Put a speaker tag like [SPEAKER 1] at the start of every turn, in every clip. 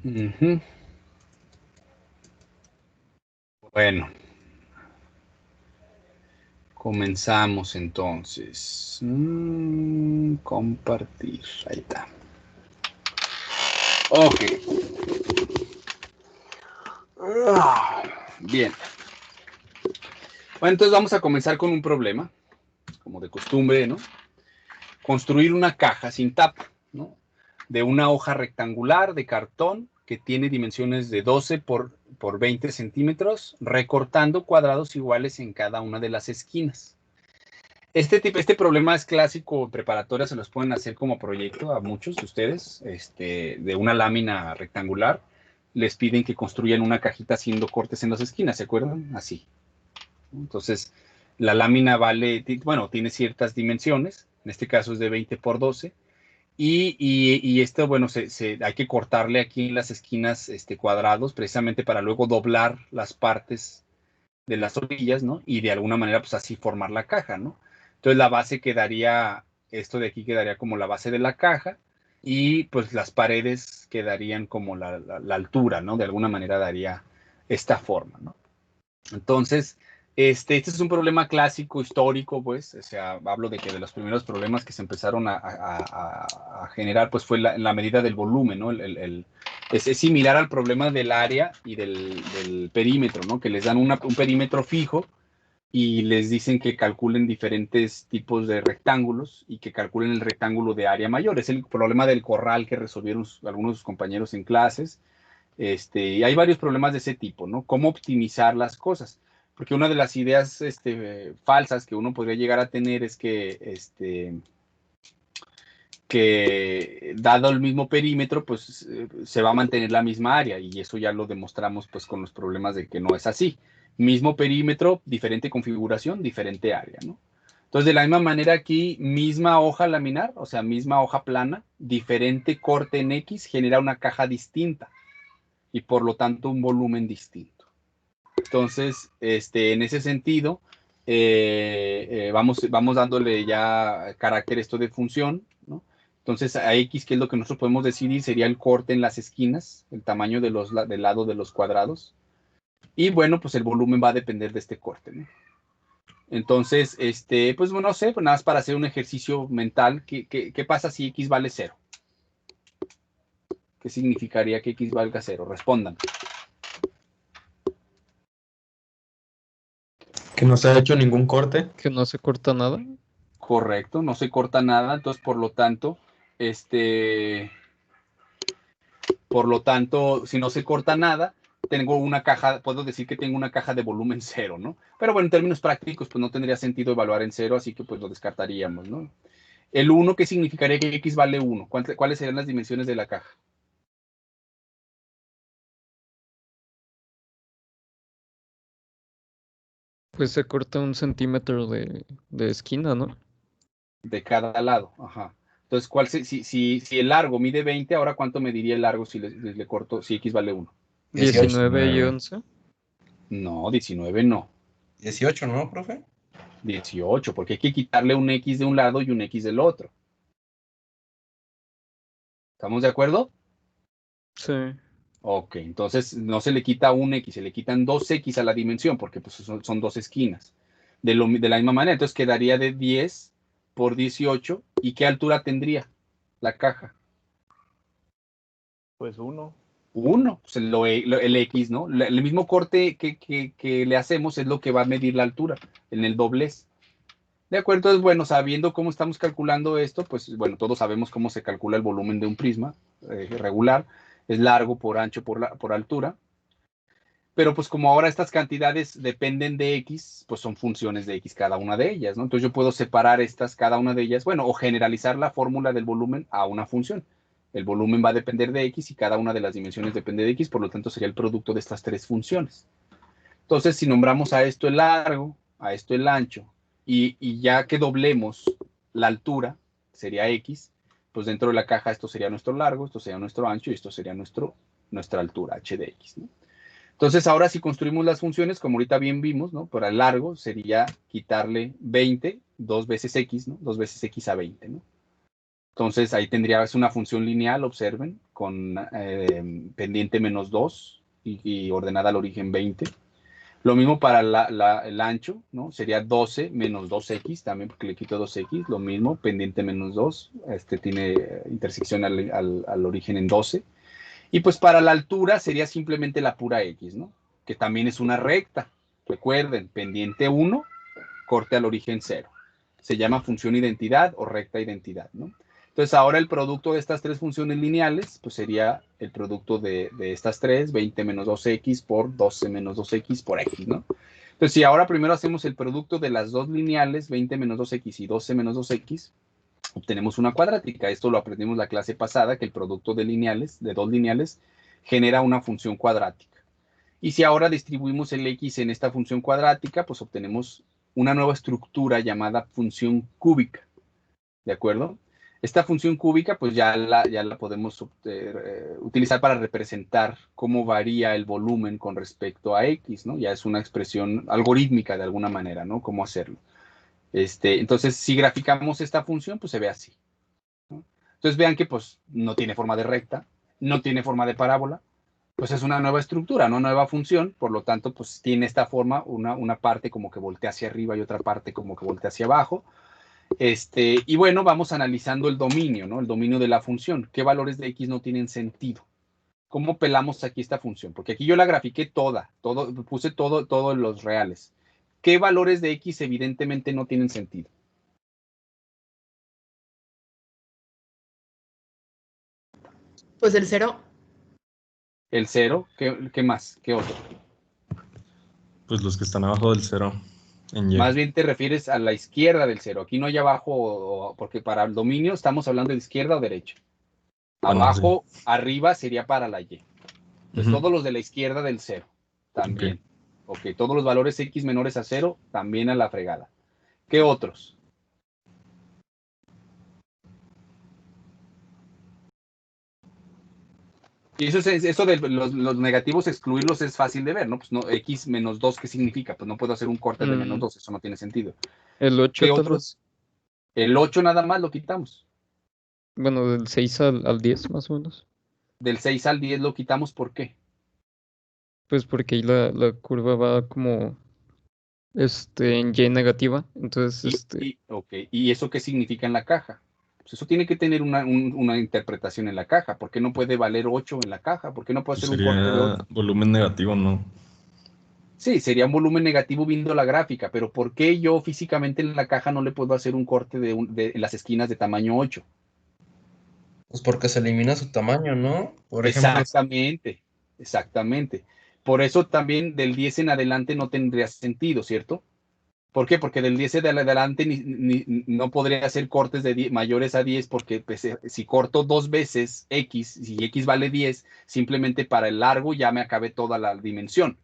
[SPEAKER 1] Ujú. Bueno, comenzamos entonces. Compartir, ahí está. Ok. Bien. Bueno, entonces vamos a comenzar con un problema, como de costumbre, ¿no? Construir una caja sin tapa, ¿no? De una hoja rectangular de cartón que tiene dimensiones de 12 por 20 centímetros, recortando cuadrados iguales en cada una de las esquinas. Este problema es clásico en preparatoria, se los pueden hacer como proyecto a muchos de ustedes, de una lámina rectangular. Les piden que construyan una cajita haciendo cortes en las esquinas, ¿se acuerdan? Así. Entonces, la lámina bueno, tiene ciertas dimensiones, en este caso es de 20 por 12, y esto, bueno, hay que cortarle aquí en las esquinas cuadrados, precisamente para luego doblar las partes de las orillas, ¿no? Y de alguna manera, pues así formar la caja, ¿no? Entonces la base quedaría, esto de aquí quedaría como la base de la caja, y pues las paredes quedarían como la altura, ¿no? De alguna manera daría esta forma, ¿no? Entonces, este es un problema clásico, histórico, pues, o sea, hablo de que de los primeros problemas que se empezaron a generar, pues fue la medida del volumen, ¿no? Es similar al problema del área y del perímetro, ¿no? Que les dan un perímetro fijo y les dicen que calculen diferentes tipos de rectángulos y que calculen el rectángulo de área mayor. Es el problema del corral que resolvieron algunos de sus compañeros en clases. Y hay varios problemas de ese tipo, ¿no? Cómo optimizar las cosas. Porque una de las ideas falsas que uno podría llegar a tener es que dado el mismo perímetro, pues se va a mantener la misma área, y eso ya lo demostramos pues con los problemas de que no es así. Mismo perímetro, diferente configuración, diferente área, ¿no? Entonces, de la misma manera aquí, misma hoja laminar, o sea, misma hoja plana, diferente corte en X, genera una caja distinta y por lo tanto un volumen distinto. Entonces, en ese sentido, vamos dándole ya carácter esto de función, ¿no? Entonces, a X, ¿qué es lo que nosotros podemos decidir? Sería el corte en las esquinas, el tamaño del lado de los cuadrados. Y bueno, pues el volumen va a depender de este corte, ¿no? Entonces, pues bueno, no sé, pues nada más para hacer un ejercicio mental, ¿qué pasa si X vale cero? ¿Qué significaría que X valga cero? Respondan.
[SPEAKER 2] Que no se ha hecho ningún corte.
[SPEAKER 3] Que no se corta nada.
[SPEAKER 1] Correcto, no se corta nada, entonces por lo tanto, este, si no se corta nada, tengo una caja, puedo decir que tengo una caja de volumen cero, ¿no? Pero bueno, en términos prácticos, pues no tendría sentido evaluar en cero, así que pues lo descartaríamos, ¿no? El 1, ¿qué significaría que X vale 1? ¿Cuáles serían las dimensiones de la caja?
[SPEAKER 3] Pues se corta 1 centímetro de esquina, ¿no?
[SPEAKER 1] De cada lado, ajá. Entonces, si el largo mide 20, ahora ¿cuánto mediría el largo si le corto, si X vale 1?
[SPEAKER 2] 18.
[SPEAKER 3] 19 y 11.
[SPEAKER 1] No, 19 no.
[SPEAKER 2] 18, ¿no, profe?
[SPEAKER 1] 18, porque hay que quitarle un X de un lado y un X del otro. ¿Estamos de acuerdo?
[SPEAKER 3] Sí.
[SPEAKER 1] Ok, entonces no se le quita un X, se le quitan dos X a la dimensión, porque pues son dos esquinas. De la misma manera, entonces quedaría de 10 por 18. ¿Y qué altura tendría la caja?
[SPEAKER 4] Pues 1.
[SPEAKER 1] 1, pues el X, ¿no? El mismo corte que le hacemos es lo que va a medir la altura en el doblez. De acuerdo, entonces, bueno, sabiendo cómo estamos calculando esto, pues bueno, todos sabemos cómo se calcula el volumen de un prisma regular. Es largo por ancho por altura. Pero pues como ahora estas cantidades dependen de X, pues son funciones de X cada una de ellas, ¿no? Entonces yo puedo separar cada una de ellas, bueno, o generalizar la fórmula del volumen a una función. El volumen va a depender de X y cada una de las dimensiones depende de X, por lo tanto sería el producto de estas tres funciones. Entonces, si nombramos a esto el largo, a esto el ancho, y ya que doblemos la altura, sería X, pues dentro de la caja esto sería nuestro largo, esto sería nuestro ancho y esto sería nuestra altura, h de X, ¿no? Entonces, ahora si construimos las funciones, como ahorita bien vimos, ¿no? Para el largo sería quitarle 20, 2 veces x, ¿no? 2 veces x a 20, ¿no? Entonces, ahí tendrías una función lineal, observen, con pendiente menos 2 y ordenada al origen 20. Lo mismo para el ancho, ¿no? Sería 12 menos 2x, también porque le quito 2x, lo mismo, pendiente menos 2, tiene intersección al origen en 12. Y pues para la altura sería simplemente la pura x, ¿no? Que también es una recta. Recuerden, pendiente 1, corte al origen 0. Se llama función identidad o recta identidad, ¿no? Entonces ahora el producto de estas tres funciones lineales, pues sería el producto de estas tres, 20 menos 2x por 12 menos 2x por x, ¿no? Entonces si ahora primero hacemos el producto de las dos lineales, 20 menos 2x y 12 menos 2x, obtenemos una cuadrática. Esto lo aprendimos la clase pasada, que el producto de lineales, de dos lineales, genera una función cuadrática. Y si ahora distribuimos el x en esta función cuadrática, pues obtenemos una nueva estructura llamada función cúbica. ¿De acuerdo? Esta función cúbica, pues ya la podemos utilizar para representar cómo varía el volumen con respecto a x, ¿no? Ya es una expresión algorítmica de alguna manera, ¿no? Cómo hacerlo. Entonces, si graficamos esta función, pues se ve así, ¿no? Entonces vean que pues no tiene forma de recta, no tiene forma de parábola, pues es una nueva estructura, ¿no? Nueva función, por lo tanto, pues tiene esta forma, una parte como que voltea hacia arriba y otra parte como que voltea hacia abajo. Y bueno, vamos analizando el dominio, ¿no? El dominio de la función. ¿Qué valores de x no tienen sentido? ¿Cómo pelamos aquí esta función? Porque aquí yo la grafiqué puse todos los reales. ¿Qué valores de x evidentemente no tienen sentido?
[SPEAKER 4] Pues el 0.
[SPEAKER 1] El 0, ¿qué más? ¿Qué otro?
[SPEAKER 2] Pues los que están abajo del 0 en Y.
[SPEAKER 1] Más bien te refieres a la izquierda del 0. Aquí no hay abajo, porque para el dominio estamos hablando de izquierda o derecha.
[SPEAKER 2] Bueno,
[SPEAKER 1] Abajo,
[SPEAKER 2] sí.
[SPEAKER 1] arriba sería para la Y. Entonces,
[SPEAKER 2] Ujú.
[SPEAKER 1] todos los de la izquierda del 0 también. Ok, todos los valores x menores a 0 también a la fregada. ¿Qué otros? Y eso de los negativos, excluirlos es fácil de ver, ¿no? Pues no, x menos 2, ¿qué significa? Pues no puedo hacer un corte de menos 2, eso no tiene sentido.
[SPEAKER 3] El 8
[SPEAKER 1] ¿Qué
[SPEAKER 3] tal vez.
[SPEAKER 1] otros? El 8 nada más lo quitamos.
[SPEAKER 3] Bueno, del 6 al 10 más o menos.
[SPEAKER 1] Del 6 al 10 lo quitamos, ¿por qué?
[SPEAKER 3] Pues porque ahí la curva va como en Y negativa. Entonces,
[SPEAKER 1] Ok, ¿y eso qué significa en la caja? Pues eso tiene que tener una interpretación en la caja. ¿Por qué no puede valer 8 en la caja? ¿Por qué no puede
[SPEAKER 2] Pues
[SPEAKER 1] hacer un corte de 8?
[SPEAKER 2] sería volumen negativo, ¿no?
[SPEAKER 1] Sí, sería un volumen negativo viendo la gráfica, pero ¿por qué yo físicamente en la caja no le puedo hacer un corte de las esquinas de tamaño 8?
[SPEAKER 2] Pues porque se elimina su tamaño, ¿no? Por ejemplo,
[SPEAKER 1] Exactamente, exactamente. Por eso también del 10 en adelante no tendría sentido, ¿cierto? ¿Por qué? Porque del 10 en adelante no podría hacer cortes de 10 mayores a 10 porque pues, si corto dos veces x, si x vale 10, simplemente para el largo ya me acabé toda la dimensión.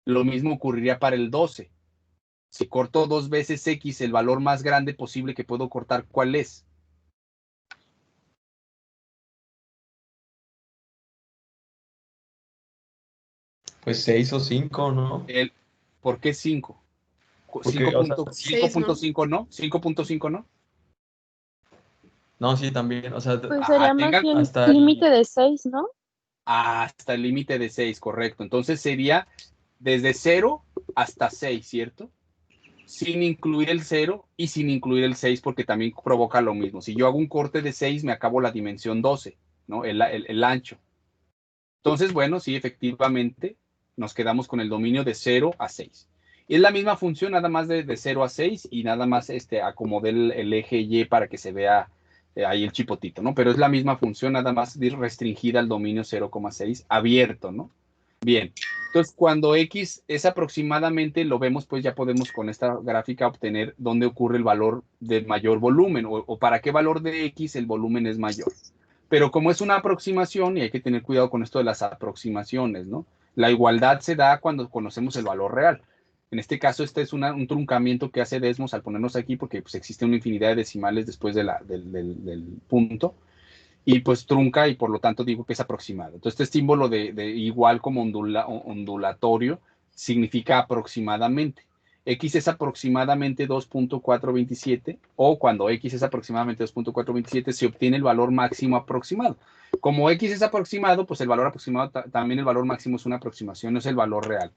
[SPEAKER 1] Lo mismo ocurriría para el 12. Si corto dos veces x, el valor más grande posible que puedo cortar, ¿cuál es?
[SPEAKER 2] pues 6 o 5, ¿no?
[SPEAKER 1] ¿Por qué 5?
[SPEAKER 2] Porque, o sea,
[SPEAKER 4] 6, ¿no?
[SPEAKER 1] 5.5 no, 5.5 no.
[SPEAKER 2] no, sí, también, o sea,
[SPEAKER 5] Pues sería más
[SPEAKER 1] Tengan
[SPEAKER 5] bien
[SPEAKER 2] hasta
[SPEAKER 5] límite de 6, ¿no?
[SPEAKER 1] hasta el límite de 6, correcto. Entonces sería desde 0 hasta 6, ¿cierto? Sin incluir el 0 y sin incluir el 6 porque también provoca lo mismo. Si yo hago un corte de 6, me acabo la dimensión 12, ¿no? El ancho. Entonces, bueno, sí, efectivamente, nos quedamos con el dominio de 0 a 6. Y es la misma función, nada más de 0 a 6 y nada más acomodé el eje Y para que se vea ahí el chipotito, ¿no? Pero es la misma función, nada más restringida al dominio 0,6 abierto, ¿no? Bien, entonces cuando X es aproximadamente, lo vemos, pues ya podemos con esta gráfica obtener dónde ocurre el valor de mayor volumen o para qué valor de X el volumen es mayor. Pero como es una aproximación, y hay que tener cuidado con esto de las aproximaciones, ¿no? La igualdad se da cuando conocemos el valor real. En este caso, este es un truncamiento que hace Desmos al ponernos aquí, porque pues, existe una infinidad de decimales después del punto. y pues trunca y por lo tanto digo que es aproximado. Entonces este símbolo de igual como ondulatorio significa aproximadamente. X es aproximadamente 2.427 o cuando X es aproximadamente 2.427 se obtiene el valor máximo aproximado. Como X es aproximado, pues el valor aproximado, también el valor máximo es una aproximación, no es el valor real.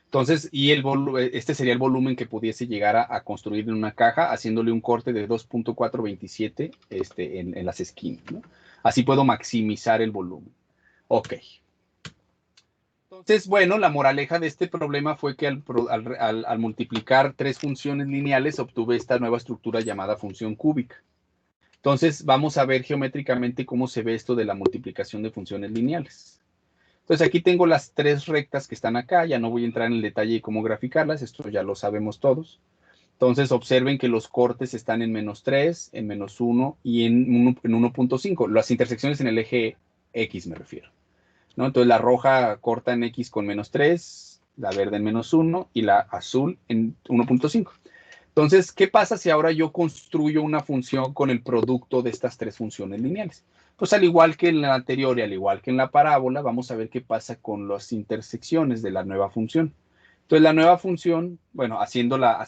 [SPEAKER 1] Entonces, y este sería el volumen que pudiese llegar a construir en una caja, haciéndole un corte de 2.427 en las esquinas, ¿no? Así puedo maximizar el volumen. Ok. Entonces, bueno, la moraleja de este problema fue que al multiplicar tres funciones lineales obtuve esta nueva estructura llamada función cúbica. Entonces, vamos a ver geométricamente cómo se ve esto de la multiplicación de funciones lineales. Entonces, aquí tengo las tres rectas que están acá. Ya no voy a entrar en el detalle de cómo graficarlas. Esto ya lo sabemos todos. Entonces, observen que los cortes están en -3, en -1 y en 1.5. Las intersecciones en el eje X me refiero, ¿no? Entonces, la roja corta en X con -3, la verde en -1 y la azul en 1.5. Entonces, ¿qué pasa si ahora yo construyo una función con el producto de estas tres funciones lineales? Pues al igual que en la anterior y al igual que en la parábola, vamos a ver qué pasa con las intersecciones de la nueva función. Entonces, la nueva función, bueno, haciendo la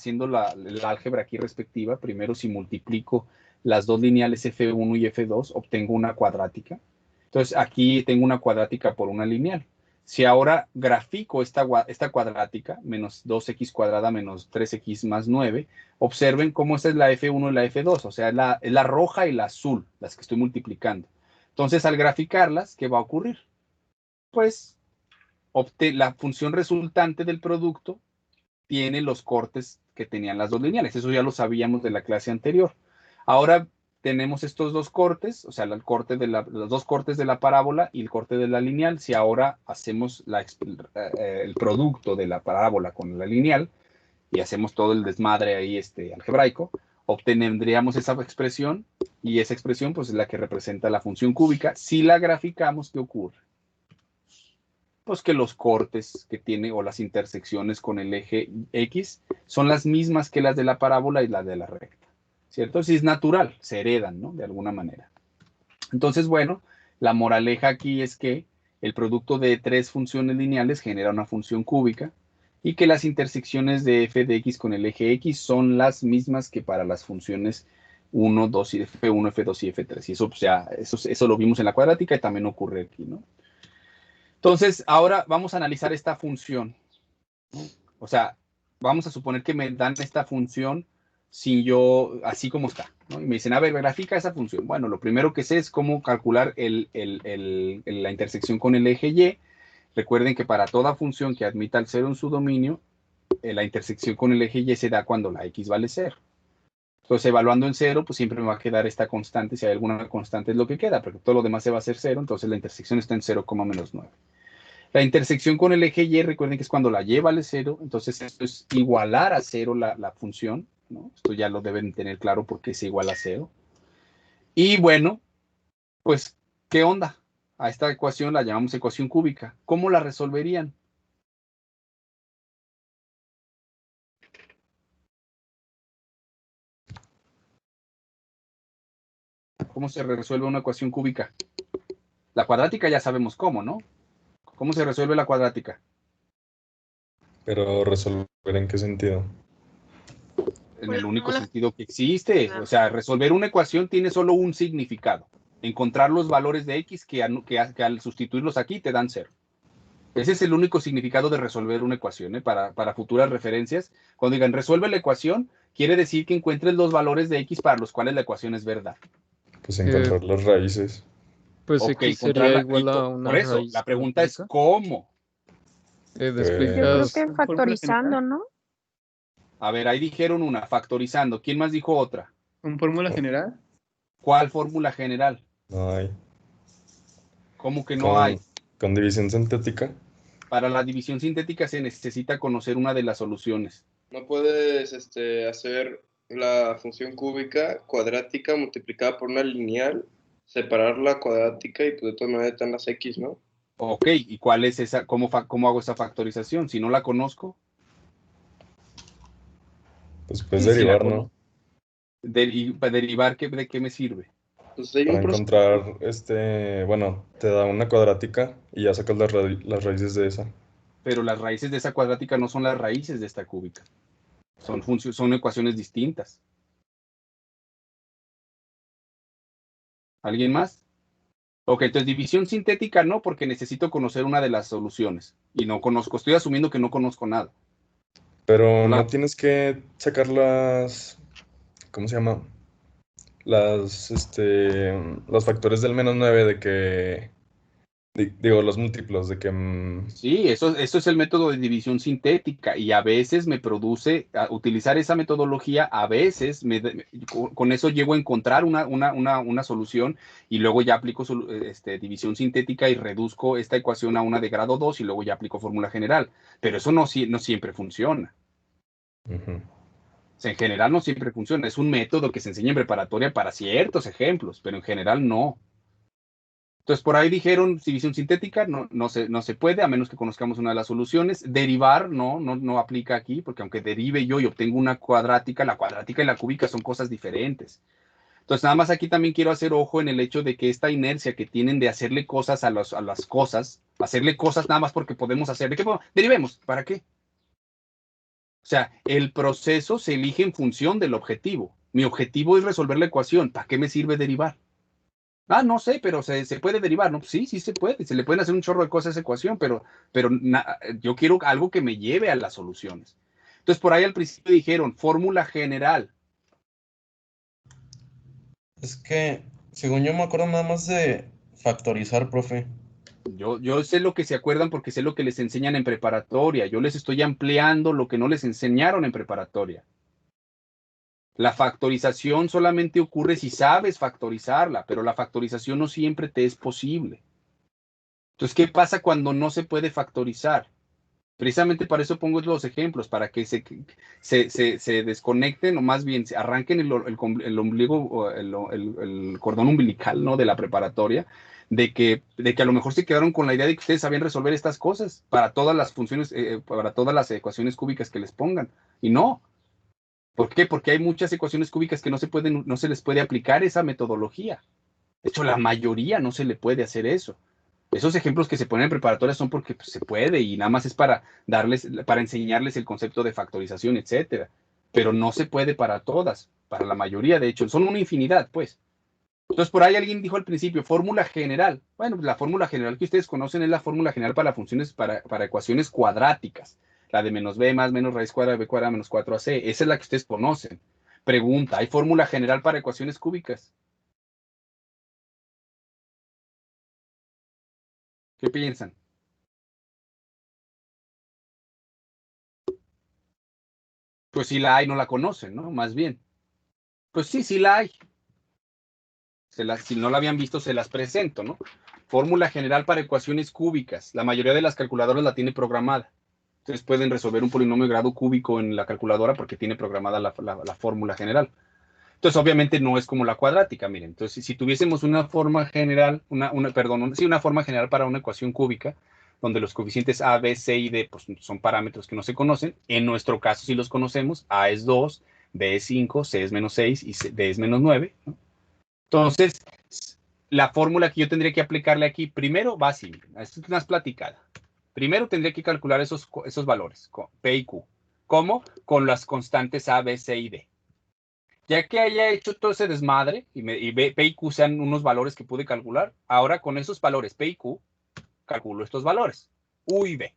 [SPEAKER 1] álgebra aquí respectiva, primero si multiplico las dos lineales F1 y F2, obtengo una cuadrática. Entonces, aquí tengo una cuadrática por una lineal. Si ahora grafico esta cuadrática, menos 2x cuadrada menos 3x más 9, observen cómo esta es la F1 y la F2, o sea, es la roja y la azul, las que estoy multiplicando. Entonces, al graficarlas, ¿qué va a ocurrir? Pues la función resultante del producto tiene los cortes que tenían las dos lineales. Eso ya lo sabíamos de la clase anterior. Ahora tenemos estos dos cortes, o sea, los dos cortes de la parábola y el corte de la lineal. Si ahora hacemos el producto de la parábola con la lineal y hacemos todo el desmadre ahí algebraico, obtendríamos esa expresión y esa expresión pues es la que representa la función cúbica. Si la graficamos, ¿qué ocurre? Pues que los cortes que tiene o las intersecciones con el eje X son las mismas que las de la parábola y las de la recta, ¿cierto? Si es natural, se heredan, ¿no? De alguna manera. Entonces, bueno, la moraleja aquí es que el producto de tres funciones lineales genera una función cúbica y que las intersecciones de f de x con el eje X son las mismas que para las funciones 1, 2 y F1, F2 y F3. Y eso, pues ya, eso lo vimos en la cuadrática y también ocurre aquí, ¿no? Entonces, ahora vamos a analizar esta función. O sea, vamos a suponer que me dan esta función sin yo, así como está, ¿no? Y me dicen, a ver, grafica esa función. Bueno, lo primero que sé es cómo calcular la intersección con el eje Y. Recuerden que para toda función que admita el cero en su dominio, la intersección con el eje Y se da cuando la X vale 0. Entonces, evaluando en 0, pues siempre me va a quedar esta constante. Si hay alguna constante es lo que queda, porque todo lo demás se va a hacer 0. Entonces, la intersección está en 0,-9. La intersección con el eje Y, recuerden que es cuando la Y vale 0, entonces esto es igualar a 0 la función, ¿no? Esto ya lo deben tener claro porque es igual a 0. Y bueno, pues, ¿qué onda? A esta ecuación la llamamos ecuación cúbica. ¿Cómo la resolverían? ¿Cómo se resuelve una ecuación cúbica? La cuadrática ya sabemos cómo, ¿no? ¿Cómo se resuelve la cuadrática?
[SPEAKER 2] Pero resolver en qué sentido.
[SPEAKER 1] En el único sentido que existe. O sea, resolver una ecuación tiene solo un significado. Encontrar los valores de X que al sustituirlos aquí te dan 0. Ese es el único significado de resolver una ecuación, ¿eh? Para futuras referencias. Cuando digan resuelve la ecuación, quiere decir que encuentres los valores de X para los cuales la ecuación es verdad.
[SPEAKER 2] Pues encontrar las raíces.
[SPEAKER 3] Pues
[SPEAKER 1] Ok,
[SPEAKER 3] X sería igual a una
[SPEAKER 1] por eso,
[SPEAKER 3] raíz
[SPEAKER 1] la pregunta es
[SPEAKER 3] cúbica.
[SPEAKER 1] ¿cómo?
[SPEAKER 5] Yo creo
[SPEAKER 3] Desplegas.
[SPEAKER 5] que factorizando, ¿no?
[SPEAKER 1] A ver, ahí dijeron una, factorizando. ¿Quién más dijo otra?
[SPEAKER 6] ¿Con fórmula general?
[SPEAKER 1] ¿Cuál fórmula general?
[SPEAKER 2] No hay.
[SPEAKER 1] ¿Cómo que no hay?
[SPEAKER 2] Con división sintética.
[SPEAKER 1] Para la división sintética se necesita conocer una de las soluciones.
[SPEAKER 7] No puedes hacer la función cúbica cuadrática multiplicada por una lineal, separar la cuadrática y pues de todas maneras están las X, ¿no?
[SPEAKER 1] Ok, ¿y cuál es esa? ¿Cómo hago esa factorización? Si no la conozco.
[SPEAKER 2] Pues puedes
[SPEAKER 1] Sí,
[SPEAKER 2] derivar,
[SPEAKER 1] la
[SPEAKER 2] ¿no?
[SPEAKER 1] ¿Para derivar de qué me sirve?
[SPEAKER 7] Pues hay
[SPEAKER 6] para
[SPEAKER 7] un proceso.
[SPEAKER 6] encontrar, bueno, te da una cuadrática y ya sacas las raíces de esa.
[SPEAKER 1] Pero las raíces de esa cuadrática no son las raíces de esta cúbica. Son ecuaciones distintas. ¿Alguien más? Ok, entonces división sintética no, porque necesito conocer una de las soluciones. Y no conozco, estoy asumiendo que no conozco nada.
[SPEAKER 6] Pero
[SPEAKER 1] Hola.
[SPEAKER 6] no tienes que sacar ¿cómo se llama? Los factores del -9 de que, digo, los múltiplos de que,
[SPEAKER 1] Sí, eso es el método de división sintética y a veces me produce, utilizar esa metodología, a veces con eso llego a encontrar una solución y luego ya aplico división sintética y reduzco esta ecuación a una de grado 2 y luego ya aplico fórmula general. Pero eso no siempre funciona.
[SPEAKER 6] ujú.
[SPEAKER 1] O sea, en general no siempre funciona. Es un método que se enseña en preparatoria para ciertos ejemplos, pero en general no. Entonces, por ahí dijeron división sintética, no se puede, a menos que conozcamos una de las soluciones. Derivar, no aplica aquí, porque aunque derive yo y obtengo una cuadrática, la cuadrática y la cúbica son cosas diferentes. Entonces, nada más aquí también quiero hacer ojo en el hecho de que esta inercia que tienen de hacerle cosas a las cosas, hacerle cosas nada más porque podemos hacer, ¿de qué podemos? Derivemos, ¿para qué? O sea, el proceso se elige en función del objetivo. Mi objetivo es resolver la ecuación, ¿para qué me sirve derivar? Ah, no sé, pero se puede derivar, ¿no? Sí, sí se puede. Se le pueden hacer un chorro de cosas a esa ecuación, pero yo quiero algo que me lleve a las soluciones. Entonces, por ahí al principio dijeron fórmula general.
[SPEAKER 2] Es que, según yo me acuerdo nada más de factorizar, profe.
[SPEAKER 1] Yo sé lo que se acuerdan porque sé lo que les enseñan en preparatoria. Yo les estoy ampliando lo que no les enseñaron en preparatoria. La factorización solamente ocurre si sabes factorizarla, pero la factorización no siempre te es posible. Entonces, ¿qué pasa cuando no se puede factorizar? Precisamente para eso pongo los ejemplos, para que se desconecten o más bien se arranquen el ombligo o el cordón umbilical, ¿no? De la preparatoria, de que a lo mejor se quedaron con la idea de que ustedes sabían resolver estas cosas para todas las funciones, para todas las ecuaciones cúbicas que les pongan. Y no. ¿Por qué? Porque hay muchas ecuaciones cúbicas que no se les puede aplicar esa metodología. De hecho, la mayoría no se le puede hacer eso. Esos ejemplos que se ponen en preparatoria son porque pues, se puede y nada más es para enseñarles el concepto de factorización, etcétera. Pero no se puede para todas, para la mayoría, de hecho, son una infinidad, pues. Entonces, por ahí alguien dijo al principio, fórmula general. Bueno, la fórmula general que ustedes conocen es la fórmula general para funciones, para ecuaciones cuadráticas. La de menos b más menos raíz cuadrada de b cuadrada menos 4ac. Esa es la que ustedes conocen. Pregunta, ¿hay fórmula general para ecuaciones cúbicas? ¿Qué piensan? Pues si la hay, no la conocen, ¿no? Más bien. Pues sí, sí la hay. Si no la habían visto, se las presento, ¿no? Fórmula general para ecuaciones cúbicas. La mayoría de las calculadoras la tiene programada. Entonces pueden resolver un polinomio de grado cúbico en la calculadora porque tiene programada la fórmula general. Entonces, obviamente no es como la cuadrática, miren. Entonces, si tuviésemos una forma general, una forma general para una ecuación cúbica, donde los coeficientes A, B, C y D pues, son parámetros que no se conocen. En nuestro caso, si los conocemos, A es 2, B es 5, C es menos 6 y D es menos 9, ¿no? Entonces, la fórmula que yo tendría que aplicarle aquí, primero va así, es más platicada. Primero tendría que calcular esos valores, P y Q. ¿Cómo? Con las constantes A, B, C y D. Ya que haya hecho todo ese desmadre y P y Q sean unos valores que pude calcular, ahora con esos valores P y Q, calculo estos valores, U y B.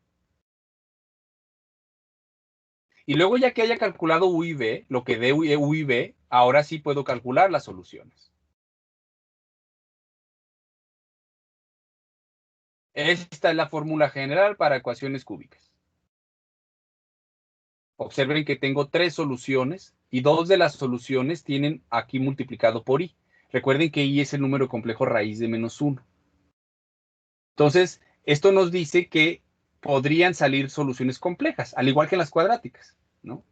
[SPEAKER 1] Y luego ya que haya calculado U y B, lo que dé U y B, ahora sí puedo calcular las soluciones. Esta es la fórmula general para ecuaciones cúbicas. Observen que tengo 3 soluciones y 2 de las soluciones tienen aquí multiplicado por i. Recuerden que i es el número complejo raíz de menos 1. Entonces, esto nos dice que podrían salir soluciones complejas, al igual que en las cuadráticas, ¿no?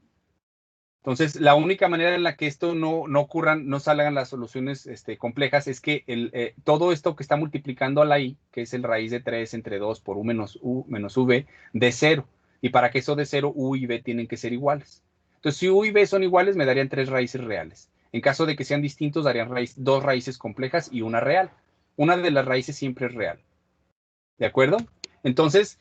[SPEAKER 1] Entonces, la única manera en la que esto no ocurran, no salgan las soluciones complejas, es que todo esto que está multiplicando a la i, que es el raíz de 3 entre 2 por u menos v, de 0. Y para que eso de 0, u y b tienen que ser iguales. Entonces, si u y b son iguales, me darían 3 raíces reales. En caso de que sean distintos, darían dos raíces complejas y una real. Una de las raíces siempre es real. ¿De acuerdo? Entonces,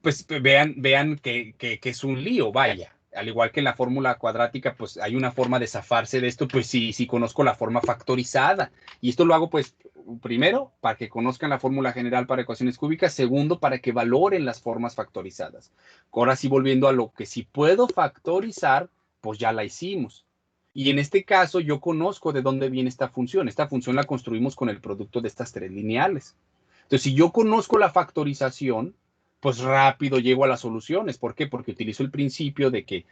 [SPEAKER 1] pues vean que es un lío, vaya. Al igual que en la fórmula cuadrática, pues hay una forma de zafarse de esto, pues sí conozco la forma factorizada. Y esto lo hago, pues, primero, para que conozcan la fórmula general para ecuaciones cúbicas. Segundo, para que valoren las formas factorizadas. Ahora sí, volviendo a lo que si puedo factorizar, pues ya la hicimos. Y en este caso, yo conozco de dónde viene esta función. Esta función la construimos con el producto de estas tres lineales. Entonces, si yo conozco la factorización, pues rápido llego a las soluciones. ¿Por qué? Porque utilizo el principio de que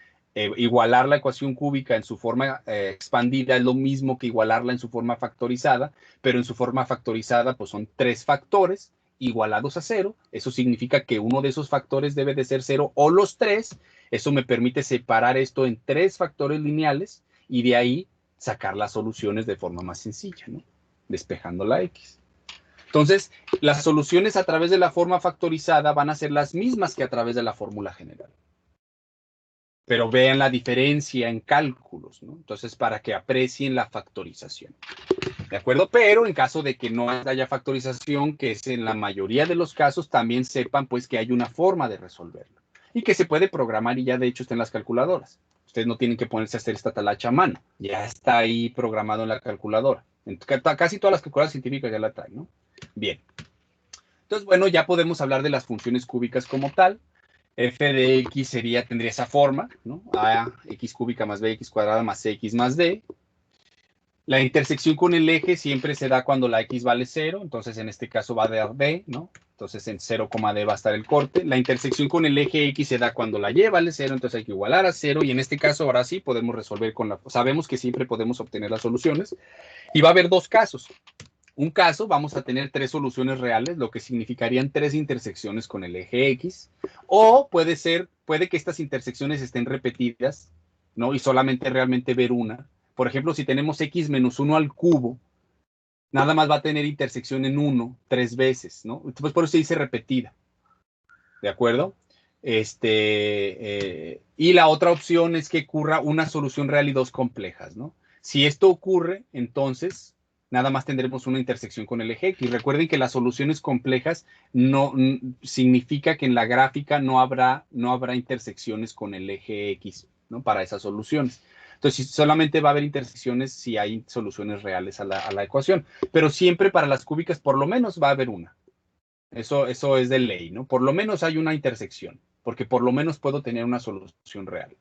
[SPEAKER 1] igualar la ecuación cúbica en su forma expandida es lo mismo que igualarla en su forma factorizada, pero en su forma factorizada pues son 3 factores igualados a 0. Eso significa que uno de esos factores debe de ser 0 o los 3. Eso me permite separar esto en 3 factores lineales y de ahí sacar las soluciones de forma más sencilla, ¿no? Despejando la X. Entonces, las soluciones a través de la forma factorizada van a ser las mismas que a través de la fórmula general. Pero vean la diferencia en cálculos, ¿no? Entonces, para que aprecien la factorización. ¿De acuerdo? Pero en caso de que no haya factorización, que es en la mayoría de los casos, también sepan pues que hay una forma de resolverlo. Y que se puede programar y ya de hecho está en las calculadoras. Ustedes no tienen que ponerse a hacer esta talacha a mano. Ya está ahí programado en la calculadora. Casi todas las calculadoras científicas ya la traen, ¿no? Bien. Entonces, bueno, ya podemos hablar de las funciones cúbicas como tal. F de X tendría esa forma, ¿no? AX cúbica más BX cuadrada más CX más D. La intersección con el eje siempre se da cuando la X vale 0, entonces en este caso va a dar D, ¿no? Entonces en 0, D va a estar el corte. La intersección con el eje X se da cuando la Y vale 0, entonces hay que igualar a 0, y en este caso ahora sí podemos resolver sabemos que siempre podemos obtener las soluciones, y va a haber dos casos. Un caso, vamos a tener 3 soluciones reales, lo que significarían 3 intersecciones con el eje X, o puede que estas intersecciones estén repetidas, ¿no? Y solamente realmente ver una. Por ejemplo, si tenemos X menos 1 al cubo, nada más va a tener intersección en 1 3 veces, ¿no? Entonces, por eso se dice repetida. ¿De acuerdo? Y la otra opción es que ocurra una solución real y dos complejas, ¿no? Si esto ocurre, entonces nada más tendremos una intersección con el eje X. Recuerden que las soluciones complejas no significa que en la gráfica no habrá intersecciones con el eje X, ¿no? Para esas soluciones. Entonces, solamente va a haber intersecciones si hay soluciones reales a la ecuación. Pero siempre para las cúbicas por lo menos va a haber una. Eso es de ley, ¿no? Por lo menos hay una intersección, porque por lo menos puedo tener una solución real.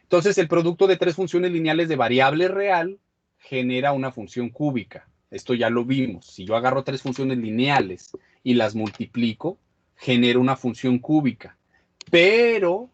[SPEAKER 1] Entonces, el producto de 3 funciones lineales de variable real genera una función cúbica. Esto ya lo vimos. Si yo agarro 3 funciones lineales y las multiplico, genero una función cúbica. Pero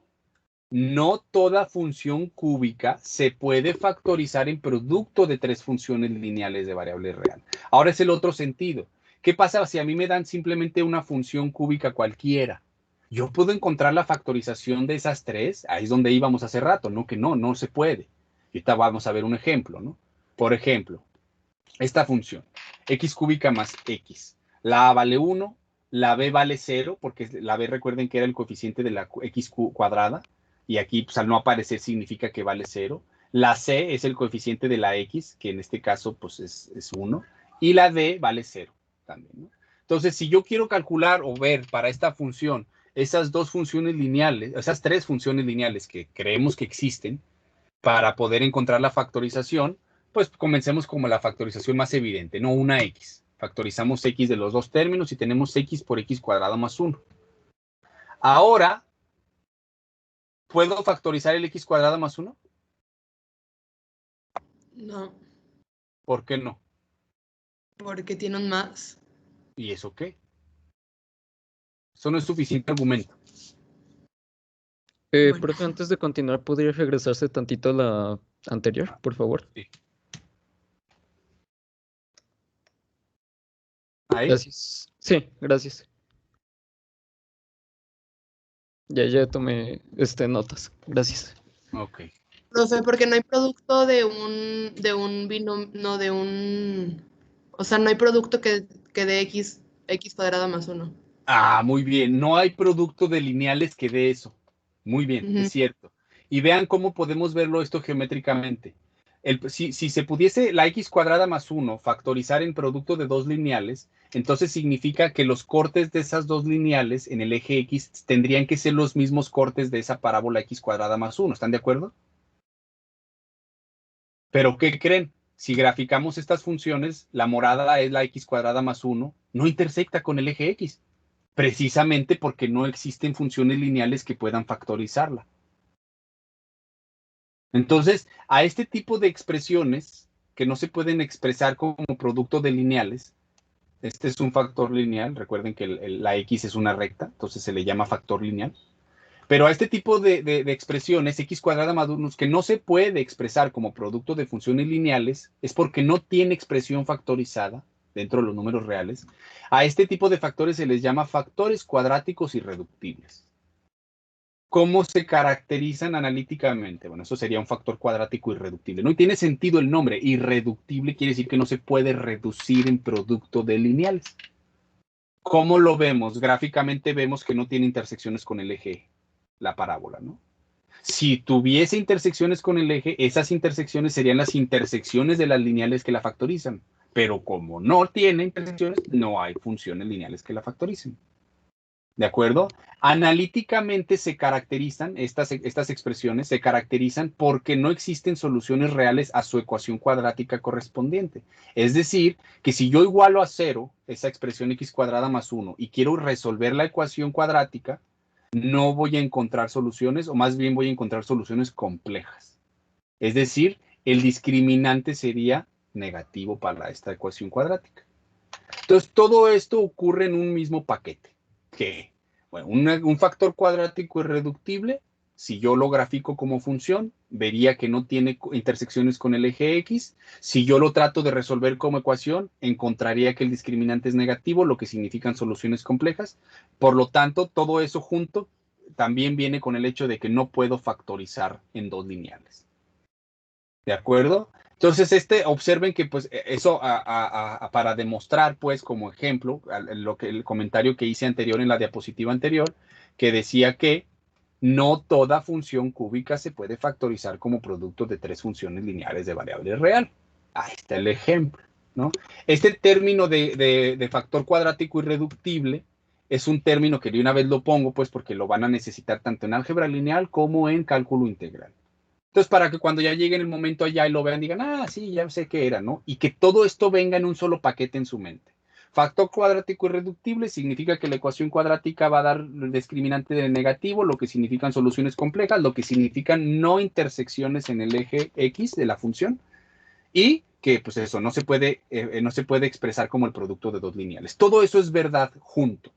[SPEAKER 1] no toda función cúbica se puede factorizar en producto de 3 funciones lineales de variable real. Ahora es el otro sentido. ¿Qué pasa si a mí me dan simplemente una función cúbica cualquiera? Yo puedo encontrar la factorización de esas 3, ahí es donde íbamos hace rato, ¿no? Que no se puede. Ahorita vamos a ver un ejemplo, ¿no? Por ejemplo, esta función, x cúbica más x. La a vale 1, la b vale 0, porque la b recuerden que era el coeficiente de la x cuadrada, y aquí pues, al no aparecer significa que vale 0. La c es el coeficiente de la x, que en este caso pues es 1, y la d vale 0 también, ¿no? Entonces, si yo quiero calcular o ver para esta función esas 2 funciones lineales, esas 3 funciones lineales que creemos que existen, para poder encontrar la factorización, pues comencemos como la factorización más evidente, ¿no? Una x. Factorizamos x de los dos términos y tenemos x por x cuadrado más 1. Ahora, ¿puedo factorizar el x cuadrado más 1?
[SPEAKER 4] No,
[SPEAKER 1] ¿Por qué no?
[SPEAKER 4] porque tiene un más.
[SPEAKER 1] ¿Y eso qué? Eso no es suficiente argumento.
[SPEAKER 4] Bueno.
[SPEAKER 3] Profe, antes de continuar, ¿podría regresarse tantito a la anterior, por favor?
[SPEAKER 1] Sí. ¿Ahí?
[SPEAKER 3] Gracias. Sí, gracias. Ya tomé notas. Gracias.
[SPEAKER 1] Ok.
[SPEAKER 4] Profe, porque no hay producto de un binomio, no de un, o sea, no hay producto que dé x cuadrada más 1.
[SPEAKER 1] Ah, muy bien. No hay producto de lineales que dé eso. Muy bien, es cierto. Y vean cómo podemos verlo esto geométricamente. Si se pudiese la x cuadrada más 1 factorizar en producto de dos lineales, entonces significa que los cortes de esas dos lineales en el eje x tendrían que ser los mismos cortes de esa parábola x cuadrada más 1. ¿Están de acuerdo? Pero ¿qué creen? Si graficamos estas funciones, la morada es la x cuadrada más 1, no intersecta con el eje x, precisamente porque no existen funciones lineales que puedan factorizarla. Entonces, a este tipo de expresiones que no se pueden expresar como producto de lineales, este es un factor lineal, recuerden que la x es una recta, entonces se le llama factor lineal. Pero a este tipo de expresiones, x cuadrada más 1, que no se puede expresar como producto de funciones lineales, es porque no tiene expresión factorizada dentro de los números reales. A este tipo de factores se les llama factores cuadráticos irreductibles. ¿Cómo se caracterizan analíticamente? Bueno, eso sería un factor cuadrático irreductible. No tiene sentido el nombre. Irreductible quiere decir que no se puede reducir en producto de lineales. ¿Cómo lo vemos? Gráficamente vemos que no tiene intersecciones con el eje, la parábola, ¿no? Si tuviese intersecciones con el eje, esas intersecciones serían las intersecciones de las lineales que la factorizan. Pero como no tiene intersecciones, no hay funciones lineales que la factoricen. ¿De acuerdo? Analíticamente se caracterizan, estas expresiones se caracterizan porque no existen soluciones reales a su ecuación cuadrática correspondiente. Es decir, que si yo igualo a 0 esa expresión x cuadrada más 1 y quiero resolver la ecuación cuadrática, no voy a encontrar soluciones, o más bien voy a encontrar soluciones complejas. Es decir, el discriminante sería negativo para esta ecuación cuadrática. Entonces, todo esto ocurre en un mismo paquete. Que, bueno, un factor cuadrático irreductible, si yo lo grafico como función, vería que no tiene intersecciones con el eje x. Si yo lo trato de resolver como ecuación, encontraría que el discriminante es negativo, lo que significan soluciones complejas. Por lo tanto, todo eso junto también viene con el hecho de que no puedo factorizar en dos lineales. ¿De acuerdo? Entonces, observen que pues eso para demostrar pues como ejemplo, el comentario que hice anterior en la diapositiva anterior, que decía que no toda función cúbica se puede factorizar como producto de tres funciones lineales de variable real. Ahí está el ejemplo, ¿no? Este término de factor cuadrático irreductible es un término que de una vez lo pongo pues porque lo van a necesitar tanto en álgebra lineal como en cálculo integral. Entonces, para que cuando ya llegue en el momento allá y lo vean, digan, ah, sí, ya sé qué era, ¿no? Y que todo esto venga en un solo paquete en su mente. Factor cuadrático irreductible significa que la ecuación cuadrática va a dar el discriminante de negativo, lo que significan soluciones complejas, lo que significan no intersecciones en el eje X de la función, y que, pues eso, no se puede expresar como el producto de dos lineales. Todo eso es verdad junto.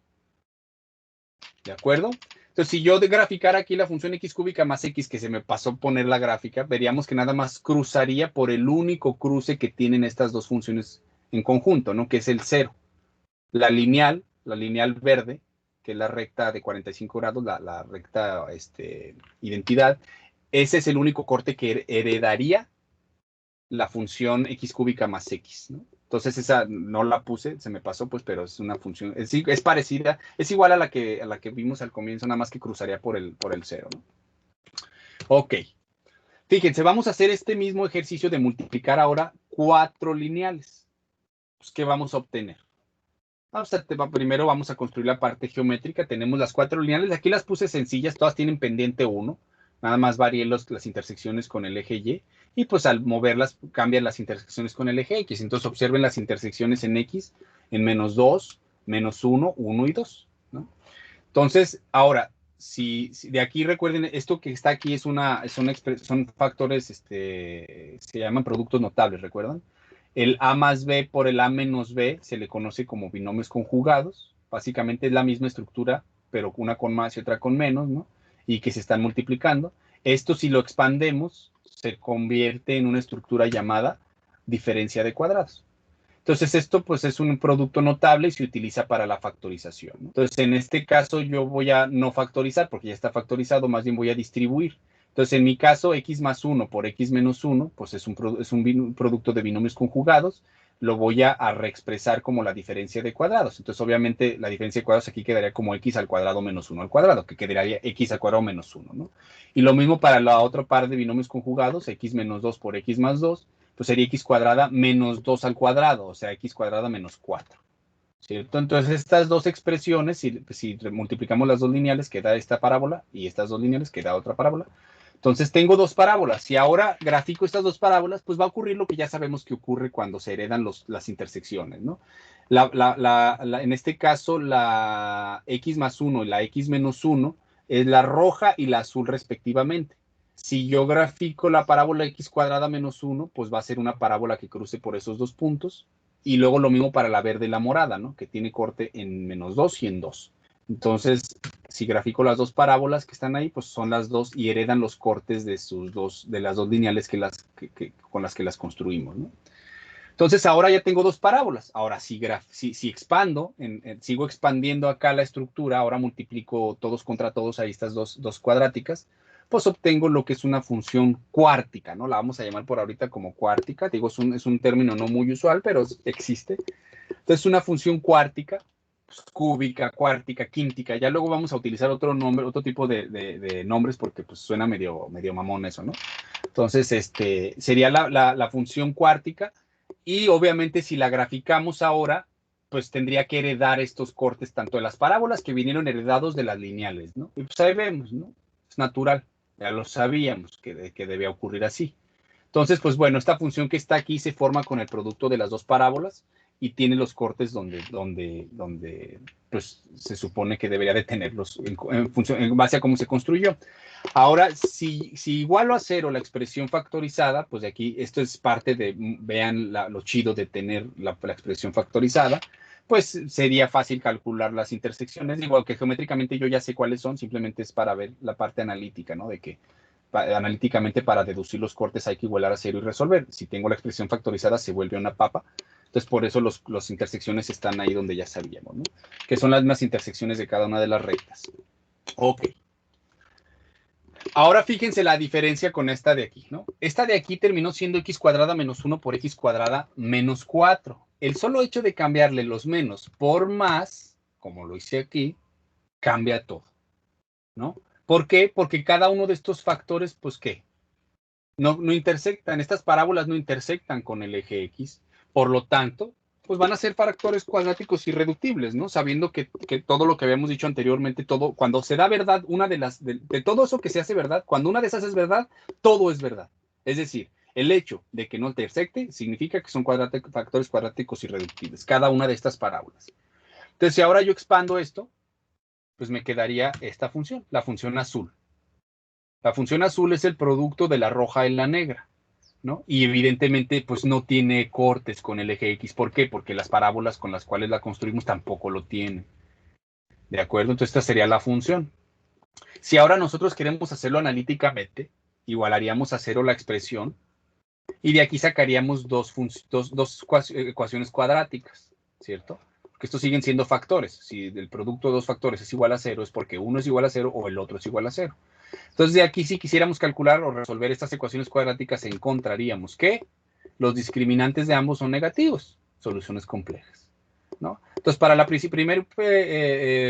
[SPEAKER 1] ¿De acuerdo? Entonces, si yo graficara aquí la función x cúbica más x, que se me pasó poner la gráfica, veríamos que nada más cruzaría por el único cruce que tienen estas dos funciones en conjunto, ¿no? Que es el 0. La lineal verde, que es la recta de 45 grados, la recta identidad, ese es el único corte que heredaría la función x cúbica más x, ¿no? Entonces esa no la puse, se me pasó, pues, pero es una función, es parecida, es igual a la que vimos al comienzo, nada más que cruzaría por el 0, ¿no? Ok. Fíjense, vamos a hacer este mismo ejercicio de multiplicar ahora 4 lineales. Pues, ¿qué vamos a obtener? Primero vamos a construir la parte geométrica. Tenemos las 4 lineales. Aquí las puse sencillas, todas tienen pendiente 1. Nada más varié las intersecciones con el eje Y. Y pues al moverlas cambian las intersecciones con el eje X. Entonces observen las intersecciones en X, en menos 2, menos 1, 1 y 2, ¿no? Entonces, ahora, si de aquí recuerden, esto que está aquí son factores, se llaman productos notables, ¿recuerdan? El A más B por el A menos B se le conoce como binomios conjugados. Básicamente es la misma estructura, pero una con más y otra con menos, ¿no? Y que se están multiplicando. Esto, si lo expandemos, se convierte en una estructura llamada diferencia de cuadrados. Entonces, esto pues es un producto notable y se utiliza para la factorización, ¿no? Entonces, en este caso yo voy a no factorizar porque ya está factorizado, más bien voy a distribuir. Entonces, en mi caso, x más 1 por x menos 1, pues es un producto de binomios conjugados. lo voy a reexpresar como la diferencia de cuadrados. Entonces, obviamente, la diferencia de cuadrados aquí quedaría como x al cuadrado menos 1 al cuadrado, que quedaría x al cuadrado menos 1, ¿no? Y lo mismo para la otra par de binomios conjugados, x menos 2 por x más 2, pues sería x cuadrada menos 2 al cuadrado, o sea, x cuadrada menos 4. ¿Cierto? Entonces, estas dos expresiones, si multiplicamos las dos lineales, queda esta parábola, y estas dos lineales queda otra parábola. Entonces, tengo dos parábolas. Si ahora grafico estas dos parábolas, pues va a ocurrir lo que ya sabemos que ocurre cuando se heredan las intersecciones, ¿no? En este caso, la x más 1 y la x menos 1 es la roja y la azul respectivamente. Si yo grafico la parábola x cuadrada menos 1, pues va a ser una parábola que cruce por esos dos puntos. Y luego lo mismo para la verde y la morada, ¿no? Que tiene corte en menos 2 y en 2. Entonces, si grafico las dos parábolas que están ahí, pues son las dos y heredan los cortes de las dos lineales con las que las construimos, ¿no? Entonces, ahora ya tengo dos parábolas. Ahora, si expando, sigo expandiendo acá la estructura, ahora multiplico todos contra todos, ahí estas dos cuadráticas, pues obtengo lo que es una función cuártica, ¿no? La vamos a llamar por ahorita como cuártica. Digo, es un término no muy usual, pero existe. Entonces, una función cuártica, pues, cúbica, cuártica, quíntica. Ya luego vamos a utilizar otro nombre, otro tipo de nombres, porque pues suena medio mamón eso, ¿no? Entonces, sería la función cuártica. Y obviamente, si la graficamos ahora, pues tendría que heredar estos cortes tanto de las parábolas que vinieron heredados de las lineales, ¿no? Y pues ahí vemos, ¿no? Es natural. Ya lo sabíamos que debía ocurrir así. Entonces, pues bueno, esta función que está aquí se forma con el producto de las dos parábolas y tiene los cortes donde pues, se supone que debería de tenerlos en base a cómo se construyó. Ahora, si igualo a 0 la expresión factorizada, pues de aquí, esto es parte de, vean lo chido de tener la expresión factorizada, pues sería fácil calcular las intersecciones, igual que geométricamente yo ya sé cuáles son, simplemente es para ver la parte analítica, ¿no? De que analíticamente para deducir los cortes hay que igualar a 0 y resolver. Si tengo la expresión factorizada se vuelve una papa. Entonces por eso las intersecciones están ahí donde ya sabíamos, ¿no? Que son las mismas intersecciones de cada una de las rectas. Ok. Ahora fíjense la diferencia con esta de aquí, ¿no? Esta de aquí terminó siendo x cuadrada menos 1 por x cuadrada menos 4. El solo hecho de cambiarle los menos por más, como lo hice aquí, cambia todo, ¿no? ¿Por qué? Porque cada uno de estos factores, pues, ¿qué? No intersectan, estas parábolas no intersectan con el eje X. Por lo tanto, pues van a ser factores cuadráticos irreductibles, ¿no? Sabiendo que todo lo que habíamos dicho anteriormente, todo, cuando se da verdad, una de todo eso que se hace verdad, cuando una de esas es verdad, todo es verdad. Es decir, el hecho de que no intersecte significa que son factores cuadráticos irreductibles, cada una de estas parábolas. Entonces, si ahora yo expando esto, pues me quedaría esta función, la función azul. La función azul es el producto de la roja y la negra, ¿no? Y evidentemente, pues no tiene cortes con el eje X. ¿Por qué? Porque las parábolas con las cuales la construimos tampoco lo tienen. ¿De acuerdo? Entonces, esta sería la función. Si ahora nosotros queremos hacerlo analíticamente, igualaríamos a 0 la expresión y de aquí sacaríamos dos ecuaciones cuadráticas, ¿cierto? Porque estos siguen siendo factores. Si el producto de dos factores es igual a 0, es porque uno es igual a 0 o el otro es igual a 0. Entonces, de aquí, si quisiéramos calcular o resolver estas ecuaciones cuadráticas, encontraríamos que los discriminantes de ambos son negativos, soluciones complejas, ¿no? Entonces, para la primera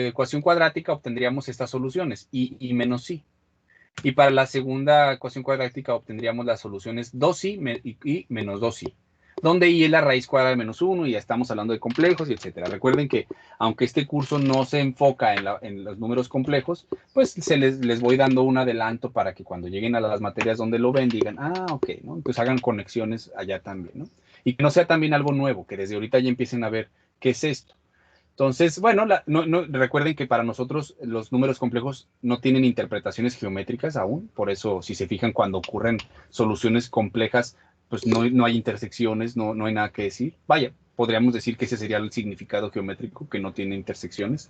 [SPEAKER 1] ecuación cuadrática obtendríamos estas soluciones, y menos i. Y para la segunda ecuación cuadrática obtendríamos las soluciones 2i y menos 2i. Donde i es la raíz cuadrada de menos 1 y ya estamos hablando de complejos y etcétera. Recuerden que aunque este curso no se enfoca en los números complejos, pues les voy dando un adelanto para que cuando lleguen a las materias donde lo ven digan, ok, ¿no? Entonces hagan conexiones allá también, ¿no? Y que no sea también algo nuevo, que desde ahorita ya empiecen a ver qué es esto. Entonces, bueno, recuerden que para nosotros los números complejos no tienen interpretaciones geométricas aún, por eso si se fijan cuando ocurren soluciones complejas, pues no hay intersecciones, no hay nada que decir. Vaya, podríamos decir que ese sería el significado geométrico, que no tiene intersecciones.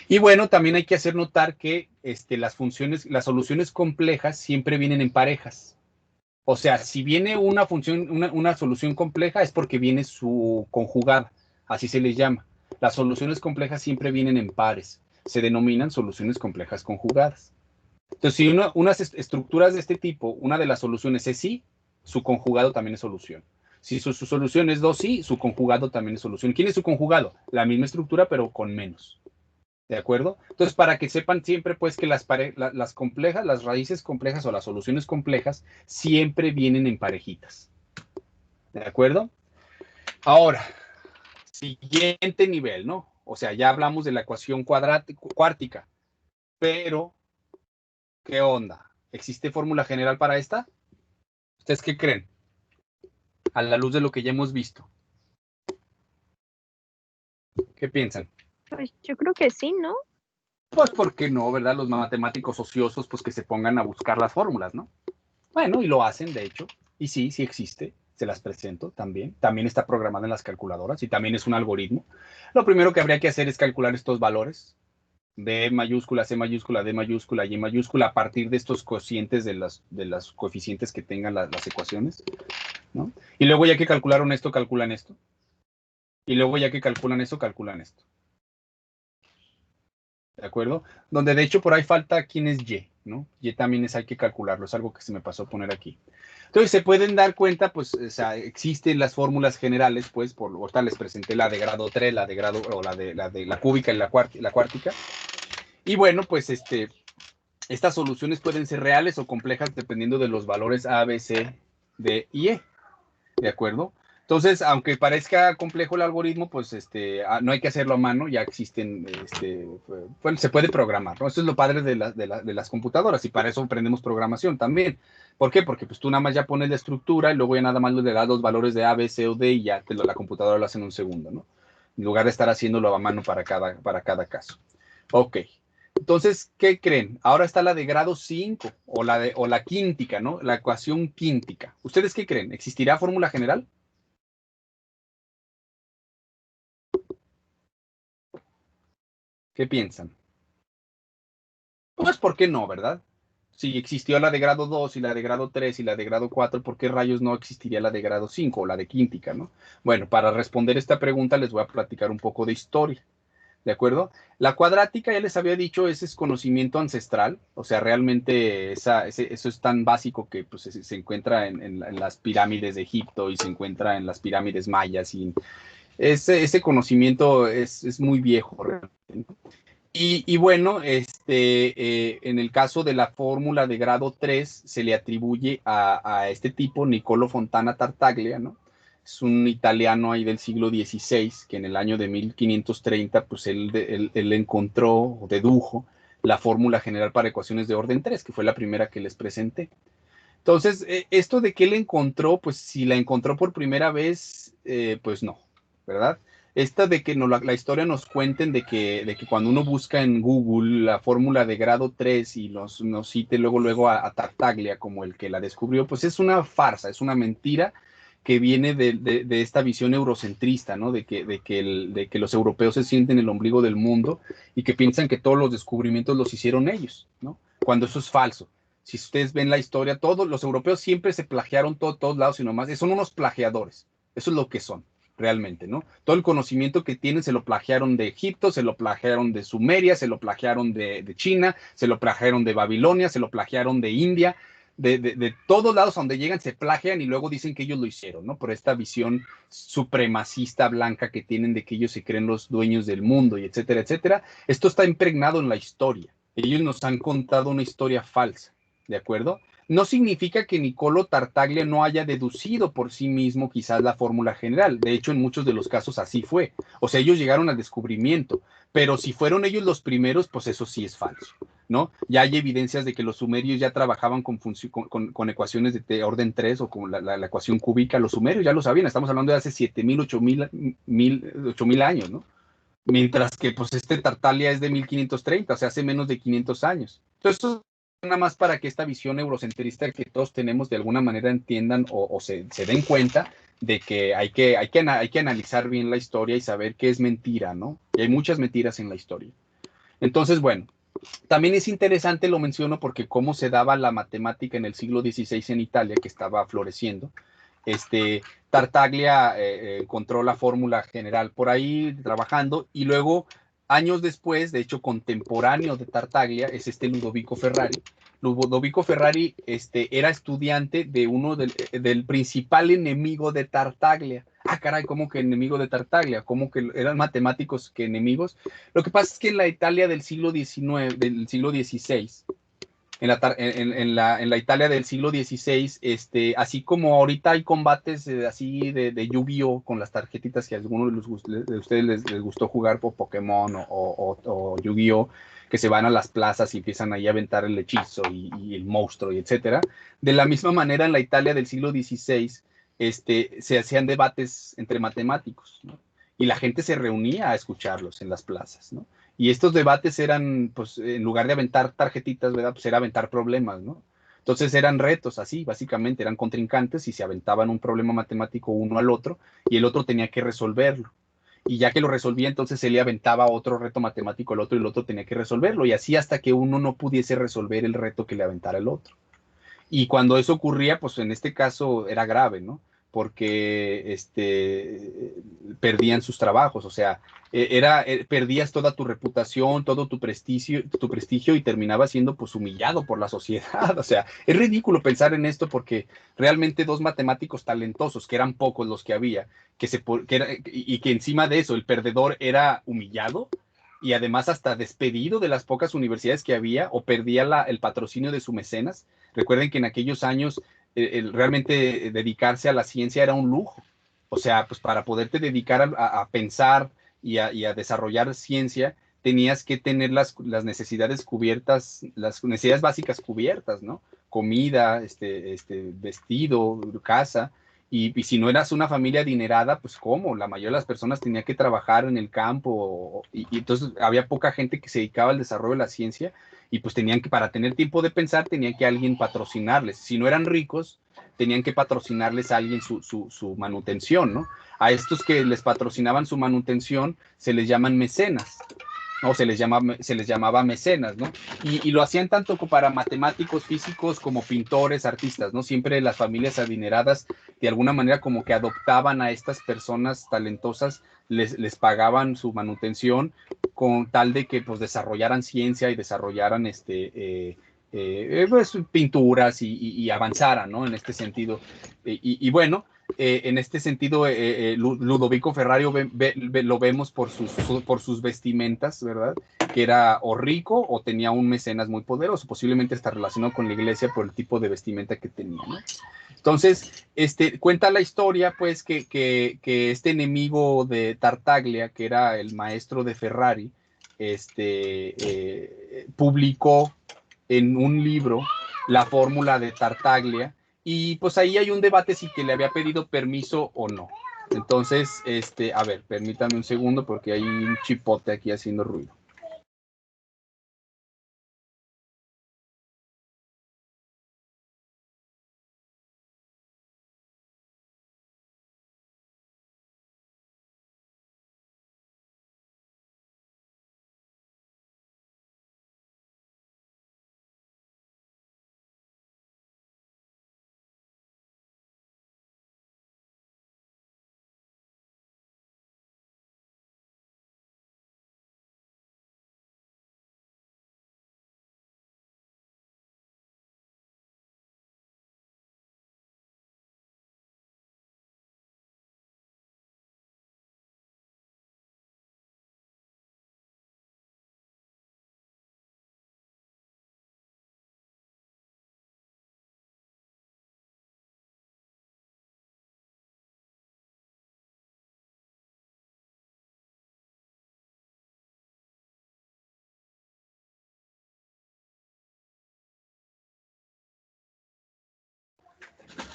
[SPEAKER 1] Y bueno, también hay que hacer notar que las soluciones complejas siempre vienen en parejas. O sea, si viene una solución compleja es porque viene su conjugada, así se les llama. Las soluciones complejas siempre vienen en pares, se denominan soluciones complejas conjugadas. Entonces, si unas estructuras de este tipo, una de las soluciones es sí, su conjugado también es solución. Si su solución es 2i, su conjugado también es solución. ¿Quién es su conjugado? La misma estructura, pero con menos. ¿De acuerdo? Entonces, para que sepan siempre, pues, que las complejas, las raíces complejas o las soluciones complejas siempre vienen en parejitas. ¿De acuerdo? Ahora, siguiente nivel, ¿no? O sea, ya hablamos de la ecuación cuártica, pero, ¿qué onda? ¿Existe fórmula general para esta? ¿Ustedes qué creen? A la luz de lo que ya hemos visto. ¿Qué piensan?
[SPEAKER 5] Pues yo creo que sí, ¿no?
[SPEAKER 1] Pues, ¿por qué no, verdad? Los matemáticos ociosos, pues que se pongan a buscar las fórmulas, ¿no? Bueno, y lo hacen, de hecho. Y sí, sí existe. Se las presento también. También está programada en las calculadoras y también es un algoritmo. Lo primero que habría que hacer es calcular estos valores. B mayúscula, C mayúscula, D mayúscula, Y mayúscula, a partir de estos cocientes de las coeficientes que tengan las ecuaciones, ¿no? Y luego ya que calcularon esto, calculan esto. Y luego ya que calculan esto, calculan esto. ¿De acuerdo? Donde de hecho por ahí falta quién es Y, ¿no? Y también hay que calcularlo, es algo que se me pasó a poner aquí. Entonces se pueden dar cuenta, pues, o sea, existen las fórmulas generales, pues, ahorita les presenté la de grado 3, la de grado, o la de la cúbica y la cuártica. Y bueno, pues, estas soluciones pueden ser reales o complejas dependiendo de los valores A, B, C, D y E. ¿De acuerdo? Entonces, aunque parezca complejo el algoritmo, pues no hay que hacerlo a mano, ya existen, bueno, se puede programar, ¿no? Eso es lo padre de las computadoras y para eso aprendemos programación también. ¿Por qué? Porque pues tú nada más ya pones la estructura y luego ya nada más le das los valores de A, B, C o D y ya la computadora lo hace en un segundo, ¿no? En lugar de estar haciéndolo a mano para cada caso. Ok. Entonces, ¿qué creen? Ahora está la de grado 5 o la quíntica, ¿no? La ecuación quíntica. ¿Ustedes qué creen? ¿Existirá fórmula general? ¿Qué piensan? Pues, ¿por qué no, verdad? Si existió la de grado 2 y la de grado 3 y la de grado 4, ¿por qué rayos no existiría la de grado 5 o la de quíntica, ¿no? Bueno, para responder esta pregunta les voy a platicar un poco de historia. ¿De acuerdo? La cuadrática, ya les había dicho, ese es conocimiento ancestral, o sea, realmente eso es tan básico que pues, se encuentra en las pirámides de Egipto y se encuentra en las pirámides mayas y ese conocimiento es muy viejo realmente. Y bueno, en el caso de la fórmula de grado 3 se le atribuye a este tipo, Niccolò Fontana Tartaglia, ¿no? Es un italiano ahí del siglo XVI, que en el año de 1530, pues él encontró o dedujo la fórmula general para ecuaciones de orden 3, que fue la primera que les presenté. Entonces, esto de que él encontró, pues si la encontró por primera vez, pues no, ¿verdad? Esta de que la historia nos cuenten de que cuando uno busca en Google la fórmula de grado 3 y nos cite luego a Tartaglia como el que la descubrió, pues es una farsa, es una mentira que viene de esta visión eurocentrista, ¿no? De que los europeos se sienten el ombligo del mundo y que piensan que todos los descubrimientos los hicieron ellos, ¿no? Cuando eso es falso. Si ustedes ven la historia, todos los europeos siempre se plagiaron todos lados y nomás, son unos plagiadores, eso es lo que son realmente, ¿no? Todo el conocimiento que tienen se lo plagiaron de Egipto, se lo plagiaron de Sumeria, se lo plagiaron de China, se lo plagiaron de Babilonia, se lo plagiaron de India, de todos lados a donde llegan se plagian y luego dicen que ellos lo hicieron, ¿no? Por esta visión supremacista blanca que tienen de que ellos se creen los dueños del mundo y etcétera, etcétera. Esto está impregnado en la historia. Ellos nos han contado una historia falsa, ¿de acuerdo? No significa que Niccolò Tartaglia no haya deducido por sí mismo quizás la fórmula general. De hecho, en muchos de los casos así fue. O sea, ellos llegaron al descubrimiento, pero si fueron ellos los primeros, pues eso sí es falso, ¿no? Ya hay evidencias de que los sumerios ya trabajaban con ecuaciones de orden 3 o con la ecuación cúbica. Los sumerios ya lo sabían. Estamos hablando de hace 7,000, 8,000 años, ¿no? Mientras que pues Tartaglia es de 1530, o sea, hace menos de 500 años. Entonces, eso nada más para que esta visión eurocentrista que todos tenemos de alguna manera entiendan o se den cuenta de que hay que analizar bien la historia y saber qué es mentira, ¿no? Y hay muchas mentiras en la historia. Entonces, bueno, también es interesante, lo menciono, porque cómo se daba la matemática en el siglo XVI en Italia, que estaba floreciendo. Tartaglia encontró la fórmula general por ahí trabajando y luego años después, de hecho contemporáneo de Tartaglia, es Ludovico Ferrari. Ludovico Ferrari era estudiante de del principal enemigo de Tartaglia. Ah, caray, ¿cómo que enemigo de Tartaglia? ¿Cómo que eran matemáticos que enemigos? Lo que pasa es que en la Italia del siglo XIX, del siglo XVI, en la Italia del siglo XVI, así como ahorita hay combates así de Yu-Gi-Oh! Con las tarjetitas que a algunos de ustedes les gustó jugar por Pokémon o Yu-Gi-Oh! Que se van a las plazas y empiezan ahí a aventar el hechizo y el monstruo y etcétera. De la misma manera, en la Italia del siglo XVI, se hacían debates entre matemáticos, ¿no? Y la gente se reunía a escucharlos en las plazas, ¿no? Y estos debates eran, pues, en lugar de aventar tarjetitas, ¿verdad? Pues era aventar problemas, ¿no? Entonces eran retos así, básicamente, eran contrincantes y se aventaban un problema matemático uno al otro y el otro tenía que resolverlo. Y ya que lo resolvía, entonces él le aventaba otro reto matemático al otro y el otro tenía que resolverlo. Y así hasta que uno no pudiese resolver el reto que le aventara el otro. Y cuando eso ocurría, pues en este caso era grave, ¿no? Porque perdían sus trabajos, o sea, perdías toda tu reputación, todo tu prestigio y terminabas siendo pues humillado por la sociedad. O sea, es ridículo pensar en esto porque realmente dos matemáticos talentosos, que eran pocos los que había, y que encima de eso el perdedor era humillado y además hasta despedido de las pocas universidades que había o perdía el patrocinio de su mecenas. Recuerden que en aquellos años realmente dedicarse a la ciencia era un lujo. O sea, pues para poderte dedicar a pensar y a desarrollar ciencia, tenías que tener las necesidades cubiertas, las necesidades básicas cubiertas, ¿no? Comida, vestido, casa. Y si no eras una familia adinerada, pues ¿cómo? La mayoría de las personas tenía que trabajar en el campo y entonces había poca gente que se dedicaba al desarrollo de la ciencia y pues tenían que, para tener tiempo de pensar, tenían que alguien patrocinarles. Si no eran ricos, tenían que patrocinarles a alguien su manutención, ¿no? A estos que les patrocinaban su manutención se les llaman mecenas, ¿no? Se les llamaba mecenas, ¿no? Y lo hacían tanto para matemáticos, físicos, como pintores, artistas, ¿no? Siempre las familias adineradas, de alguna manera, como que adoptaban a estas personas talentosas, les pagaban su manutención con tal de que, pues, desarrollaran ciencia y desarrollaran, pues, pinturas y avanzaran, ¿no? En este sentido. Bueno, en este sentido, Ludovico Ferrari lo vemos por sus vestimentas, ¿verdad? Que era o rico o tenía un mecenas muy poderoso, posiblemente está relacionado con la iglesia por el tipo de vestimenta que tenía, ¿no? Entonces, cuenta la historia, pues, que este enemigo de Tartaglia, que era el maestro de Ferrari, publicó en un libro la fórmula de Tartaglia, y pues ahí hay un debate si que le había pedido permiso o no. Entonces, a ver, permítame un segundo porque hay un chipote aquí haciendo ruido.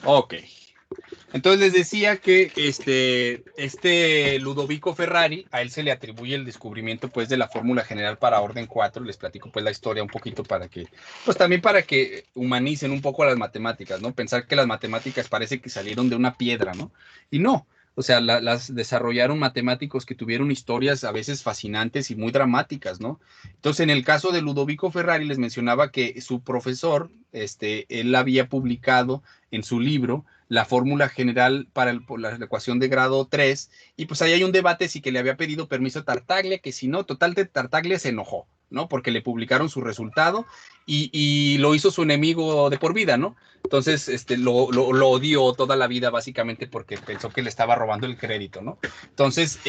[SPEAKER 1] Ok. Entonces les decía que Ludovico Ferrari, a él se le atribuye el descubrimiento, pues, de la fórmula general para orden 4. Les platico, pues, la historia un poquito para que, pues, también para que humanicen un poco a las matemáticas, ¿no? Pensar que las matemáticas parece que salieron de una piedra, ¿no? Y no, O sea, las desarrollaron matemáticos que tuvieron historias a veces fascinantes y muy dramáticas, ¿no? Entonces, en el caso de Ludovico Ferrari, les mencionaba que su profesor, él había publicado en su libro la fórmula general para la ecuación de grado 3, y pues ahí hay un debate si que le había pedido permiso a Tartaglia, que si no, total de Tartaglia se enojó, ¿no? Porque le publicaron su resultado y lo hizo su enemigo de por vida, ¿no? Entonces, lo odió toda la vida, básicamente, porque pensó que le estaba robando el crédito, ¿no? Entonces,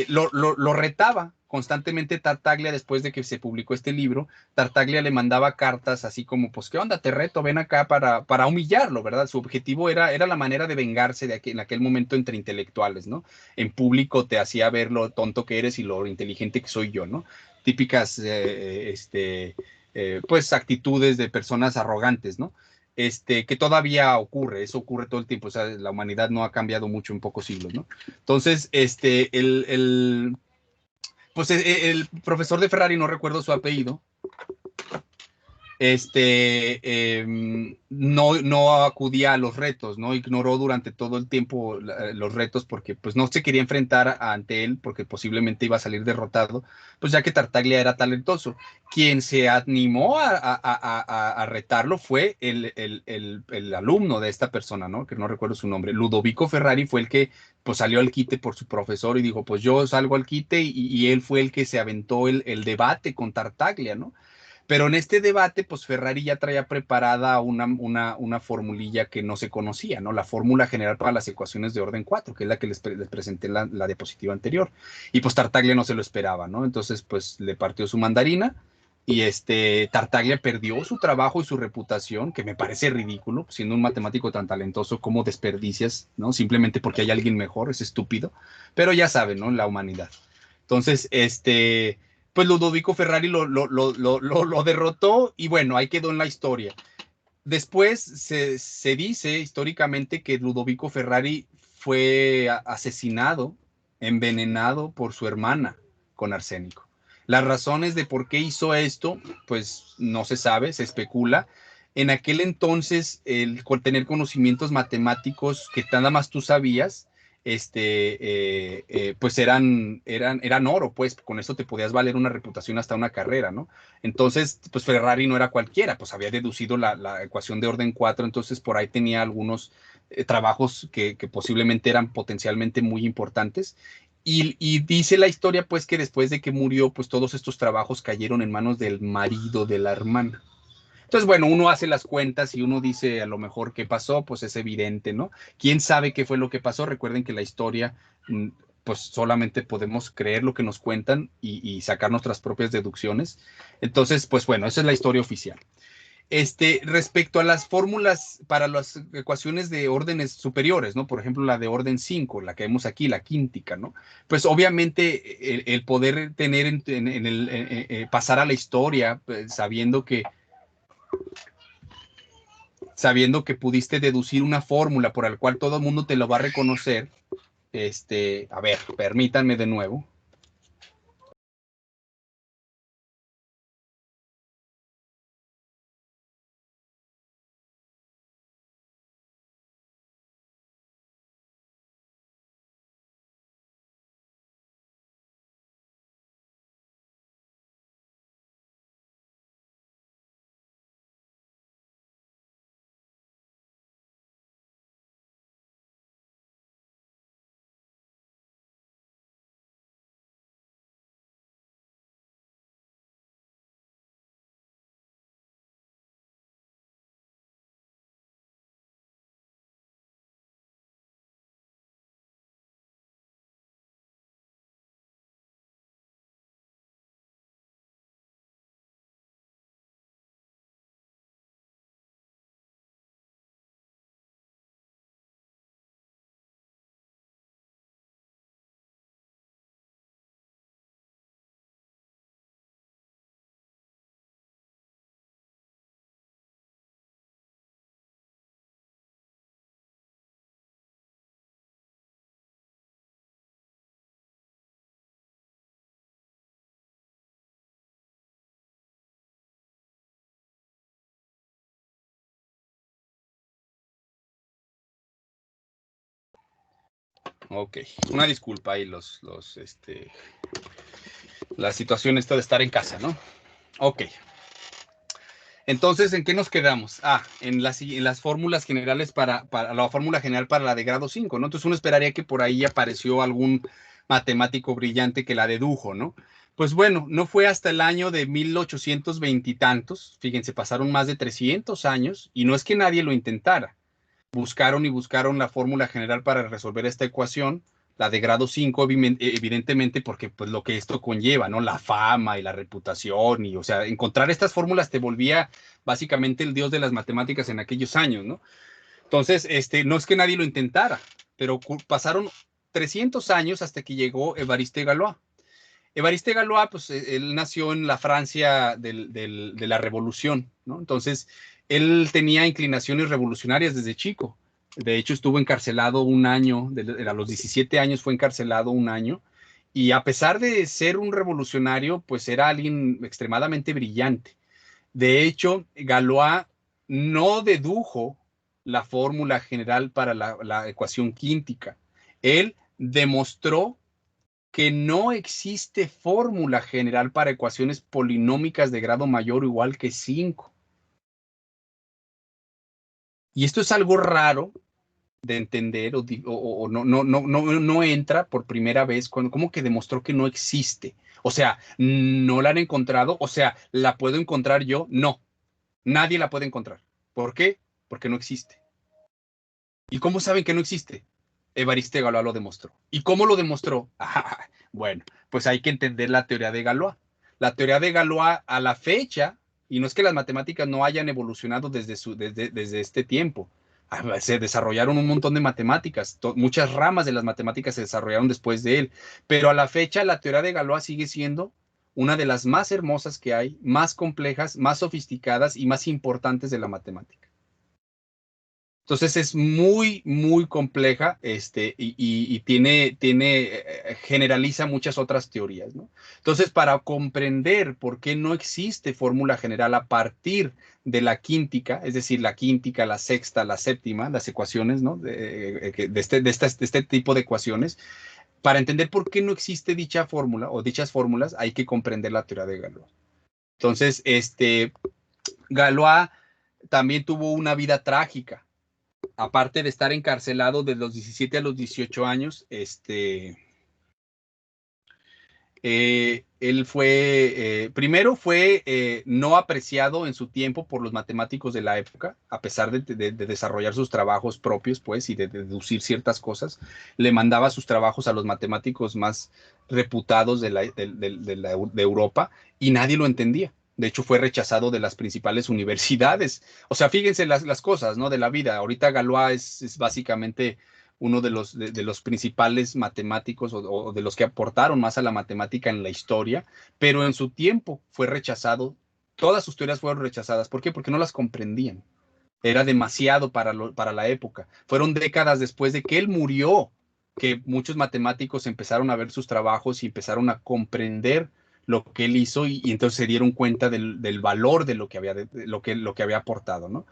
[SPEAKER 1] lo retaba constantemente Tartaglia después de que se publicó este libro. Tartaglia le mandaba cartas así como, pues, ¿qué onda? Te reto, ven acá para humillarlo, ¿verdad? Su objetivo era la manera de vengarse en aquel momento entre intelectuales, ¿no? En público te hacía ver lo tonto que eres y lo inteligente que soy yo, ¿no? Típicas, pues, actitudes de personas arrogantes, ¿no? Que todavía ocurre, eso ocurre todo el tiempo, o sea, la humanidad no ha cambiado mucho en pocos siglos, ¿no? Entonces, pues el profesor de Ferrari, no recuerdo su apellido, no acudía a los retos, ¿no? Ignoró durante todo el tiempo los retos porque pues no se quería enfrentar ante él porque posiblemente iba a salir derrotado, pues ya que Tartaglia era talentoso. Quien se animó a retarlo fue el alumno de esta persona, ¿no? Que no recuerdo su nombre. Ludovico Ferrari fue el que pues salió al quite por su profesor y dijo, pues yo salgo al quite, y él fue el que se aventó el debate con Tartaglia, ¿no? Pero en este debate, pues Ferrari ya traía preparada una formulilla que no se conocía, ¿no? La fórmula general para las ecuaciones de orden 4, que es la que les presenté la diapositiva anterior. Y pues Tartaglia no se lo esperaba, ¿no? Entonces, pues le partió su mandarina y Tartaglia perdió su trabajo y su reputación, que me parece ridículo, siendo un matemático tan talentoso, como desperdicias, ¿no? Simplemente porque hay alguien mejor, es estúpido. Pero ya saben, ¿no? La humanidad. Entonces, pues Ludovico Ferrari lo derrotó y bueno, ahí quedó en la historia. Después se dice históricamente que Ludovico Ferrari fue asesinado, envenenado por su hermana con arsénico. Las razones de por qué hizo esto, pues no se sabe, se especula. En aquel entonces, tener conocimientos matemáticos que nada más tú sabías, pues eran oro, pues con eso te podías valer una reputación hasta una carrera, ¿no? Entonces, pues Ferrari no era cualquiera, pues había deducido la ecuación de orden 4, entonces por ahí tenía algunos trabajos que posiblemente eran potencialmente muy importantes. Y dice la historia, pues, que después de que murió, pues todos estos trabajos cayeron en manos del marido de la hermana. Entonces, bueno, uno hace las cuentas y uno dice a lo mejor qué pasó, pues es evidente, ¿no? ¿Quién sabe qué fue lo que pasó? Recuerden que la historia, pues solamente podemos creer lo que nos cuentan y sacar nuestras propias deducciones. Entonces, pues bueno, esa es la historia oficial. Respecto a las fórmulas para las ecuaciones de órdenes superiores, ¿no? Por ejemplo, la de orden 5, la que vemos aquí, la quíntica, ¿no? Pues obviamente el poder tener pasar a la historia, pues, sabiendo que pudiste deducir una fórmula por la cual todo el mundo te lo va a reconocer. A ver, permítanme de nuevo. Ok, una disculpa ahí la situación esta de estar en casa, ¿no? Ok. Entonces, ¿en qué nos quedamos? En las fórmulas generales para la fórmula general para la de grado 5, ¿no? Entonces uno esperaría que por ahí apareció algún matemático brillante que la dedujo, ¿no? Pues bueno, no fue hasta el año de 1820 y tantos, fíjense, pasaron más de 300 años y no es que nadie lo intentara. Buscaron y buscaron la fórmula general para resolver esta ecuación, la de grado 5, evidentemente, porque pues lo que esto conlleva, ¿no? La fama y la reputación, y o sea, encontrar estas fórmulas te volvía básicamente el dios de las matemáticas en aquellos años, ¿no? Entonces, no es que nadie lo intentara, pero pasaron 300 años hasta que llegó Évariste Galois. Évariste Galois, pues él nació en la Francia de la Revolución, ¿no? Entonces, él tenía inclinaciones revolucionarias desde chico. De hecho, estuvo encarcelado un año, a los 17 años fue encarcelado un año, y a pesar de ser un revolucionario, pues era alguien extremadamente brillante. De hecho, Galois no dedujo la fórmula general para la ecuación quíntica. Él demostró que no existe fórmula general para ecuaciones polinómicas de grado mayor o igual que 5. Y esto es algo raro de entender o no entra por primera vez cuando como que demostró que no existe. O sea, no la han encontrado, o sea, ¿la puedo encontrar yo? No, nadie la puede encontrar. ¿Por qué? Porque no existe. ¿Y cómo saben que no existe? Évariste Galois lo demostró. ¿Y cómo lo demostró? Bueno, pues hay que entender la teoría de Galois. La teoría de Galois a la fecha, y no es que las matemáticas no hayan evolucionado desde este tiempo, se desarrollaron un montón de matemáticas, muchas ramas de las matemáticas se desarrollaron después de él, pero a la fecha la teoría de Galois sigue siendo una de las más hermosas que hay, más complejas, más sofisticadas y más importantes de la matemática. Entonces es muy, muy compleja y generaliza muchas otras teorías, ¿no? Entonces, para comprender por qué no existe fórmula general a partir de la quíntica, es decir, la quíntica, la sexta, la séptima, las ecuaciones, ¿no? De este tipo de ecuaciones, para entender por qué no existe dicha fórmula o dichas fórmulas, hay que comprender la teoría de Galois. Entonces, Galois también tuvo una vida trágica. Aparte de estar encarcelado de los 17 a los 18 años, él primero fue no apreciado en su tiempo por los matemáticos de la época, a pesar de desarrollar sus trabajos propios, pues, y de deducir ciertas cosas, le mandaba sus trabajos a los matemáticos más reputados de Europa y nadie lo entendía. De hecho, fue rechazado de las principales universidades. O sea, fíjense las cosas, ¿no? De la vida. Ahorita Galois es básicamente uno de los principales matemáticos o de los que aportaron más a la matemática en la historia, pero en su tiempo fue rechazado. Todas sus teorías fueron rechazadas. ¿Por qué? Porque no las comprendían. Era demasiado para la época. Fueron décadas después de que él murió que muchos matemáticos empezaron a ver sus trabajos y empezaron a comprender lo que él hizo y entonces se dieron cuenta del valor de lo que había aportado, ¿no?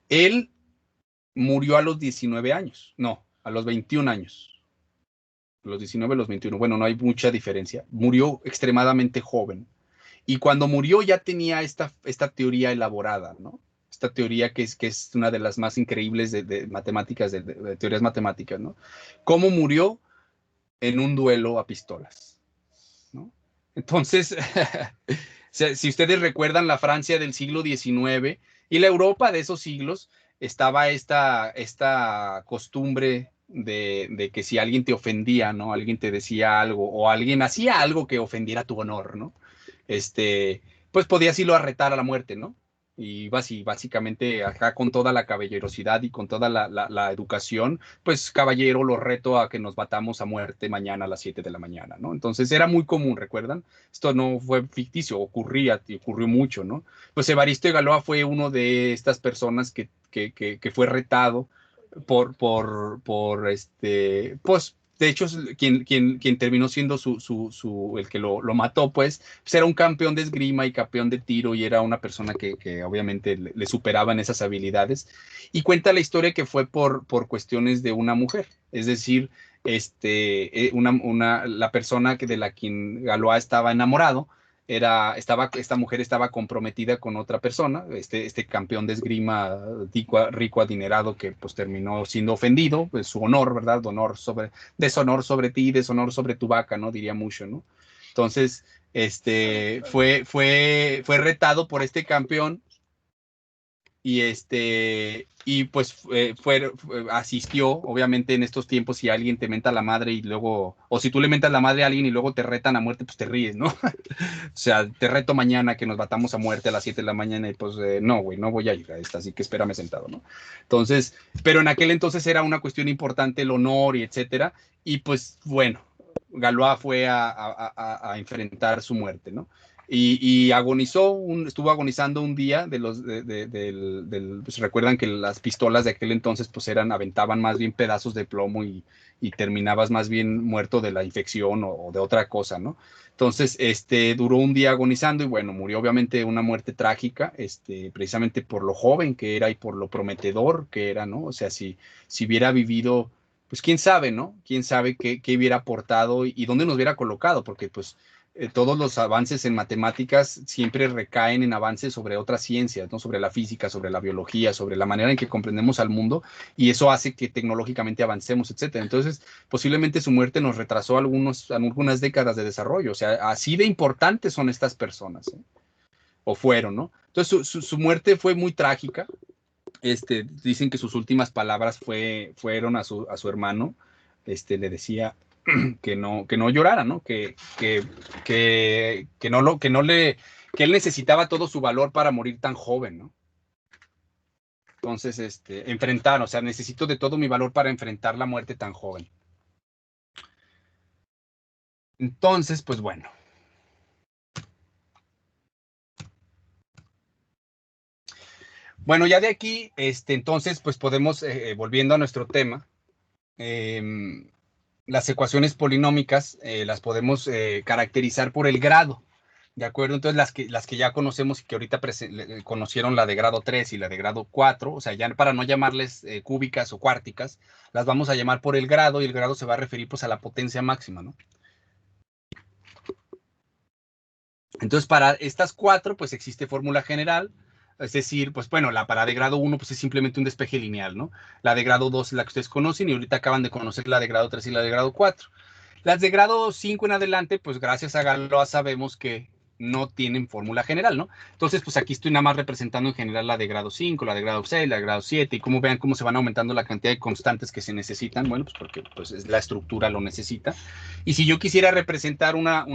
[SPEAKER 1] Él murió a los 19 años, no, a los 21 años. Los 19, los 21, bueno, no hay mucha diferencia. Murió extremadamente joven. Y cuando murió ya tenía esta teoría elaborada, ¿no? Esta teoría que es una de las más increíbles de matemáticas, de teorías matemáticas, ¿no? ¿Cómo murió? En un duelo a pistolas, ¿no? Entonces, si ustedes recuerdan la Francia del siglo XIX y la Europa de esos siglos, estaba esta costumbre de que si alguien te ofendía, ¿no? Alguien te decía algo o alguien hacía algo que ofendiera tu honor, ¿no? Pues podías irlo a retar a la muerte, ¿no? Y básicamente acá con toda la caballerosidad y con toda la educación, pues caballero, lo reto a que nos batamos a muerte mañana a las 7 de la mañana, ¿no? Entonces era muy común, ¿recuerdan? Esto no fue ficticio, ocurrió mucho, ¿no? Pues Évariste Galois fue uno de estas personas que fue retado pues de hecho, quien terminó siendo el que lo mató, pues era un campeón de esgrima y campeón de tiro y era una persona que obviamente le superaba en esas habilidades. Y cuenta la historia que fue por cuestiones de una mujer. Es decir, la persona de la quien Galois estaba enamorado, esta mujer estaba comprometida con otra persona, este campeón de esgrima rico, adinerado, que pues terminó siendo ofendido, pues su honor, ¿verdad? Deshonor sobre ti, deshonor sobre tu vaca, ¿no? Diría mucho, ¿no? Entonces, fue retado por este campeón y pues asistió. Obviamente en estos tiempos, si alguien te menta la madre y luego, o si tú le mentas la madre a alguien y luego te retan a muerte, pues te ríes, ¿no? O sea, te reto mañana que nos batamos a muerte a las 7 de la mañana y pues no, güey, no voy a ir a esta, así que espérame sentado, ¿no? Entonces, pero en aquel entonces era una cuestión importante el honor y etcétera, y pues bueno, Galois fue a enfrentar su muerte, ¿no? Y agonizó, estuvo agonizando un día pues recuerdan que las pistolas de aquel entonces pues aventaban más bien pedazos de plomo y terminabas más bien muerto de la infección o de otra cosa, ¿no? Entonces, duró un día agonizando y bueno, murió obviamente una muerte trágica, precisamente por lo joven que era y por lo prometedor que era, ¿no? O sea, si hubiera vivido, pues quién sabe, ¿no? Quién sabe qué hubiera aportado y dónde nos hubiera colocado, porque pues todos los avances en matemáticas siempre recaen en avances sobre otras ciencias, ¿no? Sobre la física, sobre la biología, sobre la manera en que comprendemos al mundo, y eso hace que tecnológicamente avancemos, etcétera. Entonces, posiblemente su muerte nos retrasó algunas décadas de desarrollo. O sea, así de importantes son estas personas, ¿eh? O fueron, ¿no? Entonces, su muerte fue muy trágica. Dicen que sus últimas palabras fueron a su hermano. Le decía que no llorara, ¿no? Que él necesitaba todo su valor para morir tan joven, ¿no? Entonces, o sea, necesito de todo mi valor para enfrentar la muerte tan joven. Entonces, pues bueno. Bueno, ya de aquí, entonces, pues podemos, volviendo a nuestro tema, las ecuaciones polinómicas las podemos caracterizar por el grado, ¿de acuerdo? Entonces, las que ya conocemos y que ahorita conocieron la de grado 3 y la de grado 4, o sea, ya para no llamarles cúbicas o cuárticas, las vamos a llamar por el grado, y el grado se va a referir pues a la potencia máxima, ¿no? Entonces, para estas 4, pues existe fórmula general. Es decir, pues bueno, la para de grado 1 pues es simplemente un despeje lineal, ¿no? La de grado 2 es la que ustedes conocen y ahorita acaban de conocer la de grado 3 y la de grado 4. Las de grado 5 en adelante, pues gracias a Galois sabemos que no tienen fórmula general, ¿no? Entonces, pues aquí estoy nada más representando en general la de grado 5, la de grado 6, la de grado 7, y como vean cómo se van aumentando la cantidad de constantes que se necesitan, bueno, pues porque pues, la estructura lo necesita. Y si yo quisiera representar una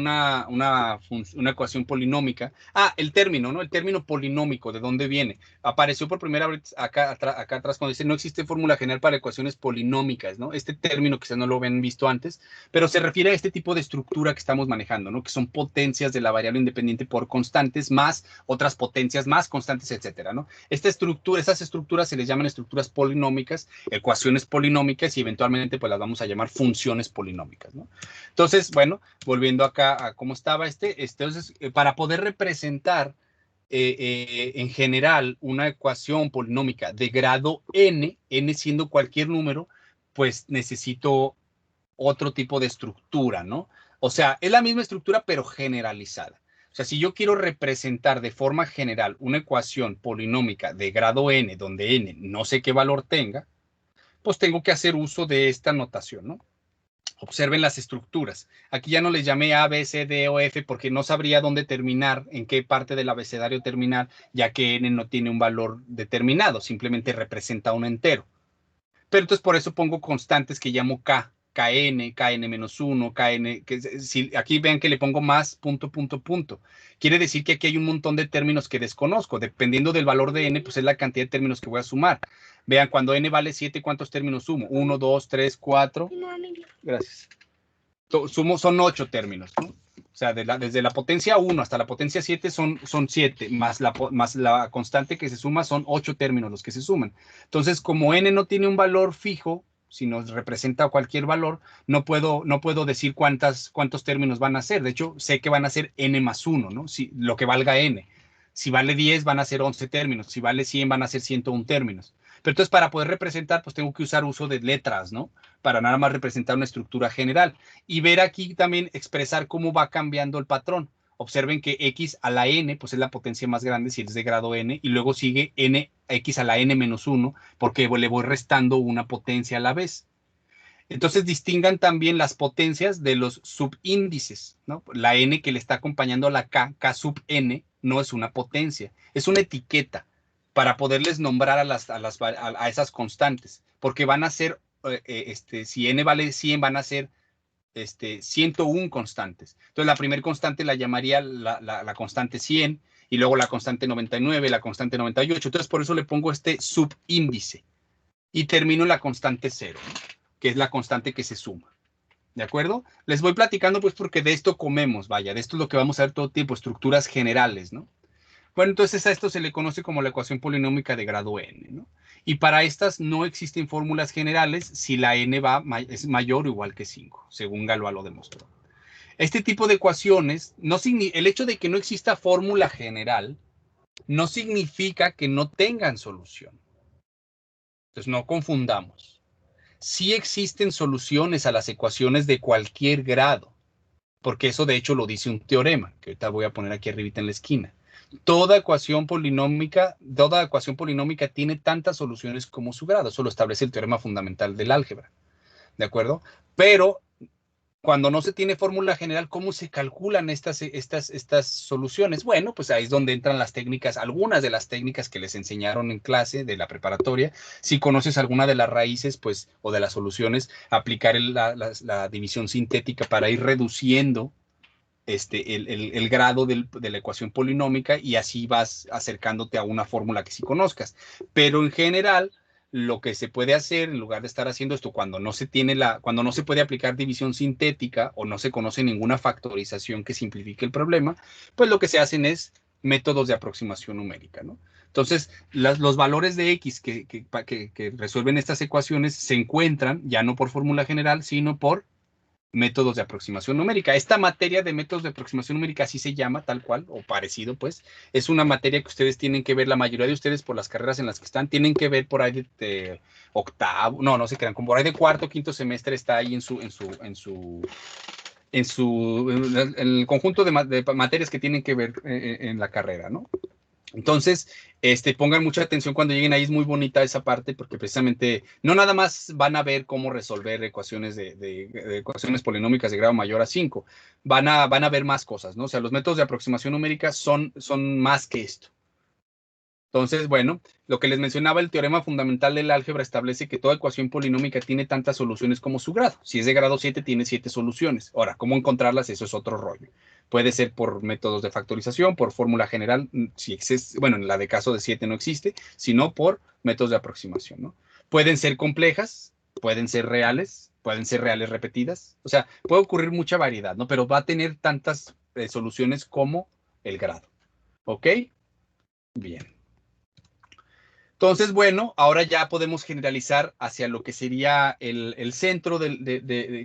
[SPEAKER 1] ecuación polinómica, el término, ¿no? El término polinómico, ¿de dónde viene? Apareció por primera vez acá atrás cuando dice no existe fórmula general para ecuaciones polinómicas, ¿no? Este término quizás no lo habían visto antes, pero se refiere a este tipo de estructura que estamos manejando, ¿no? Que son potencias de la variable independiente por constantes más otras potencias más constantes, etcétera, ¿no? Estas estructuras se les llaman estructuras polinómicas, ecuaciones polinómicas, y eventualmente pues las vamos a llamar funciones polinómicas, ¿no? Entonces, bueno, volviendo acá a cómo estaba entonces, para poder representar en general una ecuación polinómica de grado n siendo cualquier número, pues necesito otro tipo de estructura, ¿no? O sea, es la misma estructura, pero generalizada. O sea, si yo quiero representar de forma general una ecuación polinómica de grado n, donde n no sé qué valor tenga, pues tengo que hacer uso de esta notación, ¿no? Observen las estructuras. Aquí ya no les llamé A, B, C, D o F porque no sabría dónde terminar, en qué parte del abecedario terminar, ya que n no tiene un valor determinado, simplemente representa un entero. Pero entonces por eso pongo constantes que llamo K, KN, KN-1, KN, si aquí ven que le pongo más, punto, punto, punto. Quiere decir que aquí hay un montón de términos que desconozco. Dependiendo del valor de n, pues es la cantidad de términos que voy a sumar. Vean, cuando n vale 7, ¿cuántos términos sumo? 1, 2, 3, 4. Gracias. Son 8 términos, ¿no? O sea, desde la potencia 1 hasta la potencia 7 son 7, más la constante que se suma son 8 términos los que se suman. Entonces, como n no tiene un valor fijo, si nos representa cualquier valor, no puedo decir cuántos términos van a ser. De hecho, sé que van a ser n más 1, ¿no? Lo que valga n. Si vale 10, van a ser 11 términos. Si vale 100, van a ser 101 términos. Pero entonces para poder representar, pues tengo que usar uso de letras, ¿no? Para nada más representar una estructura general. Y ver aquí también expresar cómo va cambiando el patrón. Observen que x a la n, pues es la potencia más grande si es de grado n, y luego sigue x a la n menos 1, porque le voy restando una potencia a la vez. Entonces distingan también las potencias de los subíndices, ¿no? La n que le está acompañando a la k sub n, no es una potencia, es una etiqueta para poderles nombrar a esas constantes, porque van a ser, si n vale 100, van a ser 101 constantes. Entonces la primera constante la llamaría la constante 100, y luego la constante 99, la constante 98. Entonces por eso le pongo este subíndice y termino en la constante 0, ¿no? Que es la constante que se suma. ¿De acuerdo? Les voy platicando pues porque de esto comemos, vaya, de esto es lo que vamos a ver todo tiempo, estructuras generales, ¿no? Bueno, entonces a esto se le conoce como la ecuación polinómica de grado n, ¿no? Y para estas no existen fórmulas generales si la n es mayor o igual que 5, según Galois lo demostró. Este tipo de ecuaciones, el hecho de que no exista fórmula general, no significa que no tengan solución. Entonces no confundamos. Sí existen soluciones a las ecuaciones de cualquier grado, porque eso de hecho lo dice un teorema, que ahorita voy a poner aquí arribita en la esquina. Toda ecuación polinómica tiene tantas soluciones como su grado. Eso lo establece el teorema fundamental del álgebra. ¿De acuerdo? Pero cuando no se tiene fórmula general, ¿cómo se calculan estas soluciones? Bueno, pues ahí es donde entran las técnicas, algunas de las técnicas que les enseñaron en clase de la preparatoria. Si conoces alguna de las raíces, pues, o de las soluciones, aplicar la división sintética para ir reduciendo el grado de la ecuación polinómica, y así vas acercándote a una fórmula que sí conozcas. Pero en general, lo que se puede hacer, en lugar de estar haciendo esto cuando no se puede aplicar división sintética o no se conoce ninguna factorización que simplifique el problema, pues lo que se hacen es métodos de aproximación numérica, ¿no? Entonces, los valores de x que resuelven estas ecuaciones se encuentran ya no por fórmula general, sino por métodos de aproximación numérica. Esta materia de métodos de aproximación numérica así se llama, tal cual, o parecido, pues. Es una materia que ustedes tienen que ver, la mayoría de ustedes por las carreras en las que están, tienen que ver por ahí de octavo, no se crean, como por ahí de cuarto, quinto semestre está ahí en el conjunto de materias que tienen que ver en la carrera, ¿no? Entonces, pongan mucha atención cuando lleguen ahí, es muy bonita esa parte, porque precisamente no nada más van a ver cómo resolver ecuaciones de ecuaciones polinómicas de grado mayor a 5, van a ver más cosas, ¿no? O sea, los métodos de aproximación numérica son más que esto. Entonces, bueno, lo que les mencionaba, el teorema fundamental del álgebra establece que toda ecuación polinómica tiene tantas soluciones como su grado. Si es de grado 7, tiene 7 soluciones. Ahora, ¿cómo encontrarlas? Eso es otro rollo. Puede ser por métodos de factorización, por fórmula general, si existe, bueno, en la de caso de 7 no existe, sino por métodos de aproximación, ¿no? Pueden ser complejas, pueden ser reales repetidas. O sea, puede ocurrir mucha variedad, ¿no? Pero va a tener tantas soluciones como el grado. ¿Ok? Bien. Entonces, bueno, ahora ya podemos generalizar hacia lo que sería el centro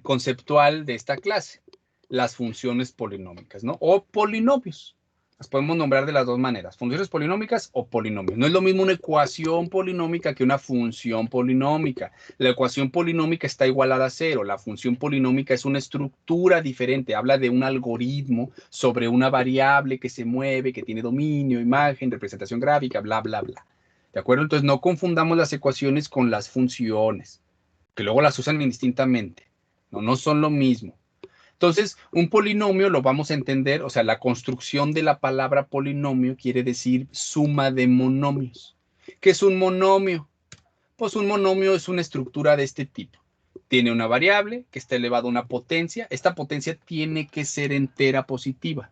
[SPEAKER 1] conceptual de esta clase, las funciones polinómicas, ¿no? O polinomios. Las podemos nombrar de las dos maneras, funciones polinómicas o polinomios. No es lo mismo una ecuación polinómica que una función polinómica. La ecuación polinómica está igualada a 0. La función polinómica es una estructura diferente. Habla de un algoritmo sobre una variable que se mueve, que tiene dominio, imagen, representación gráfica, bla, bla, bla. ¿De acuerdo? Entonces no confundamos las ecuaciones con las funciones, que luego las usan indistintamente. No son lo mismo. Entonces, un polinomio lo vamos a entender, o sea, la construcción de la palabra polinomio quiere decir suma de monomios. ¿Qué es un monomio? Pues un monomio es una estructura de este tipo. Tiene una variable que está elevada a una potencia. Esta potencia tiene que ser entera positiva.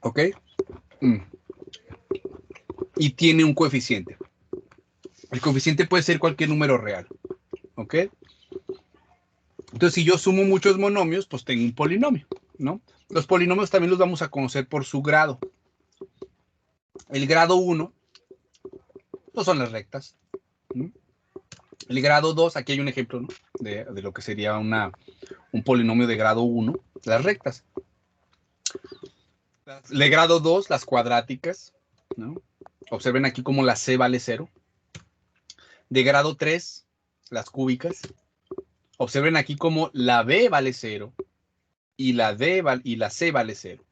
[SPEAKER 1] ¿Ok? Y tiene un coeficiente. El coeficiente puede ser cualquier número real. ¿Ok? Entonces, si yo sumo muchos monomios, pues tengo un polinomio, ¿no? Los polinomios también los vamos a conocer por su grado. El grado 1, pues son las rectas, ¿no? El grado 2, aquí hay un ejemplo, ¿no? de lo que sería un polinomio de grado 1, las rectas. De grado 2, las cuadráticas, ¿no? Observen aquí cómo la C vale 0. De grado 3, las cúbicas. Observen aquí cómo la B vale 0 y la C vale 0.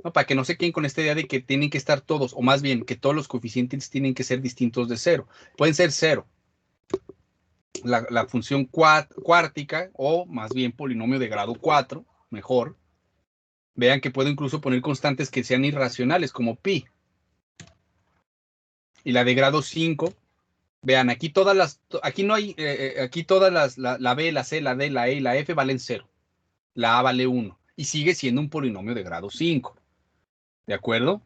[SPEAKER 1] ¿No? Para que no se queden con esta idea de que tienen que estar todos, o más bien que todos los coeficientes tienen que ser distintos de 0. Pueden ser 0. La función cuártica, o más bien polinomio de grado 4, mejor. Vean que puedo incluso poner constantes que sean irracionales, como pi. Y la de grado 5, vean, aquí todas las, aquí no hay, aquí todas la B, la C, la D, la E y la F valen 0. La A vale 1. Y sigue siendo un polinomio de grado 5. ¿De acuerdo?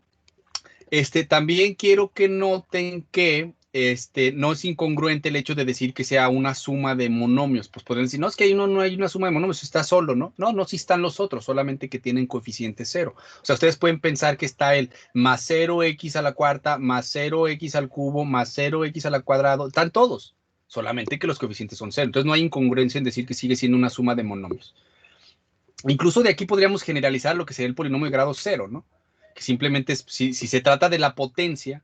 [SPEAKER 1] También quiero que noten que no es incongruente el hecho de decir que sea una suma de monomios. Pues podrían decir, no, es que no hay una suma de monomios, está solo, ¿no? No, sí están los otros, solamente que tienen coeficiente 0. O sea, ustedes pueden pensar que está el más 0x a la cuarta, más 0x al cubo, más 0x a la cuadrado. Están todos, solamente que los coeficientes son 0. Entonces no hay incongruencia en decir que sigue siendo una suma de monomios. Incluso de aquí podríamos generalizar lo que sería el polinomio de grado 0, ¿no? Que simplemente, si se trata de la potencia,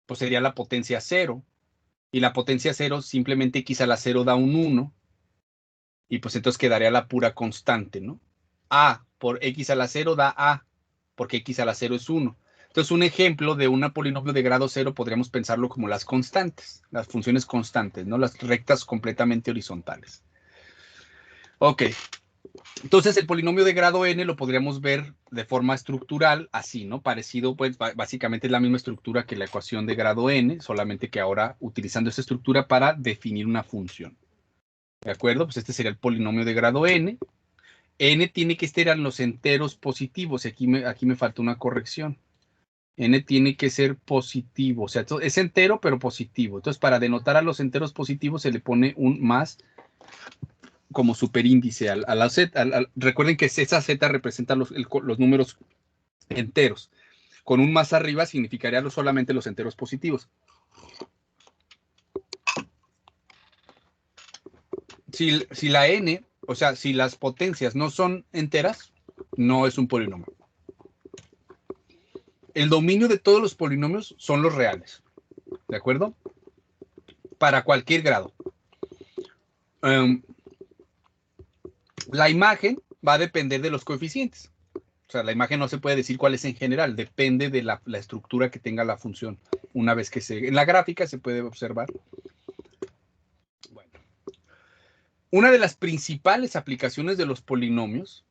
[SPEAKER 1] pues sería la potencia 0. Y la potencia 0, simplemente x a la 0 da un 1. Y pues entonces quedaría la pura constante, ¿no? A por x a la 0 da A, porque x a la 0 es 1. Entonces, un ejemplo de un polinomio de grado 0 podríamos pensarlo como las constantes, las funciones constantes, ¿no? Las rectas completamente horizontales. Ok. Entonces, el polinomio de grado n lo podríamos ver de forma estructural, así, ¿no? Parecido, pues, básicamente es la misma estructura que la ecuación de grado n, solamente que ahora utilizando esta estructura para definir una función. ¿De acuerdo? Pues este sería el polinomio de grado n. N tiene que estar en los enteros positivos, y aquí me falta una corrección. N tiene que ser positivo, o sea, es entero, pero positivo. Entonces, para denotar a los enteros positivos se le pone un más como superíndice a la Z. Recuerden que esa Z representa los números enteros. Con un más arriba significaría solamente los enteros positivos. Si la n, o sea, si las potencias no son enteras, no es un polinomio. El dominio de todos los polinomios son los reales. ¿De acuerdo? Para cualquier grado. La imagen va a depender de los coeficientes. O sea, la imagen no se puede decir cuál es en general, depende de la estructura que tenga la función. Una vez que en la gráfica se puede observar. Bueno. Una de las principales aplicaciones de los polinomios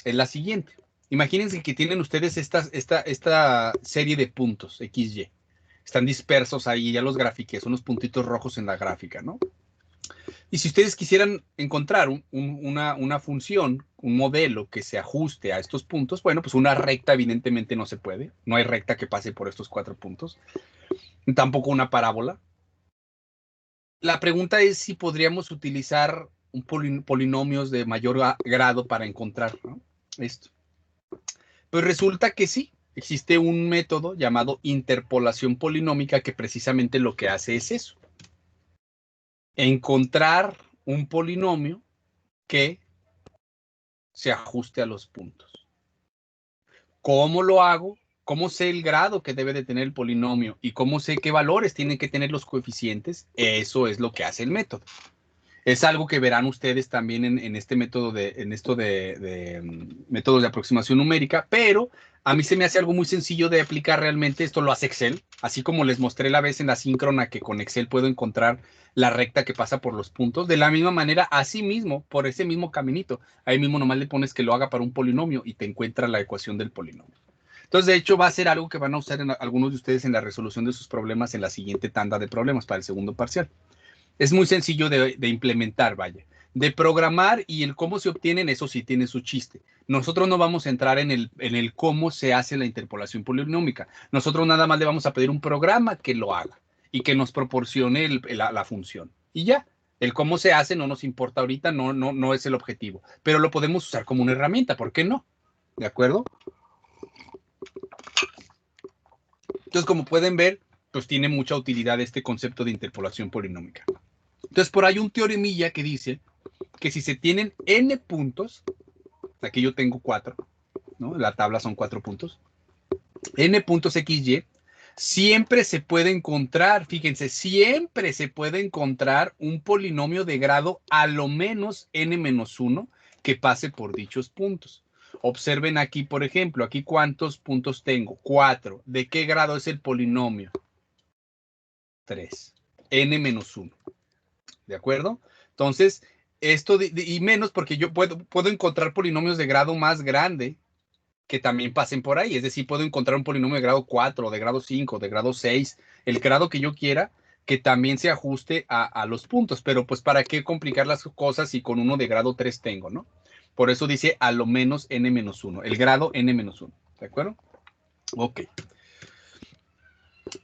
[SPEAKER 1] es la siguiente. Imagínense que tienen ustedes esta serie de puntos, XY. Están dispersos ahí, ya los grafiqué, son unos puntitos rojos en la gráfica, ¿no? Y si ustedes quisieran encontrar una función, un modelo que se ajuste a estos puntos, bueno, pues una recta evidentemente no se puede. No hay recta que pase por estos 4 puntos. Tampoco una parábola. La pregunta es si podríamos utilizar polinomios de mayor grado para encontrar, ¿no? Esto. Pues resulta que sí. Existe un método llamado interpolación polinómica que precisamente lo que hace es eso. Encontrar un polinomio que se ajuste a los puntos. ¿Cómo lo hago? ¿Cómo sé el grado que debe de tener el polinomio? ¿Y cómo sé qué valores tienen que tener los coeficientes? Eso es lo que hace el método. Es algo que verán ustedes también en este método métodos de aproximación numérica, pero a mí se me hace algo muy sencillo de aplicar realmente. Esto lo hace Excel, así como les mostré la vez en la síncrona que con Excel puedo encontrar la recta que pasa por los puntos. De la misma manera, así mismo, por ese mismo caminito, ahí mismo nomás le pones que lo haga para un polinomio y te encuentra la ecuación del polinomio. Entonces, de hecho, va a ser algo que van a usar algunos de ustedes en la resolución de sus problemas en la siguiente tanda de problemas para el segundo parcial. Es muy sencillo de implementar, vaya. De programar, y el cómo se obtienen, eso sí tiene su chiste. Nosotros no vamos a entrar en el cómo se hace la interpolación polinómica. Nosotros nada más le vamos a pedir un programa que lo haga y que nos proporcione la función. Y ya, el cómo se hace no nos importa ahorita, no es el objetivo. Pero lo podemos usar como una herramienta, ¿por qué no? ¿De acuerdo? Entonces, como pueden ver, pues tiene mucha utilidad este concepto de interpolación polinómica. Entonces, por ahí un teoremilla que dice que si se tienen n puntos, aquí yo tengo 4, ¿no? La tabla son 4 puntos. n puntos xy, siempre se puede encontrar, fíjense, siempre se puede encontrar un polinomio de grado a lo menos n-1 que pase por dichos puntos. Observen aquí, por ejemplo, aquí cuántos puntos tengo. 4. ¿De qué grado es el polinomio? 3. n-1. ¿De acuerdo? Entonces, esto y menos porque yo puedo encontrar polinomios de grado más grande que también pasen por ahí. Es decir, puedo encontrar un polinomio de grado 4, de grado 5, de grado 6, el grado que yo quiera, que también se ajuste a los puntos. Pero pues, ¿para qué complicar las cosas si con uno de grado 3 tengo, no? Por eso dice a lo menos n-1, el grado n-1. ¿De acuerdo? Ok.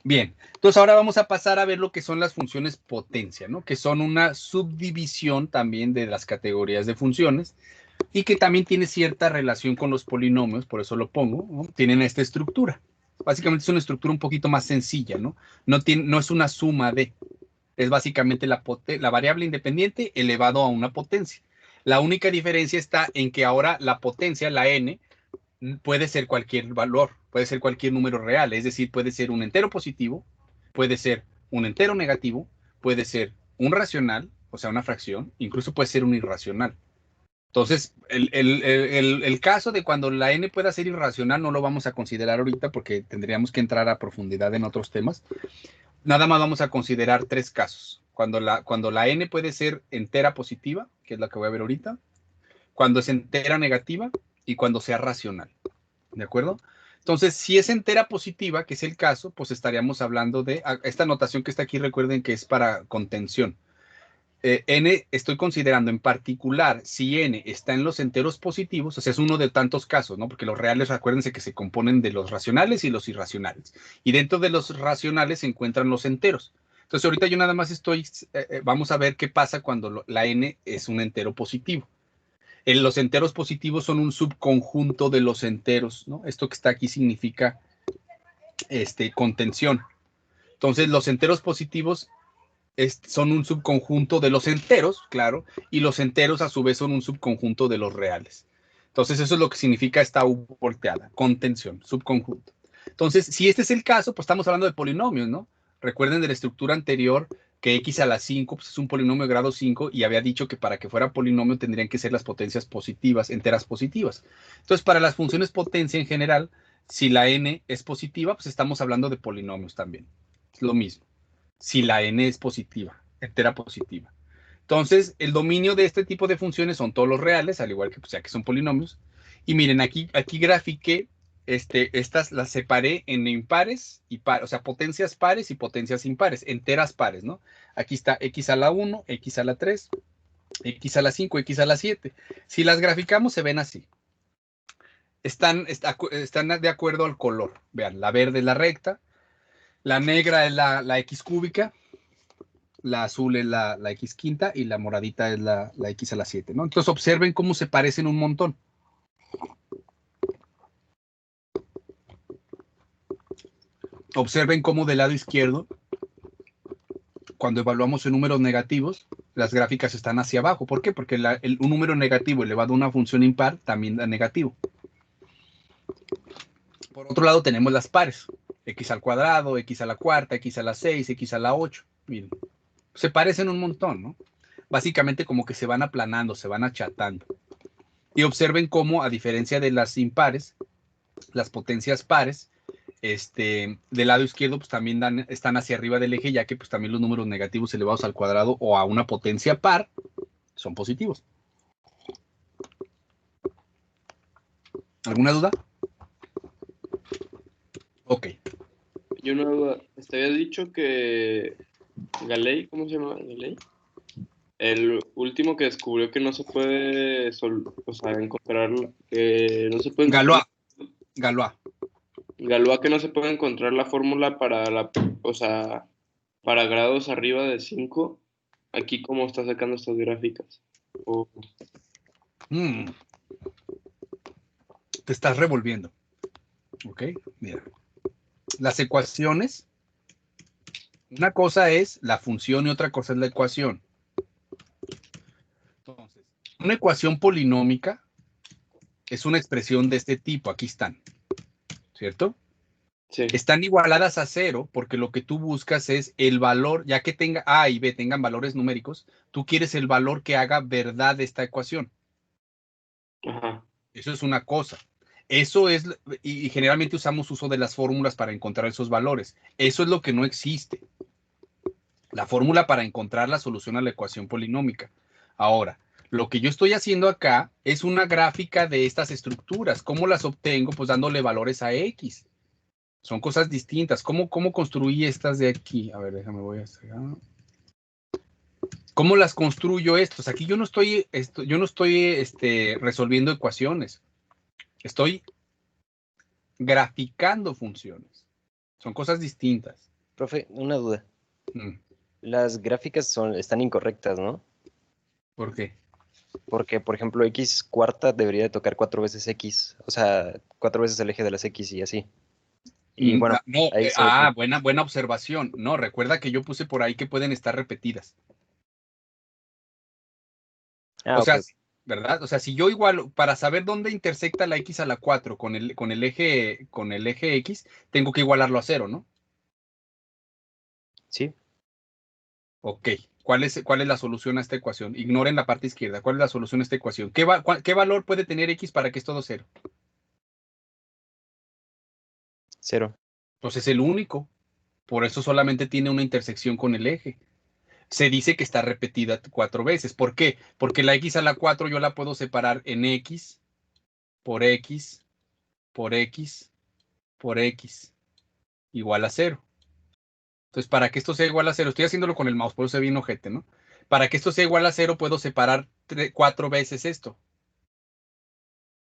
[SPEAKER 1] Bien, entonces ahora vamos a pasar a ver lo que son las funciones potencia, ¿no? Que son una subdivisión también de las categorías de funciones y que también tiene cierta relación con los polinomios, por eso lo pongo, ¿no? Tienen esta estructura. Básicamente es una estructura un poquito más sencilla, ¿no? No es una suma de, es básicamente la variable independiente elevado a una potencia. La única diferencia está en que ahora la potencia, la n, puede ser cualquier valor, puede ser cualquier número real, es decir, puede ser un entero positivo, puede ser un entero negativo, puede ser un racional, o sea, una fracción, incluso puede ser un irracional. Entonces, el caso de cuando la n pueda ser irracional no lo vamos a considerar ahorita porque tendríamos que entrar a profundidad en otros temas. Nada más vamos a considerar 3 casos. Cuando la n puede ser entera positiva, que es la que voy a ver ahorita, cuando es entera negativa y cuando sea racional. ¿De acuerdo? Entonces, si es entera positiva, que es el caso, pues estaríamos hablando de esta notación que está aquí, recuerden que es para contención. N estoy considerando en particular si n está en los enteros positivos, o sea, es uno de tantos casos, ¿no? Porque los reales, acuérdense que se componen de los racionales y los irracionales. Y dentro de los racionales se encuentran los enteros. Entonces, ahorita yo nada más vamos a ver qué pasa cuando la n es un entero positivo. Los enteros positivos son un subconjunto de los enteros, ¿no? Esto que está aquí significa contención. Entonces, los enteros positivos son un subconjunto de los enteros, claro, y los enteros a su vez son un subconjunto de los reales. Entonces, eso es lo que significa esta U volteada, contención, subconjunto. Entonces, si este es el caso, pues estamos hablando de polinomios, ¿no? Recuerden de la estructura anterior que x a la 5 pues es un polinomio de grado 5 y había dicho que para que fuera polinomio tendrían que ser las potencias positivas, enteras positivas. Entonces, para las funciones potencia en general, si la n es positiva, pues estamos hablando de polinomios también. Es lo mismo. Si la n es positiva, entera positiva. Entonces, el dominio de este tipo de funciones son todos los reales, al igual que, pues, ya que son polinomios. Y miren, aquí grafiqué, estas las separé en impares y pares, o sea, potencias pares y potencias impares, enteras pares, ¿no? Aquí está x a la 1, x a la 3, x a la 5, x a la 7. Si las graficamos, se ven así. Están de acuerdo al color. Vean, la verde es la recta, la negra es la x cúbica, la azul es la x quinta y la moradita es la x a la 7, ¿no? Entonces observen cómo se parecen un montón. Observen cómo del lado izquierdo, cuando evaluamos en números negativos, las gráficas están hacia abajo. ¿Por qué? Porque un número negativo elevado a una función impar también da negativo. Por otro lado tenemos las pares. X al cuadrado, x a la cuarta, x a la 6, x a la 8. Miren, se parecen un montón, ¿no? Básicamente como que se van aplanando, se van achatando. Y observen cómo, a diferencia de las impares, las potencias pares, del lado izquierdo, pues también están hacia arriba del eje, ya que pues también los números negativos elevados al cuadrado o a una potencia par son positivos. ¿Alguna duda? Ok.
[SPEAKER 7] Yo una duda. Te había dicho que Galilei, ¿cómo se llama? Galilei. El último que descubrió que no se puede, encontrar, que no se puede encontrar.
[SPEAKER 1] Galois.
[SPEAKER 7] Galois, que no se puede encontrar la fórmula para para grados arriba de 5. Aquí, ¿cómo está sacando estas gráficas?
[SPEAKER 1] Te estás revolviendo. Ok, mira. Las ecuaciones, una cosa es la función y otra cosa es la ecuación. Entonces, una ecuación polinómica es una expresión de este tipo. Aquí están. ¿Cierto?
[SPEAKER 7] Sí.
[SPEAKER 1] Están igualadas a 0 porque lo que tú buscas es el valor, ya que tenga A y B tengan valores numéricos, tú quieres el valor que haga verdad de esta ecuación.
[SPEAKER 7] Ajá.
[SPEAKER 1] Eso es una cosa. Eso es, y generalmente usamos uso de las fórmulas para encontrar esos valores. Eso es lo que no existe. La fórmula para encontrar la solución a la ecuación polinómica. Ahora, lo que yo estoy haciendo acá es una gráfica de estas estructuras. ¿Cómo las obtengo? Pues dándole valores a X. Son cosas distintas. ¿Cómo construí estas de aquí? A ver, déjame, voy a hacer. ¿Cómo las construyo estos? Aquí yo no estoy resolviendo ecuaciones. Estoy graficando funciones. Son cosas distintas.
[SPEAKER 8] Profe, una duda.
[SPEAKER 1] Mm,
[SPEAKER 8] Las gráficas están incorrectas, ¿no?
[SPEAKER 1] ¿Por qué?
[SPEAKER 8] Porque, por ejemplo, x cuarta debería de tocar 4 veces x, o sea, 4 veces el eje de las x y así. Y bueno,
[SPEAKER 1] No,
[SPEAKER 8] ahí se...
[SPEAKER 1] buena observación. No, recuerda que yo puse por ahí que pueden estar repetidas. O sea,
[SPEAKER 8] ok.
[SPEAKER 1] ¿verdad? O sea, si yo igual, para saber dónde intersecta la x a la 4 con el eje x, tengo que igualarlo a 0, ¿no?
[SPEAKER 8] Sí,
[SPEAKER 1] Ok. ¿Cuál es la solución a esta ecuación? Ignoren la parte izquierda. ¿Cuál es la solución a esta ecuación? ¿Qué valor puede tener x para que es todo 0?
[SPEAKER 8] 0.
[SPEAKER 1] Pues es el único. Por eso solamente tiene una intersección con el eje. Se dice que está repetida 4 veces. ¿Por qué? Porque la x a la 4 yo la puedo separar en x, por x, por x, por x, igual a 0. Entonces, para que esto sea igual a 0, estoy haciéndolo con el mouse, por eso se ve bien ojete, ¿no? Para que esto sea igual a 0, puedo separar 4 veces esto.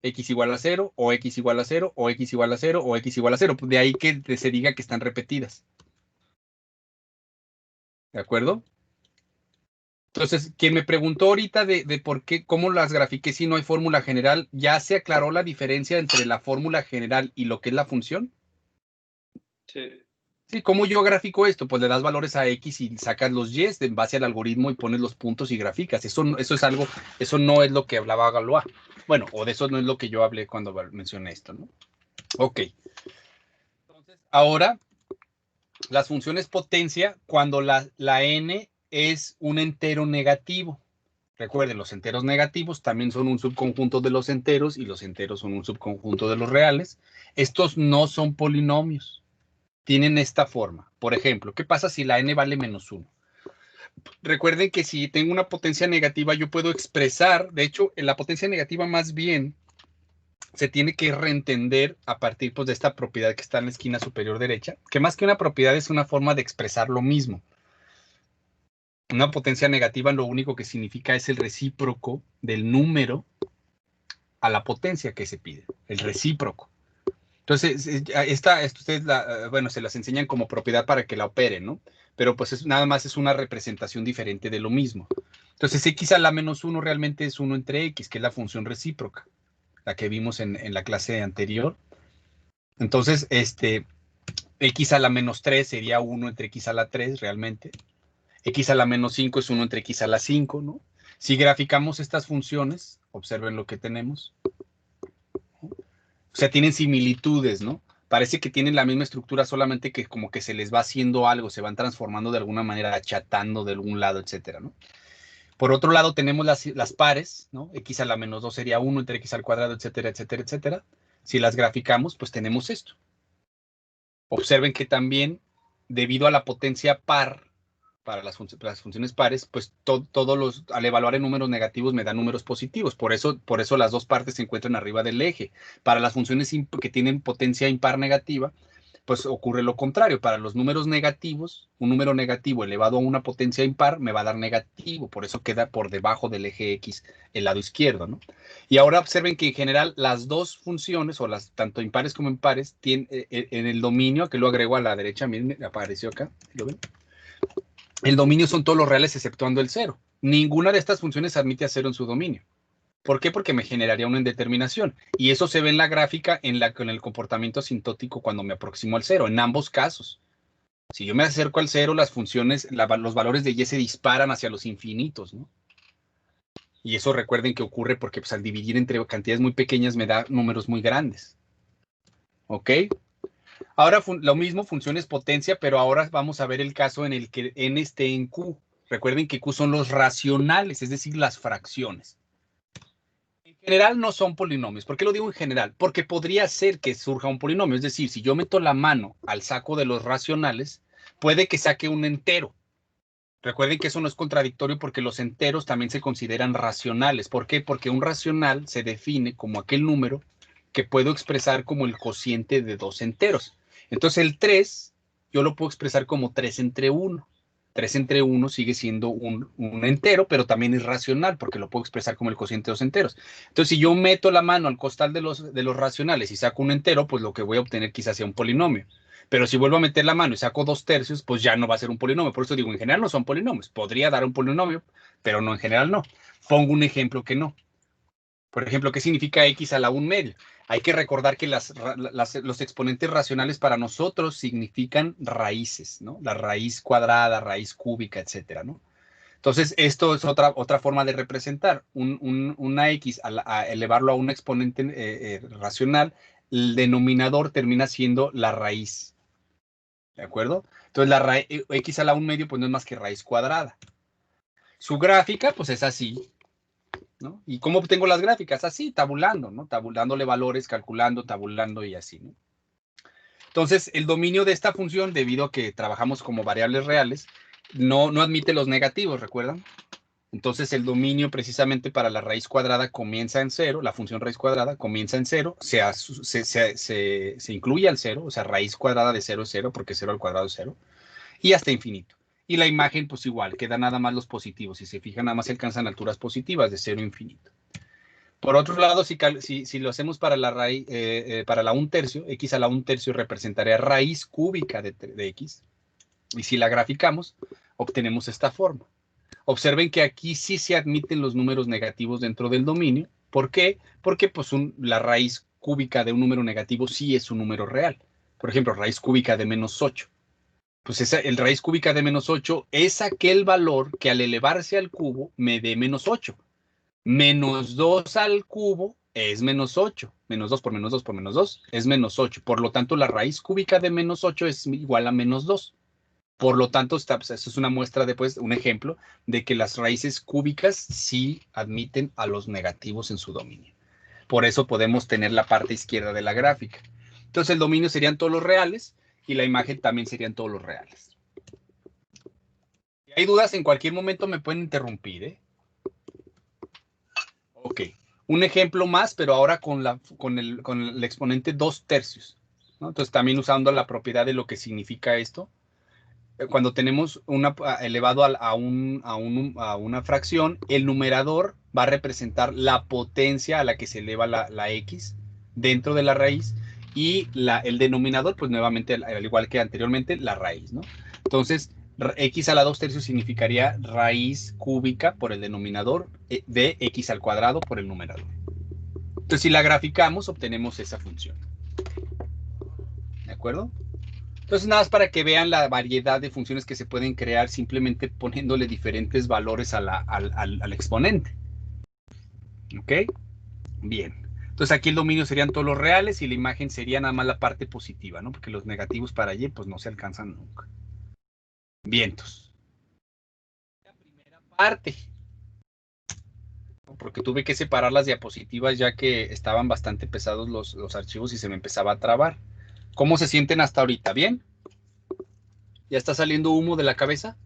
[SPEAKER 1] X igual a 0, o x igual a 0, o x igual a 0, o x igual a 0. De ahí que se diga que están repetidas. ¿De acuerdo? Entonces, quien me preguntó ahorita de por qué, cómo las grafiqué si no hay fórmula general, ¿ya se aclaró la diferencia entre la fórmula general y lo que es la función?
[SPEAKER 7] Sí.
[SPEAKER 1] Sí, ¿cómo yo grafico esto? Pues le das valores a X y sacas los Y's en base al algoritmo y pones los puntos y graficas. Eso es algo, eso no es lo que hablaba Galois. Bueno, o de eso no es lo que yo hablé cuando mencioné esto, ¿no? Ok. Entonces, ahora, las funciones potencia cuando la n es un entero negativo. Recuerden, los enteros negativos también son un subconjunto de los enteros y los enteros son un subconjunto de los reales. Estos no son polinomios. Tienen esta forma. Por ejemplo, ¿qué pasa si la n vale menos 1? Recuerden que si tengo una potencia negativa, yo puedo expresar, de hecho, en la potencia negativa más bien se tiene que reentender a partir pues, de esta propiedad que está en la esquina superior derecha, que más que una propiedad es una forma de expresar lo mismo. Una potencia negativa lo único que significa es el recíproco del número a la potencia que se pide, el recíproco. Entonces, ustedes bueno, se las enseñan como propiedad para que la operen, ¿no? Pero pues nada más es una representación diferente de lo mismo. Entonces, x a la menos 1 realmente es 1 entre x, que es la función recíproca, la que vimos en la clase anterior. Entonces, x a la menos 3 sería 1 entre x a la 3 realmente. X a la menos 5 es 1 entre x a la 5, ¿no? Si graficamos estas funciones, observen lo que tenemos. O sea, tienen similitudes, ¿no? Parece que tienen la misma estructura, solamente que como que se les va haciendo algo, se van transformando de alguna manera, achatando de algún lado, etcétera, ¿no? Por otro lado, tenemos las pares, ¿no? X a la menos 2 sería 1 entre x al cuadrado, etcétera, etcétera, etcétera. Si las graficamos, pues tenemos esto. Observen que también, debido a la potencia par, para las funciones pares, pues al evaluar en números negativos me da números positivos. Por eso las dos partes se encuentran arriba del eje. Para las funciones que tienen potencia impar negativa, pues ocurre lo contrario. Para los números negativos, un número negativo elevado a una potencia impar me va a dar negativo. Por eso queda por debajo del eje X el lado izquierdo, ¿no? Y ahora observen que en general las dos funciones, o las tanto impares como impares, tienen en el dominio, que lo agrego a la derecha, miren, apareció acá, ¿lo ven? El dominio son todos los reales exceptuando el 0. Ninguna de estas funciones admite a 0 en su dominio. ¿Por qué? Porque me generaría una indeterminación. Y eso se ve en la gráfica con el comportamiento asintótico cuando me aproximo al 0, en ambos casos. Si yo me acerco al 0, las funciones, los valores de y se disparan hacia los infinitos, ¿no? Y eso recuerden que ocurre porque pues, al dividir entre cantidades muy pequeñas me da números muy grandes. ¿Ok? Ahora lo mismo, funciones potencia, pero ahora vamos a ver el caso en el que n esté en Q. Recuerden que Q son los racionales, es decir, las fracciones. En general no son polinomios. ¿Por qué lo digo en general? Porque podría ser que surja un polinomio. Es decir, si yo meto la mano al saco de los racionales, puede que saque un entero. Recuerden que eso no es contradictorio porque los enteros también se consideran racionales. ¿Por qué? Porque un racional se define como aquel número que puedo expresar como el cociente de dos enteros. Entonces el 3 yo lo puedo expresar como 3 entre 1. 3 entre 1 sigue siendo un entero, pero también es racional porque lo puedo expresar como el cociente de dos enteros. Entonces, si yo meto la mano al costal de los racionales y saco un entero, pues lo que voy a obtener quizás sea un polinomio. Pero si vuelvo a meter la mano y saco 2/3, pues ya no va a ser un polinomio. Por eso digo, en general no son polinomios. Podría dar un polinomio, pero no, en general no. Pongo un ejemplo que no. Por ejemplo, ¿qué significa x a la 1/2? Hay que recordar que los exponentes racionales para nosotros significan raíces, ¿no? La raíz cuadrada, raíz cúbica, etcétera, ¿no? Entonces, esto es otra forma de representar. Una x, a elevarlo a un exponente racional, el denominador termina siendo la raíz. ¿De acuerdo? Entonces, x a la 1/2, pues no es más que raíz cuadrada. Su gráfica, pues es así, ¿no? ¿Y cómo obtengo las gráficas? Así, tabulando, ¿no? Tabulándole valores, calculando, tabulando y así, ¿no? Entonces, el dominio de esta función, debido a que trabajamos como variables reales, no admite los negativos, ¿recuerdan? Entonces, el dominio precisamente para la raíz cuadrada comienza en 0, la función raíz cuadrada comienza en 0, se incluye al 0, o sea, raíz cuadrada de 0 es 0, porque 0 al cuadrado es 0, y hasta infinito. Y la imagen, pues igual, queda nada más los positivos. Si se fijan, nada más se alcanzan alturas positivas de 0 a infinito. Por otro lado, si lo hacemos para la raíz, para la 1/3, x a la 1/3 representaría raíz cúbica de x. Y si la graficamos, obtenemos esta forma. Observen que aquí sí se admiten los números negativos dentro del dominio. ¿Por qué? Porque pues, la raíz cúbica de un número negativo sí es un número real. Por ejemplo, raíz cúbica de -8. Pues el raíz cúbica de -8 es aquel valor que al elevarse al cubo me dé -8. -2 al cubo es -8. -2 por -2 por -2 es -8. Por lo tanto, la raíz cúbica de -8 es igual a -2. Por lo tanto, eso es una muestra un ejemplo de que las raíces cúbicas sí admiten a los negativos en su dominio. Por eso podemos tener la parte izquierda de la gráfica. Entonces, el dominio serían todos los reales y la imagen también serían todos los reales. Si hay dudas, en cualquier momento me pueden interrumpir, ¿eh? Ok. Un ejemplo más, pero ahora con el exponente 2/3, ¿no? Entonces, también usando la propiedad de lo que significa esto. Cuando tenemos elevado a una fracción, el numerador va a representar la potencia a la que se eleva la x dentro de la raíz y el denominador, pues nuevamente, al igual que anteriormente, la raíz, ¿no? Entonces, x a la 2/3 significaría raíz cúbica por el denominador de x al cuadrado por el numerador. Entonces, si la graficamos, obtenemos esa función. ¿De acuerdo? Entonces, nada más para que vean la variedad de funciones que se pueden crear simplemente poniéndole diferentes valores al exponente. ¿Ok? Bien. Entonces, aquí el dominio serían todos los reales y la imagen sería nada más la parte positiva, ¿no? Porque los negativos para allí, pues no se alcanzan nunca. Vientos. La primera parte. Porque tuve que separar las diapositivas ya que estaban bastante pesados los archivos y se me empezaba a trabar. ¿Cómo se sienten hasta ahorita? ¿Bien? ¿Ya está saliendo humo de la cabeza?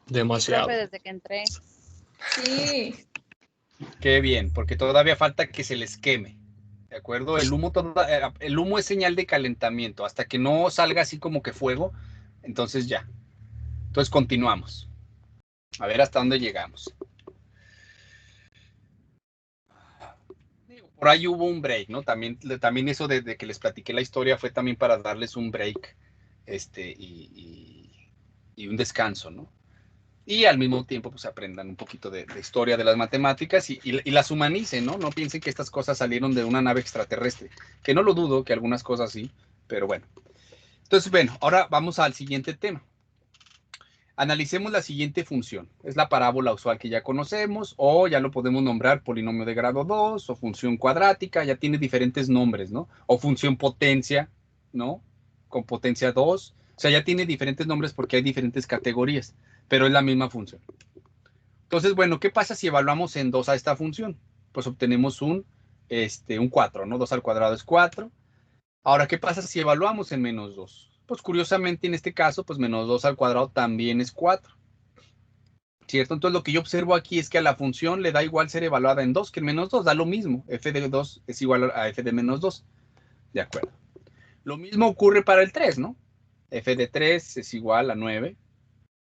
[SPEAKER 3] Demasiado.
[SPEAKER 9] Profe, desde que entré.
[SPEAKER 10] Sí.
[SPEAKER 1] Qué bien, porque todavía falta que se les queme. ¿De acuerdo? El humo es señal de calentamiento. Hasta que no salga así como que fuego, entonces ya. Entonces continuamos. A ver hasta dónde llegamos. Por ahí hubo un break, ¿no? También eso de que les platiqué la historia fue también para darles un break y un descanso, ¿no? Y al mismo tiempo, pues aprendan un poquito de historia de las matemáticas y las humanicen, ¿no? No piensen que estas cosas salieron de una nave extraterrestre, que no lo dudo, que algunas cosas sí, pero bueno. Entonces, bueno, ahora vamos al siguiente tema. analicemos la siguiente función. Es la parábola usual que ya conocemos, o ya lo podemos nombrar polinomio de grado 2, o función cuadrática, ya tiene diferentes nombres, ¿no? O función potencia, ¿no? Con potencia 2. O sea, ya tiene diferentes nombres porque hay diferentes categorías, pero es la misma función. Entonces, bueno, ¿qué pasa si evaluamos en 2 a esta función? Pues obtenemos un 4, ¿no? 2 al cuadrado es 4. Ahora, ¿qué pasa si evaluamos en menos 2? Pues curiosamente en este caso, pues menos 2 al cuadrado también es 4. ¿Cierto? Entonces lo que yo observo aquí es que a la función le da igual ser evaluada en 2 que en menos 2. Da lo mismo. F de 2 es igual a F de menos 2. De acuerdo. Lo mismo ocurre para el 3, ¿no? F de 3 es igual a 9.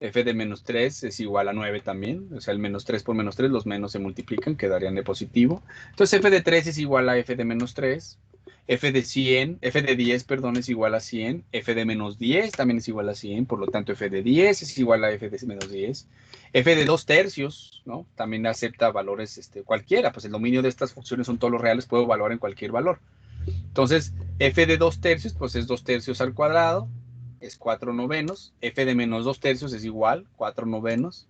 [SPEAKER 1] F de menos 3 es igual a 9 también. O sea, el menos 3 por menos 3, los menos se multiplican, quedarían de positivo. Entonces F de 3 es igual a F de menos 3. F de 10, perdón, es igual a 100. F de menos 10 también es igual a 100. Por lo tanto, F de 10 es igual a F de menos 10. F de 2 tercios, ¿no? También acepta valores cualquiera. Pues el dominio de estas funciones son todos los reales. Puedo evaluar en cualquier valor. Entonces, F de 2 tercios, pues es 2 tercios al cuadrado. Es 4 novenos. F de menos 2 tercios es igual, 4 novenos.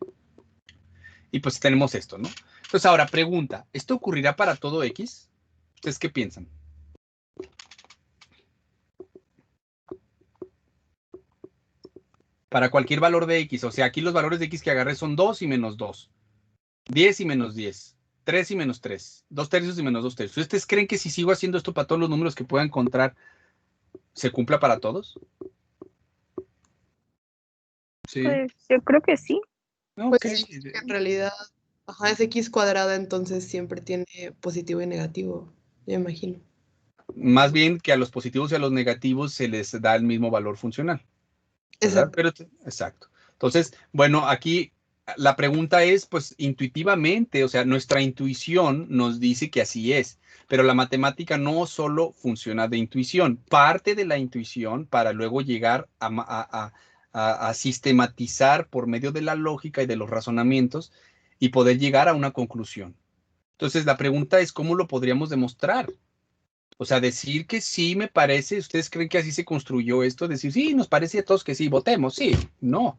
[SPEAKER 1] Y pues tenemos esto, ¿no? Entonces, ahora pregunta, ¿esto ocurrirá para todo X? ¿Ustedes qué piensan? Para cualquier valor de X. O sea, aquí los valores de X que agarré son 2 y menos 2. 10 y menos 10. 3 y menos 3. 2 tercios y menos 2 tercios. ¿Ustedes creen que si sigo haciendo esto para todos los números que pueda encontrar, se cumpla para todos? Sí.
[SPEAKER 5] Pues yo creo que sí.
[SPEAKER 4] Pues
[SPEAKER 1] Ok.
[SPEAKER 4] sí, en realidad, ajá, es X cuadrada, entonces siempre tiene positivo y negativo, yo imagino.
[SPEAKER 1] Más bien que a los positivos y a los negativos se les da el mismo valor funcional. ¿Verdad?
[SPEAKER 4] Exacto.
[SPEAKER 1] Exacto. Entonces, bueno, aquí la pregunta es, pues, intuitivamente, o sea, nuestra intuición nos dice que así es, pero la matemática no solo funciona de intuición, parte de la intuición para luego llegar a sistematizar por medio de la lógica y de los razonamientos y poder llegar a una conclusión. Entonces, la pregunta es, ¿cómo lo podríamos demostrar? O sea, decir que sí me parece, ¿ustedes creen que así se construyó esto? Decir, sí, nos parece a todos que sí, votemos, sí, no.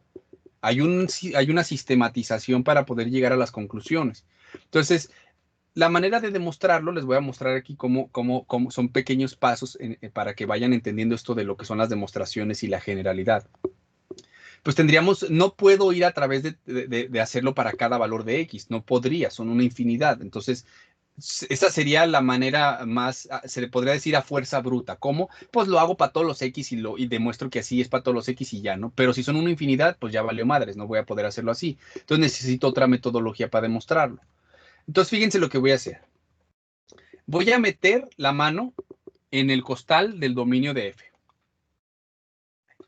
[SPEAKER 1] Hay una sistematización para poder llegar a las conclusiones. Entonces, la manera de demostrarlo, les voy a mostrar aquí cómo son pequeños pasos para que vayan entendiendo esto de lo que son las demostraciones y la generalidad. Pues tendríamos, no puedo ir a través de hacerlo para cada valor de X, no podría, son una infinidad. Entonces, esa sería la manera más, se le podría decir a fuerza bruta. ¿Cómo? Pues lo hago para todos los X y demuestro que así es para todos los X y ya, ¿no? Pero si son una infinidad, pues ya valió madres, no voy a poder hacerlo así. Entonces necesito otra metodología para demostrarlo. Entonces fíjense lo que voy a hacer. Voy a meter la mano en el costal del dominio de F.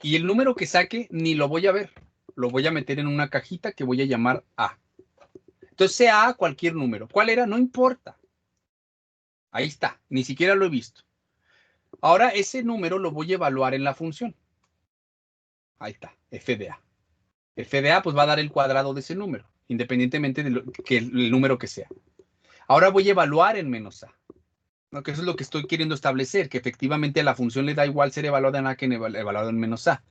[SPEAKER 1] Y el número que saque ni lo voy a ver. Lo voy a meter en una cajita que voy a llamar A. Entonces sea A cualquier número. ¿Cuál era? No importa. Ahí está. Ni siquiera lo he visto. Ahora ese número lo voy a evaluar en la función. Ahí está. F de A. F de A pues va a dar el cuadrado de ese número. Independientemente de el número que sea. Ahora voy a evaluar en menos A. ¿No? Que eso es lo que estoy queriendo establecer, que efectivamente a la función le da igual ser evaluada en A que evaluada en menos A,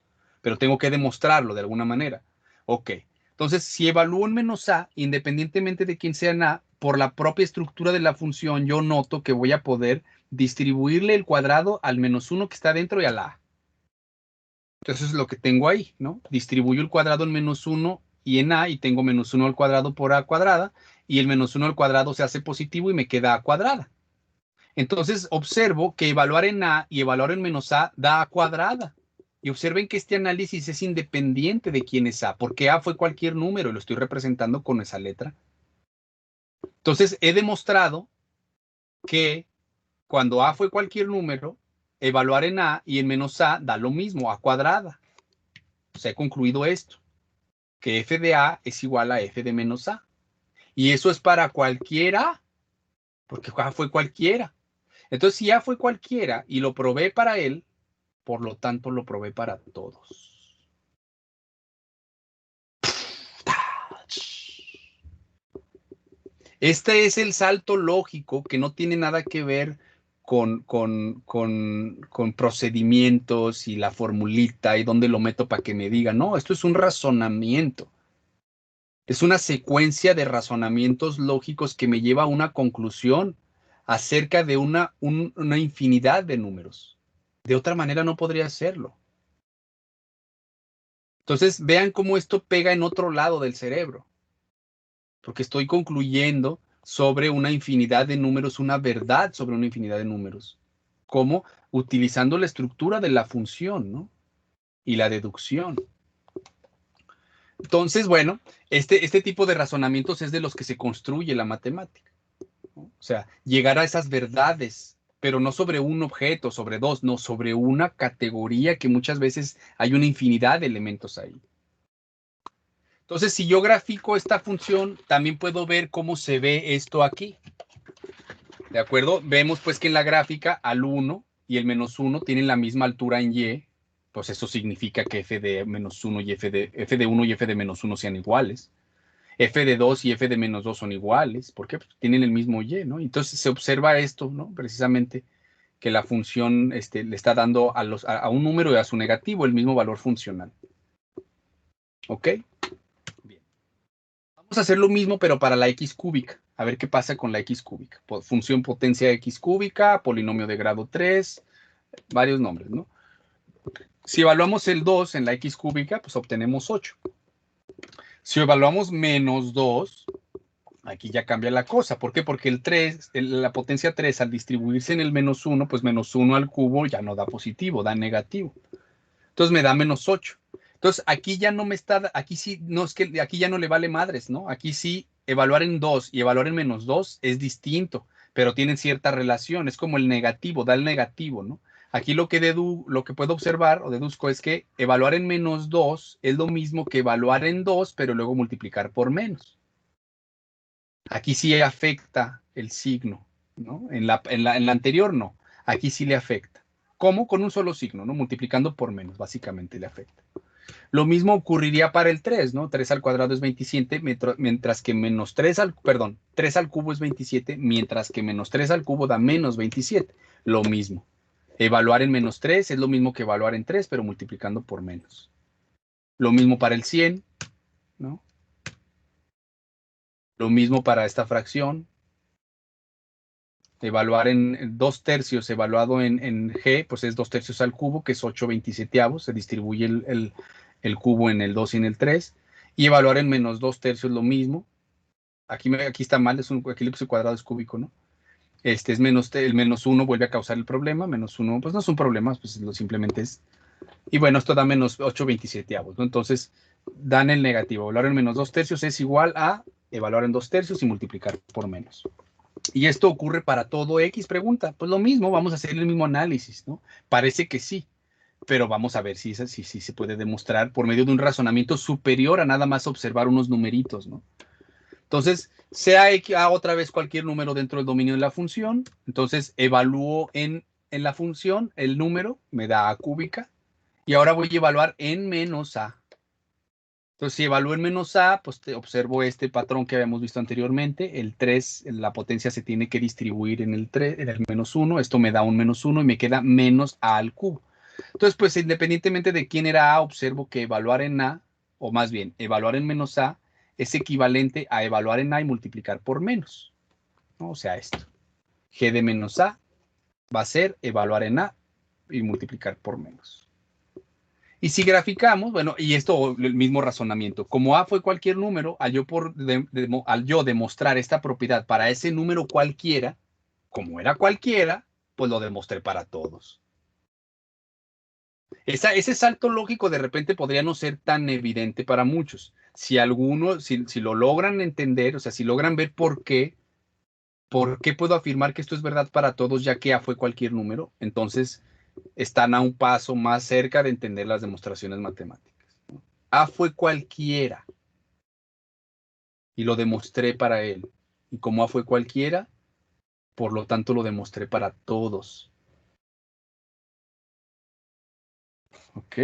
[SPEAKER 1] pero tengo que demostrarlo de alguna manera. Ok, entonces si evalúo en menos A, independientemente de quién sea en A, por la propia estructura de la función, yo noto que voy a poder distribuirle el cuadrado al menos 1 que está dentro y a la A. Entonces eso es lo que tengo ahí, ¿no? Distribuyo el cuadrado en menos 1 y en A, y tengo menos 1 al cuadrado por A cuadrada, y el menos 1 al cuadrado se hace positivo y me queda A cuadrada. Entonces observo que evaluar en A y evaluar en menos A da A cuadrada. Y observen que este análisis es independiente de quién es A, porque A fue cualquier número y lo estoy representando con esa letra. Entonces he demostrado que cuando A fue cualquier número, evaluar en A y en menos A da lo mismo, A cuadrada. O sea, he concluido esto, que F de A es igual a F de menos A. Y eso es para cualquiera, porque A fue cualquiera. Entonces, si A fue cualquiera y lo probé para él, por lo tanto lo probé para todos. Este es el salto lógico que no tiene nada que ver con procedimientos y la formulita y dónde lo meto para que me diga. No, esto es un razonamiento. Es una secuencia de razonamientos lógicos que me lleva a una conclusión acerca de una infinidad de números. De otra manera no podría hacerlo. Entonces, vean cómo esto pega en otro lado del cerebro. Porque estoy concluyendo sobre una infinidad de números, una verdad sobre una infinidad de números. ¿Cómo? Utilizando la estructura de la función, ¿no? Y la deducción. Entonces, bueno, este tipo de razonamientos es de los que se construye la matemática, ¿no? O sea, llegar a esas verdades, pero no sobre un objeto, sobre dos, no, sobre una categoría que muchas veces hay una infinidad de elementos ahí. Entonces, si yo grafico esta función, también puedo ver cómo se ve esto aquí. ¿De acuerdo? Vemos pues que en la gráfica al 1 y el menos 1 tienen la misma altura en y, pues eso significa que f de menos 1 y f de 1 y f de menos 1 sean iguales. F de 2 y f de menos 2 son iguales. ¿Por qué? Pues tienen el mismo y, ¿no? Entonces se observa esto, ¿no? Precisamente que la función le está dando a un número y a su negativo el mismo valor funcional. ¿Ok? Bien. Vamos a hacer lo mismo, pero para la x cúbica. A ver qué pasa con la x cúbica. Función potencia x cúbica, polinomio de grado 3, varios nombres, ¿no? Si evaluamos el 2 en la x cúbica, pues obtenemos 8. Si evaluamos menos 2, aquí ya cambia la cosa. ¿Por qué? Porque el 3, la potencia 3 al distribuirse en el menos 1, pues menos 1 al cubo ya no da positivo, da negativo. Entonces me da menos 8. Entonces aquí ya no me está, aquí sí, no es que aquí ya no le vale madres, ¿no? Aquí sí, evaluar en 2 y evaluar en menos 2 es distinto, pero tienen cierta relación, es como el negativo, da el negativo, ¿no? Aquí lo que puedo observar o deduzco es que evaluar en menos 2 es lo mismo que evaluar en 2, pero luego multiplicar por menos. Aquí sí afecta el signo, ¿no? En la anterior no, aquí sí le afecta. ¿Cómo? Con un solo signo, ¿no? Multiplicando por menos, básicamente le afecta. Lo mismo ocurriría para el 3, ¿no? 3 al cuadrado es 27, mientras que menos 3 al cubo es 27, mientras que menos 3 al cubo da menos 27. Lo mismo. Evaluar en menos 3 es lo mismo que evaluar en 3, pero multiplicando por menos. Lo mismo para el 100, ¿no? Lo mismo para esta fracción. Evaluar en 2 tercios, evaluado en G, pues es 2 tercios al cubo, que es 8/27. Se distribuye el cubo en el 2 y en el 3. Y evaluar en menos 2 tercios lo mismo. Aquí está mal, aquí le puse cuadrado, es cúbico, ¿no? Es el menos 1 vuelve a causar el problema. Menos 1, pues no es un problema, pues simplemente es. Y bueno, esto da menos 8/27, ¿no? Entonces, dan el negativo. Evaluar en menos 2 tercios es igual a evaluar en 2 tercios y multiplicar por menos. Y esto ocurre para todo X, pregunta. Pues lo mismo, vamos a hacer el mismo análisis, ¿no? Parece que sí, pero vamos a ver si se puede demostrar por medio de un razonamiento superior a nada más observar unos numeritos, ¿no? Entonces, sea X, otra vez cualquier número dentro del dominio de la función. Entonces, evalúo en la función el número, me da A cúbica, y ahora voy a evaluar en menos A. Entonces, si evalúo en menos A, pues observo este patrón que habíamos visto anteriormente. El 3, la potencia se tiene que distribuir en el menos 1. Esto me da un menos 1 y me queda menos A al cubo. Entonces, pues independientemente de quién era A, observo que evaluar en A, o más bien, evaluar en menos A, es equivalente a evaluar en A y multiplicar por menos, ¿no? O sea, esto. G de menos A va a ser evaluar en A y multiplicar por menos. Y si graficamos, bueno, y esto, el mismo razonamiento, como A fue cualquier número, al yo demostrar esta propiedad para ese número cualquiera, como era cualquiera, pues lo demostré para todos. Ese salto lógico de repente podría no ser tan evidente para muchos. Si lo logran entender, o sea, si logran ver por qué puedo afirmar que esto es verdad para todos, ya que A fue cualquier número, entonces están a un paso más cerca de entender las demostraciones matemáticas. A fue cualquiera y lo demostré para él. Y como A fue cualquiera, por lo tanto lo demostré para todos. ¿Ok?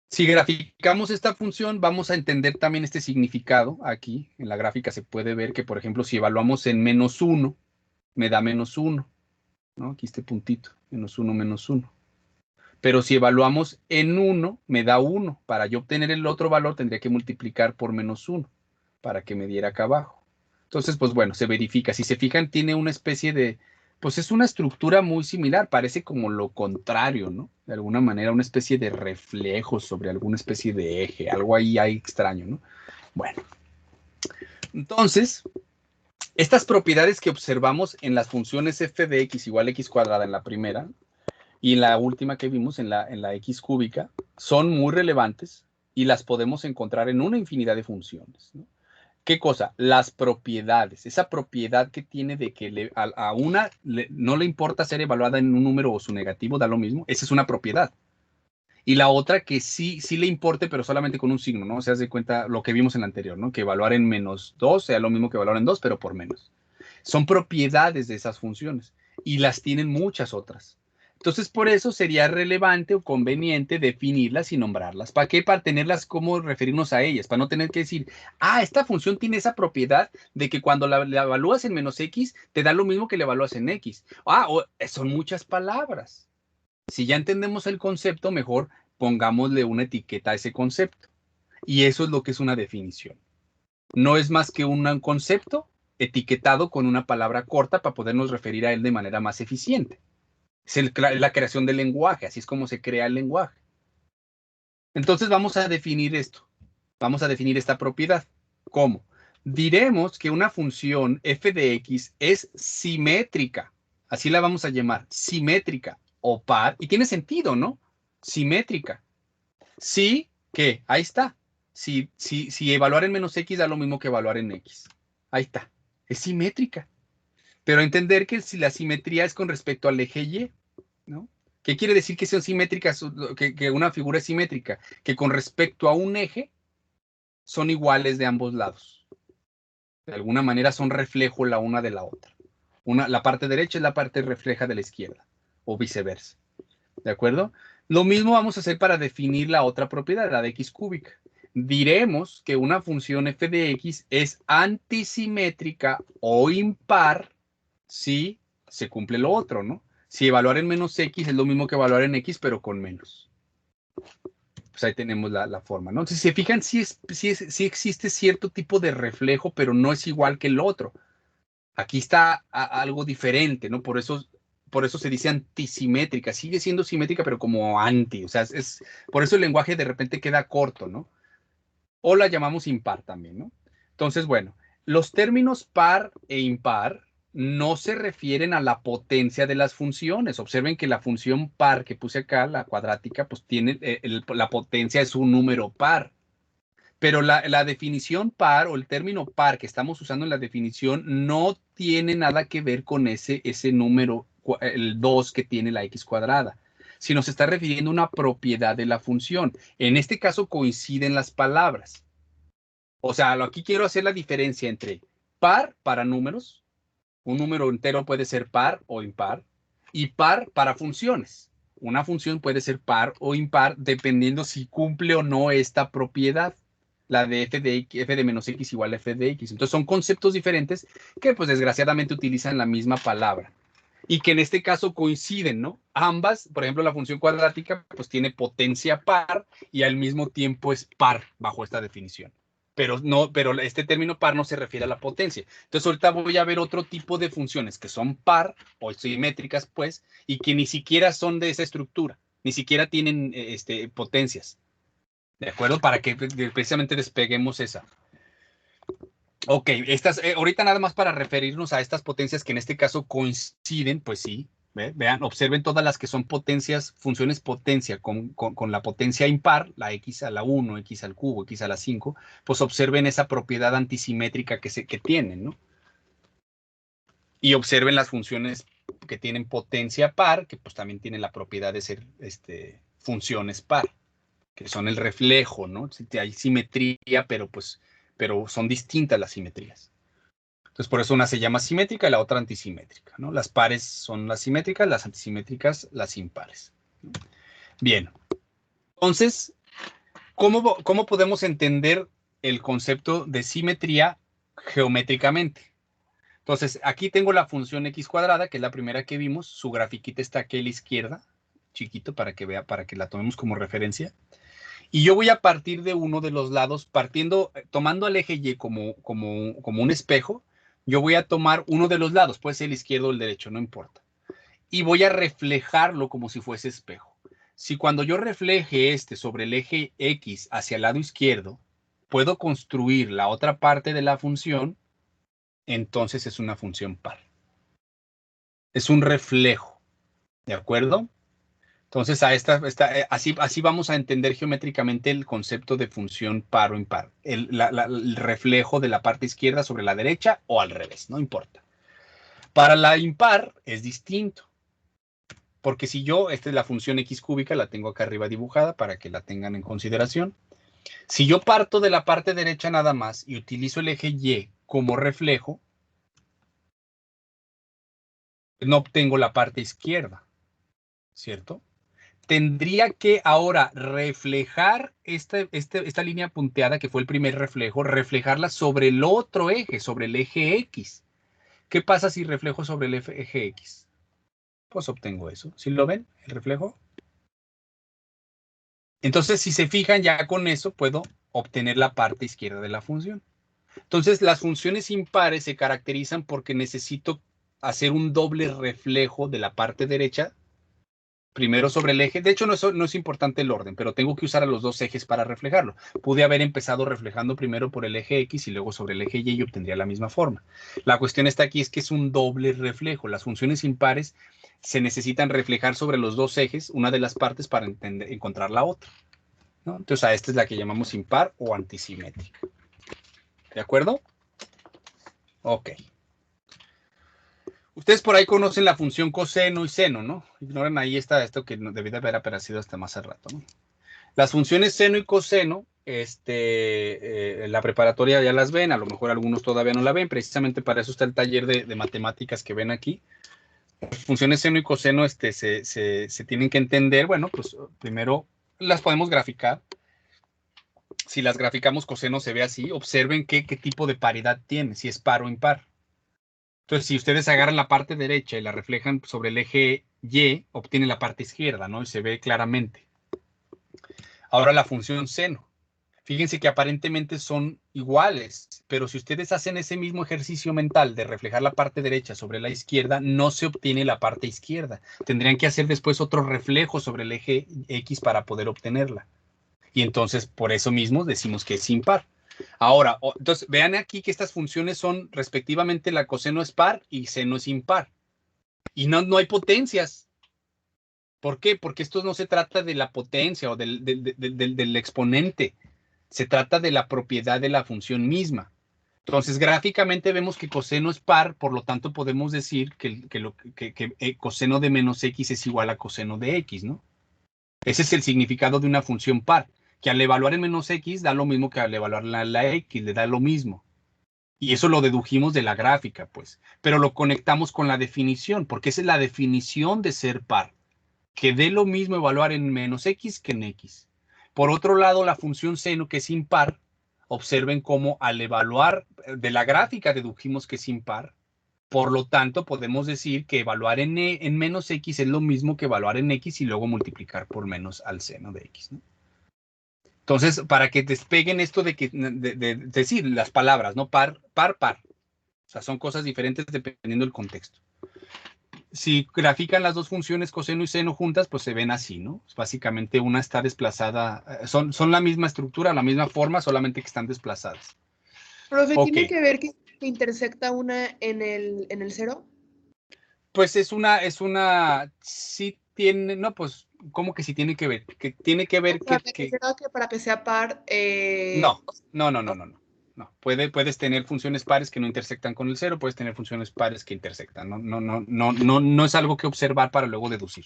[SPEAKER 1] Si graficamos esta función, vamos a entender también este significado. Aquí en la gráfica se puede ver que, por ejemplo, si evaluamos en menos 1, me da -1, ¿no? Aquí este puntito, -1, -1. Pero si evaluamos en 1, me da 1. Para yo obtener el otro valor, tendría que multiplicar por -1 para que me diera acá abajo. Entonces, pues bueno, se verifica. Si se fijan, tiene una especie de, pues es una estructura muy similar, parece como lo contrario, ¿no? De alguna manera, una especie de reflejo sobre alguna especie de eje, algo ahí hay extraño, ¿no? Bueno, entonces, estas propiedades que observamos en las funciones f de x igual a x cuadrada en la primera y en la última que vimos en la x cúbica son muy relevantes y las podemos encontrar en una infinidad de funciones, ¿no? ¿Qué cosa? Las propiedades. Esa propiedad que tiene de que a una no le importa ser evaluada en un número o su negativo, da lo mismo. Esa es una propiedad. Y la otra que sí le importe, pero solamente con un signo, ¿no? O sea, haz de cuenta lo que vimos en la anterior, ¿no? Que evaluar en -2 sea lo mismo que evaluar en 2, pero por menos. Son propiedades de esas funciones y las tienen muchas otras. Entonces, por eso sería relevante o conveniente definirlas y nombrarlas. ¿Para qué? Para tenerlas como referirnos a ellas, para no tener que decir, esta función tiene esa propiedad de que cuando la evalúas en -x, te da lo mismo que la evalúas en x. Son muchas palabras. Si ya entendemos el concepto, mejor pongámosle una etiqueta a ese concepto. Y eso es lo que es una definición. No es más que un concepto etiquetado con una palabra corta para podernos referir a él de manera más eficiente. Es la creación del lenguaje, así es como se crea el lenguaje. Entonces vamos a definir esto. Vamos a definir esta propiedad. ¿Cómo? Diremos que una función f de x es simétrica. Así la vamos a llamar, simétrica o par. Y tiene sentido, ¿no? Simétrica. Sí, ¿qué? Ahí está. Si evaluar en -x da lo mismo que evaluar en x. Ahí está. Es simétrica. Pero entender que si la simetría es con respecto al eje Y, ¿no? ¿Qué quiere decir que sean simétricas, que una figura es simétrica? Que con respecto a un eje son iguales de ambos lados. De alguna manera son reflejo la una de la otra. La parte derecha es la parte refleja de la izquierda, o viceversa. ¿De acuerdo? Lo mismo vamos a hacer para definir la otra propiedad, la de x cúbica. Diremos que una función f de x es antisimétrica o impar si se cumple lo otro, ¿no? Si evaluar en -x es lo mismo que evaluar en x, pero con menos. Pues ahí tenemos la forma, ¿no? Si se fijan, sí existe cierto tipo de reflejo, pero no es igual que el otro. Aquí está algo diferente, ¿no? Por eso se dice antisimétrica. Sigue siendo simétrica, pero como anti. O sea, por eso el lenguaje de repente queda corto, ¿no? O la llamamos impar también, ¿no? Entonces, bueno, los términos par e impar no se refieren a la potencia de las funciones. Observen que la función par que puse acá, la cuadrática, pues tiene la potencia es un número par. Pero la definición par o el término par que estamos usando en la definición no tiene nada que ver con ese número, el 2 que tiene la x cuadrada, sino se está refiriendo a una propiedad de la función. En este caso coinciden las palabras. O sea, aquí quiero hacer la diferencia entre par para números, un número entero puede ser par o impar, y par para funciones. Una función puede ser par o impar dependiendo si cumple o no esta propiedad, la de f de -x igual a f de x. Entonces son conceptos diferentes que pues desgraciadamente utilizan la misma palabra y que en este caso coinciden, ¿no? Ambas, por ejemplo, la función cuadrática pues tiene potencia par y al mismo tiempo es par bajo esta definición. Pero este término par no se refiere a la potencia. Entonces ahorita voy a ver otro tipo de funciones que son par o simétricas, pues, y que ni siquiera son de esa estructura, ni siquiera tienen potencias. ¿De acuerdo? Para que precisamente despeguemos esa. Ok, ahorita nada más para referirnos a estas potencias que en este caso coinciden, pues sí. Vean, observen todas las que son potencias, funciones potencia con la potencia impar, la x a la 1, x al cubo, x a la 5, pues observen esa propiedad antisimétrica que tienen, ¿no? Y observen las funciones que tienen potencia par, que pues también tienen la propiedad de ser funciones par, que son el reflejo, ¿no? Hay simetría, pero son distintas las simetrías. Entonces, por eso una se llama simétrica y la otra antisimétrica, ¿no? Las pares son las simétricas, las antisimétricas las impares. Bien. Entonces, ¿cómo podemos entender el concepto de simetría geométricamente? Entonces, aquí tengo la función x cuadrada, que es la primera que vimos. Su grafiquita está aquí a la izquierda, chiquito, para que vea, para que la tomemos como referencia. Y yo voy a partir de uno de los lados, tomando al eje Y como un espejo, yo voy a tomar uno de los lados, puede ser el izquierdo o el derecho, no importa. Y voy a reflejarlo como si fuese espejo. Si cuando yo refleje este sobre el eje X hacia el lado izquierdo, puedo construir la otra parte de la función, entonces es una función par. Es un reflejo, ¿de acuerdo? Entonces, así vamos a entender geométricamente el concepto de función par o impar. El reflejo de la parte izquierda sobre la derecha o al revés, no importa. Para la impar es distinto. Porque si esta es la función x cúbica, la tengo acá arriba dibujada para que la tengan en consideración. Si yo parto de la parte derecha nada más y utilizo el eje Y como reflejo, no obtengo la parte izquierda, ¿cierto? Tendría que ahora reflejar esta línea punteada, que fue el primer reflejo, reflejarla sobre el otro eje, sobre el eje X. ¿Qué pasa si reflejo sobre el eje X? Pues obtengo eso. ¿Sí lo ven, el reflejo? Entonces, si se fijan, ya con eso puedo obtener la parte izquierda de la función. Entonces, las funciones impares se caracterizan porque necesito hacer un doble reflejo de la parte derecha, primero sobre el eje. De hecho, no es importante el orden, pero tengo que usar a los dos ejes para reflejarlo. Pude haber empezado reflejando primero por el eje X y luego sobre el eje Y obtendría la misma forma. La cuestión está aquí, es que es un doble reflejo. Las funciones impares se necesitan reflejar sobre los dos ejes, una de las partes, para encontrar la otra, ¿no? Entonces, esta es la que llamamos impar o antisimétrica. ¿De acuerdo? Ok. Ustedes por ahí conocen la función coseno y seno, ¿no? Ignoren ahí esto que debí de haber aparecido hasta más al rato, ¿no? Las funciones seno y coseno, en la preparatoria ya las ven, a lo mejor algunos todavía no la ven, precisamente para eso está el taller de matemáticas que ven aquí. Las funciones seno y coseno se tienen que entender. Bueno, pues primero las podemos graficar. Si las graficamos, coseno se ve así. Observen qué tipo de paridad tiene, si es par o impar. Entonces, si ustedes agarran la parte derecha y la reflejan sobre el eje Y, obtienen la parte izquierda, ¿no? Y se ve claramente. Ahora la función seno. Fíjense que aparentemente son iguales, pero si ustedes hacen ese mismo ejercicio mental de reflejar la parte derecha sobre la izquierda, no se obtiene la parte izquierda. Tendrían que hacer después otro reflejo sobre el eje X para poder obtenerla. Y entonces, por eso mismo, decimos que es impar. Ahora, entonces, vean aquí que estas funciones son respectivamente la coseno es par y seno es impar. Y no hay potencias. ¿Por qué? Porque esto no se trata de la potencia o del exponente. Se trata de la propiedad de la función misma. Entonces, gráficamente vemos que coseno es par, por lo tanto podemos decir que coseno de menos x es igual a coseno de x, ¿no? Ese es el significado de una función par, que al evaluar en menos x da lo mismo que al evaluar la x, le da lo mismo. Y eso lo dedujimos de la gráfica, pues. Pero lo conectamos con la definición, porque esa es la definición de ser par, que dé lo mismo evaluar en menos x que en x. Por otro lado, la función seno, que es impar, observen cómo al evaluar de la gráfica dedujimos que es impar. Por lo tanto, podemos decir que evaluar en menos x es lo mismo que evaluar en x y luego multiplicar por menos al seno de x, ¿no? Entonces, para que despeguen esto de decir las palabras, ¿no? Par. O sea, son cosas diferentes dependiendo del contexto. Si grafican las dos funciones coseno y seno juntas, pues se ven así, ¿no? Básicamente una está desplazada, son la misma estructura, la misma forma, solamente que están desplazadas.
[SPEAKER 4] Profe,
[SPEAKER 1] Ok.
[SPEAKER 4] ¿tiene que ver que intersecta una en el cero?
[SPEAKER 1] Pues sí tiene, no, pues, ¿cómo que sí tiene que ver? Que tiene que ver
[SPEAKER 4] O sea,
[SPEAKER 1] que
[SPEAKER 4] que para que sea par...
[SPEAKER 1] no. No, puedes tener funciones pares que no intersectan con el cero, puedes tener funciones pares que intersectan. No es algo que observar para luego deducir.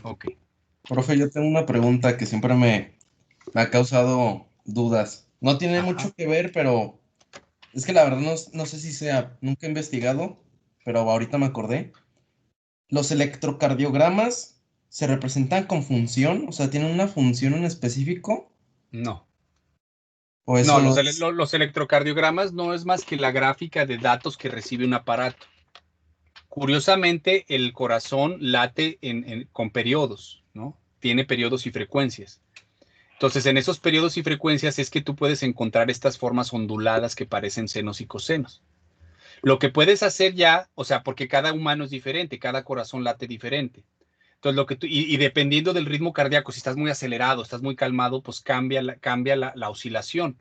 [SPEAKER 1] Ok.
[SPEAKER 2] Profe, yo tengo una pregunta que siempre me ha causado dudas. No tiene
[SPEAKER 1] Ajá.
[SPEAKER 2] mucho que ver, pero es que la verdad no sé si sea, nunca he investigado, pero ahorita me acordé. ¿Los electrocardiogramas se representan con función? O sea, ¿tienen una función en específico?
[SPEAKER 1] No.
[SPEAKER 2] O eso
[SPEAKER 1] No,
[SPEAKER 2] es-
[SPEAKER 1] los electrocardiogramas no es más que la gráfica de datos que recibe un aparato. Curiosamente, el corazón late con periodos, ¿no? Tiene periodos y frecuencias. Entonces, en esos periodos y frecuencias es que tú puedes encontrar estas formas onduladas que parecen senos y cosenos. Lo que puedes hacer ya, o sea, porque cada humano es diferente, cada corazón late diferente. Entonces, y dependiendo del ritmo cardíaco, si estás muy acelerado, estás muy calmado, pues cambia la oscilación.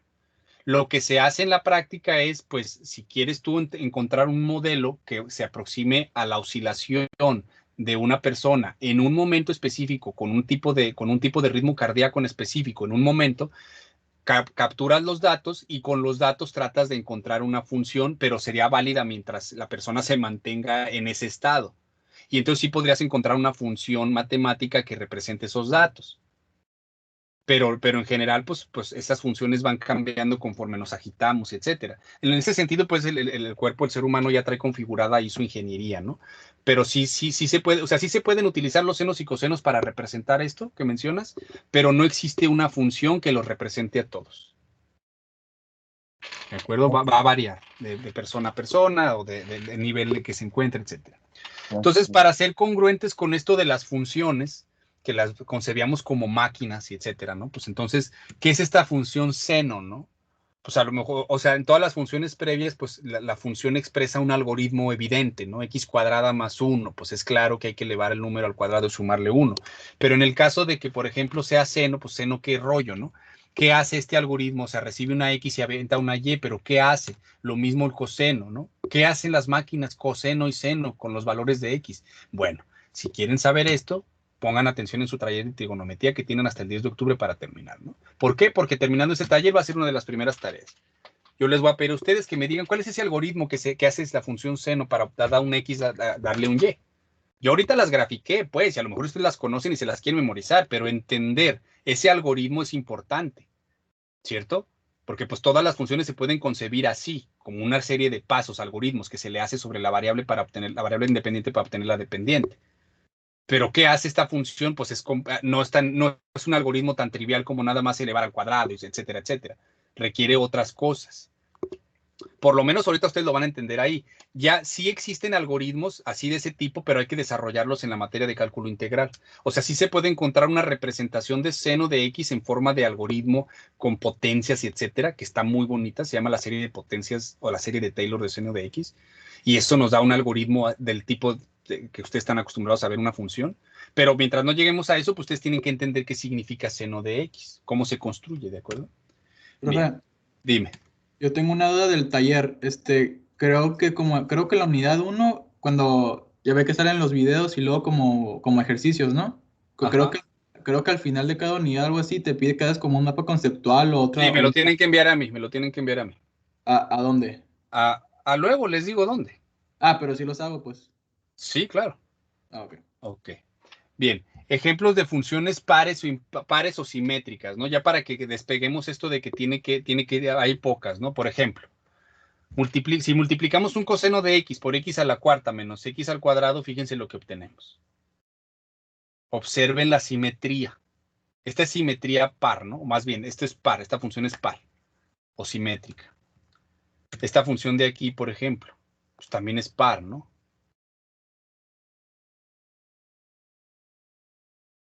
[SPEAKER 1] Lo que se hace en la práctica es, pues, si quieres tú encontrar un modelo que se aproxime a la oscilación de una persona en un momento específico, con un tipo de ritmo cardíaco en específico, en un momento, capturas los datos y con los datos tratas de encontrar una función, pero sería válida mientras la persona se mantenga en ese estado. Y entonces sí podrías encontrar una función matemática que represente esos datos. Pero en general, pues esas funciones van cambiando conforme nos agitamos, etcétera. En ese sentido, pues el cuerpo del ser humano ya trae configurada ahí su ingeniería, ¿no? Pero sí se puede, o sea, sí se pueden utilizar los senos y cosenos para representar esto que mencionas, pero no existe una función que los represente a todos. ¿De acuerdo? Va a variar de persona a persona o de nivel de que se encuentre, etcétera. Entonces, para ser congruentes con esto de las funciones, que las concebíamos como máquinas y etcétera, ¿no? Pues entonces, ¿qué es esta función seno, no? Pues a lo mejor, o sea, en todas las funciones previas, pues la función expresa un algoritmo evidente, ¿no? X cuadrada más 1, pues es claro que hay que elevar el número al cuadrado y sumarle 1. Pero en el caso de que, por ejemplo, sea seno, pues seno, ¿qué rollo, no? ¿Qué hace este algoritmo? O sea, recibe una X y avienta una Y, pero ¿qué hace? Lo mismo el coseno, ¿no? ¿Qué hacen las máquinas coseno y seno con los valores de X? Bueno, si quieren saber esto, pongan atención en su taller de trigonometría que tienen hasta el 10 de octubre para terminar, ¿no? ¿Por qué? Porque terminando ese taller va a ser una de las primeras tareas. Yo les voy a pedir a ustedes que me digan cuál es ese algoritmo que hace la función seno para dar un X, darle un Y. Yo ahorita las grafiqué, pues, y a lo mejor ustedes las conocen y se las quieren memorizar, pero entender ese algoritmo es importante, ¿cierto? Porque pues todas las funciones se pueden concebir así, como una serie de pasos, algoritmos que se le hace sobre la variable para obtener la variable independiente para obtener la dependiente. Pero ¿qué hace esta función? Pues no es un algoritmo tan trivial como nada más elevar al cuadrado, etcétera, etcétera. Requiere otras cosas. Por lo menos ahorita ustedes lo van a entender ahí. Ya sí existen algoritmos así de ese tipo, pero hay que desarrollarlos en la materia de cálculo integral. O sea, sí se puede encontrar una representación de seno de X en forma de algoritmo con potencias y etcétera, que está muy bonita. Se llama la serie de potencias o la serie de Taylor de seno de X. Y eso nos da un algoritmo del tipo que ustedes están acostumbrados a ver una función. Pero mientras no lleguemos a eso, pues ustedes tienen que entender qué significa seno de X, cómo se construye, ¿de acuerdo? Bien,
[SPEAKER 9] Profe,
[SPEAKER 1] dime.
[SPEAKER 9] yo tengo una duda del taller. Creo que la unidad uno cuando ya ve que salen los videos y luego como ejercicios, ¿no? Creo
[SPEAKER 1] Ajá.
[SPEAKER 9] creo que al final de cada unidad algo así te pide que hagas como un mapa conceptual o
[SPEAKER 1] Sí,
[SPEAKER 9] otra,
[SPEAKER 1] me lo tienen que enviar a mí, me lo tienen que enviar a mí.
[SPEAKER 9] ¿a dónde?
[SPEAKER 1] A luego les digo dónde.
[SPEAKER 9] Ah, pero sí los hago, pues.
[SPEAKER 1] Sí, claro.
[SPEAKER 9] Ah, ok.
[SPEAKER 1] Ok. Bien. Ejemplos de funciones pares o simétricas, ¿no? Ya para que despeguemos esto de que hay pocas, ¿no? Por ejemplo, si multiplicamos un coseno de x por x a la cuarta menos x al cuadrado, fíjense lo que obtenemos. Observen la simetría. Esta es simetría par, ¿no? O más bien, esto es par, esta función es par o simétrica. Esta función de aquí, por ejemplo, pues también es par, ¿no?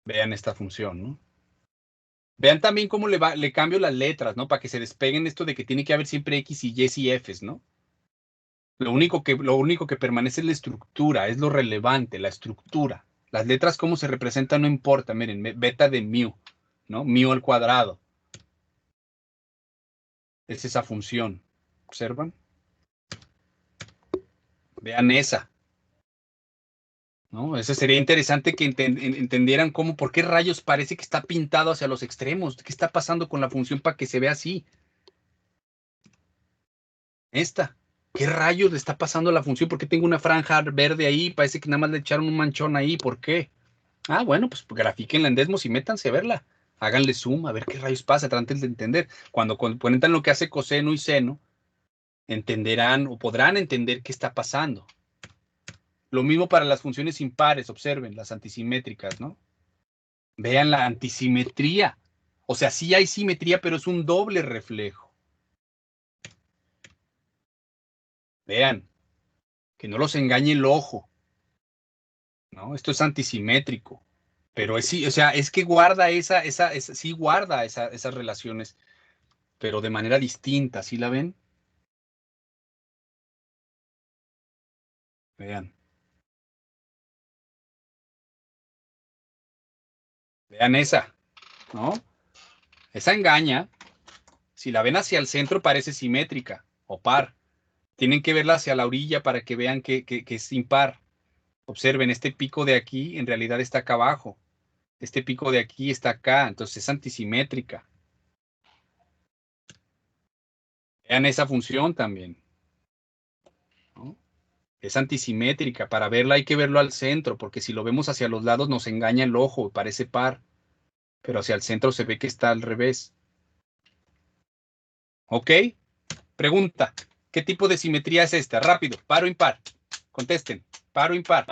[SPEAKER 1] Vean esta función, ¿no? Vean también cómo le cambio las letras, ¿no? Para que se despeguen esto de que tiene que haber siempre X y Y y Fs, ¿no? Lo único que permanece es la estructura, es lo relevante, la estructura. Las letras, cómo se representan, no importa. Miren, beta de mu, ¿no? Mu al cuadrado. Es esa función. ¿Observan? Vean esa. ¿No? Eso sería interesante que entendieran por qué rayos parece que está pintado hacia los extremos. ¿Qué está pasando con la función para que se vea así? Esta. ¿Qué rayos le está pasando a la función? ¿Por qué tengo una franja verde ahí? Parece que nada más le echaron un manchón ahí. ¿Por qué? Ah, bueno, pues grafíquenla en Desmos y métanse a verla. Háganle zoom, a ver qué rayos pasa, traten de entender. Cuando cuentan lo que hace coseno y seno, entenderán o podrán entender qué está pasando. Lo mismo para las funciones impares, observen, las antisimétricas, ¿no? Vean la antisimetría. O sea, sí hay simetría, pero es un doble reflejo. Vean, que no los engañe el ojo, ¿no? Esto es antisimétrico, pero es sí, o sea, es que guarda sí guarda esas relaciones, pero de manera distinta, ¿sí la ven? Vean. Vean esa, ¿no? Esa engaña. Si la ven hacia el centro parece simétrica o par. Tienen que verla hacia la orilla para que vean que es impar. Observen, este pico de aquí en realidad está acá abajo. Este pico de aquí está acá, entonces es antisimétrica. Vean esa función también, ¿no? Es antisimétrica. Para verla hay que verlo al centro, porque si lo vemos hacia los lados nos engaña el ojo, parece par. Pero hacia el centro se ve que está al revés. ¿Ok? Pregunta, ¿qué tipo de simetría es esta? Rápido, par o impar. Contesten, par o impar.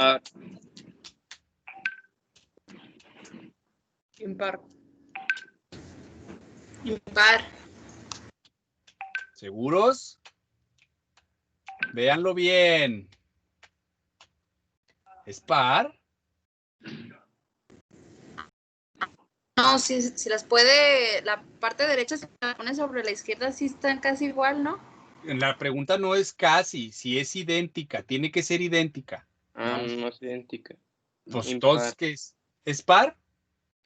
[SPEAKER 4] Impar. Impar.
[SPEAKER 1] ¿Seguros? Véanlo bien. ¿Es par?
[SPEAKER 10] No, si las puede, la parte derecha se la pone sobre la izquierda, sí están casi igual, ¿no?
[SPEAKER 1] La pregunta no es casi, si es idéntica, tiene que ser idéntica.
[SPEAKER 7] No es idéntica.
[SPEAKER 1] Pues
[SPEAKER 7] Impar.
[SPEAKER 1] entonces, ¿qué es? ¿Es par?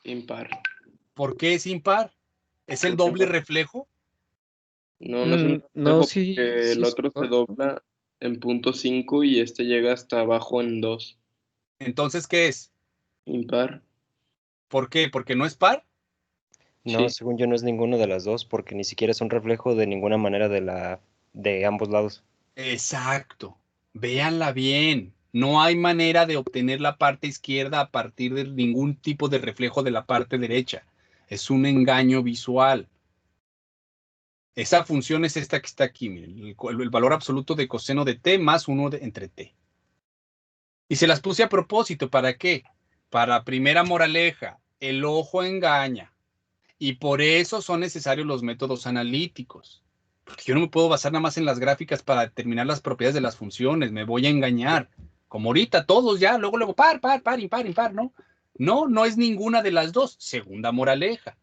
[SPEAKER 7] Impar.
[SPEAKER 1] ¿Por qué es impar? ¿Es el doble reflejo?
[SPEAKER 7] No, no es un
[SPEAKER 3] No,
[SPEAKER 7] reflejo
[SPEAKER 3] sí,
[SPEAKER 7] porque el
[SPEAKER 3] sí es
[SPEAKER 7] otro se
[SPEAKER 3] par, ¿no?
[SPEAKER 7] dobla en punto 5 y este llega hasta abajo en 2.
[SPEAKER 1] Entonces, ¿qué es?
[SPEAKER 7] Impar.
[SPEAKER 1] ¿Por qué? ¿Porque no es par?
[SPEAKER 8] No,
[SPEAKER 7] Sí.
[SPEAKER 8] según yo no es ninguno de las dos, porque ni siquiera es un reflejo de ninguna manera de ambos lados.
[SPEAKER 1] Exacto. Véanla bien. No hay manera de obtener la parte izquierda a partir de ningún tipo de reflejo de la parte derecha. Es un engaño visual. Esa función es esta que está aquí, miren, el valor absoluto de coseno de t más 1 entre t. Y se las puse a propósito, ¿para qué? Para primera moraleja, el ojo engaña. Y por eso son necesarios los métodos analíticos. Porque yo no me puedo basar nada más en las gráficas para determinar las propiedades de las funciones, me voy a engañar. Como ahorita, todos ya, luego, par, impar, ¿no? No, no es ninguna de las dos. Segunda moraleja.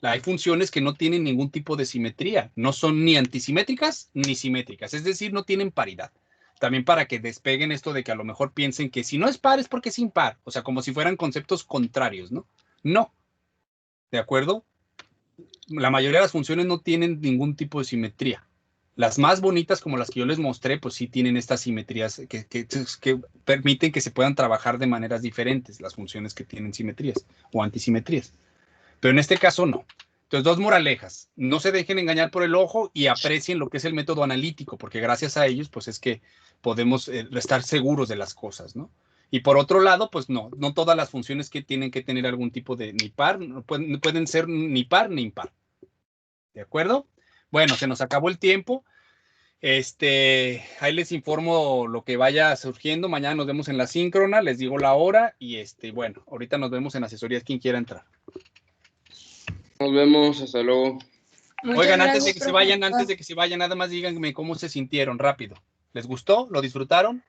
[SPEAKER 1] Hay funciones que no tienen ningún tipo de simetría, no son ni antisimétricas ni simétricas, es decir, no tienen paridad. También para que despeguen esto de que a lo mejor piensen que si no es par es porque es impar, o sea, como si fueran conceptos contrarios, ¿no? No, ¿de acuerdo? La mayoría de las funciones no tienen ningún tipo de simetría. Las más bonitas, como las que yo les mostré, pues sí tienen estas simetrías que permiten que se puedan trabajar de maneras diferentes, las funciones que tienen simetrías o antisimetrías. Pero en este caso no. Entonces, dos moralejas. No se dejen engañar por el ojo y aprecien lo que es el método analítico, porque gracias a ellos, pues es que podemos estar seguros de las cosas, ¿no? Y por otro lado, pues no todas las funciones que tienen que tener algún tipo de ni par, no pueden ser ni par ni impar. ¿De acuerdo? Bueno, se nos acabó el tiempo. Ahí les informo lo que vaya surgiendo. Mañana nos vemos en la síncrona, les digo la hora y bueno, ahorita nos vemos en asesorías quien quiera entrar.
[SPEAKER 7] Nos vemos, hasta luego.
[SPEAKER 1] Oigan, antes de que se vayan, nada más díganme cómo se sintieron rápido. ¿Les gustó? ¿Lo disfrutaron?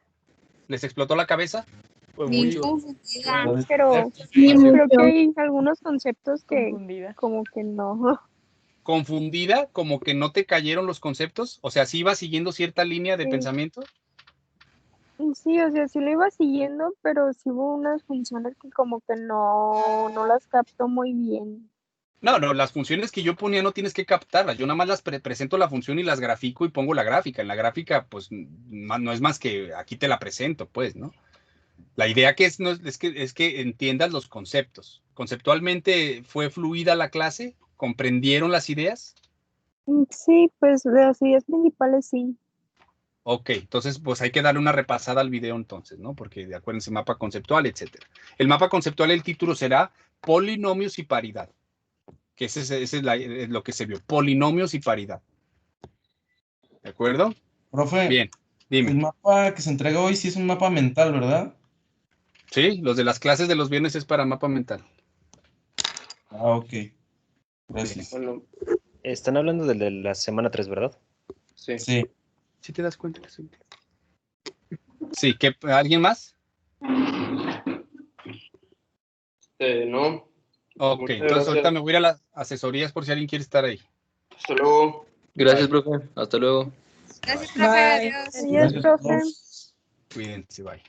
[SPEAKER 1] ¿Les explotó la cabeza?
[SPEAKER 10] Fue muy confundida.
[SPEAKER 5] Pero
[SPEAKER 4] Bien,
[SPEAKER 5] creo que hay algunos conceptos que
[SPEAKER 11] Confundida.
[SPEAKER 5] como que no.
[SPEAKER 1] ¿Confundida? ¿Como que no te cayeron los conceptos? O sea, ¿sí ibas siguiendo cierta línea de
[SPEAKER 5] Sí.
[SPEAKER 1] pensamiento?
[SPEAKER 5] Sí, o sea, sí lo iba siguiendo, pero sí hubo unas funciones que como que no las capto muy bien.
[SPEAKER 1] No, las funciones que yo ponía no tienes que captarlas. Yo nada más las presento la función y las grafico y pongo la gráfica. En la gráfica, pues, no es más que aquí te la presento, pues, ¿no? La idea que es que entiendas los conceptos. ¿Conceptualmente fue fluida la clase? ¿Comprendieron las ideas?
[SPEAKER 5] Sí, pues las ideas principales sí.
[SPEAKER 1] Ok, entonces pues hay que darle una repasada al video entonces, ¿no? Porque acuérdense, mapa conceptual, etcétera. El mapa conceptual, el título será Polinomios y Paridad. Que ese es lo que se vio, polinomios y paridad. ¿De acuerdo?
[SPEAKER 2] Profe,
[SPEAKER 1] Bien, dime.
[SPEAKER 2] el mapa que se entrega hoy sí es un mapa mental, ¿verdad?
[SPEAKER 1] Sí, los de las clases de los viernes es para mapa mental.
[SPEAKER 2] Ah, ok. Gracias.
[SPEAKER 7] Bueno,
[SPEAKER 8] Están hablando del de la semana 3, ¿verdad?
[SPEAKER 7] sí.
[SPEAKER 2] Sí.
[SPEAKER 1] ¿Sí te das cuenta? Sí, ¿alguien más?
[SPEAKER 7] No.
[SPEAKER 1] Ok,
[SPEAKER 7] Muchas
[SPEAKER 1] entonces ahorita
[SPEAKER 7] gracias.
[SPEAKER 1] me voy a ir a las asesorías por si alguien quiere estar ahí.
[SPEAKER 7] Hasta luego.
[SPEAKER 11] Gracias, profe. Hasta luego.
[SPEAKER 10] Gracias,
[SPEAKER 5] Bye.
[SPEAKER 10] profe. Adiós.
[SPEAKER 5] Adiós, profe.
[SPEAKER 1] Cuídense, bye.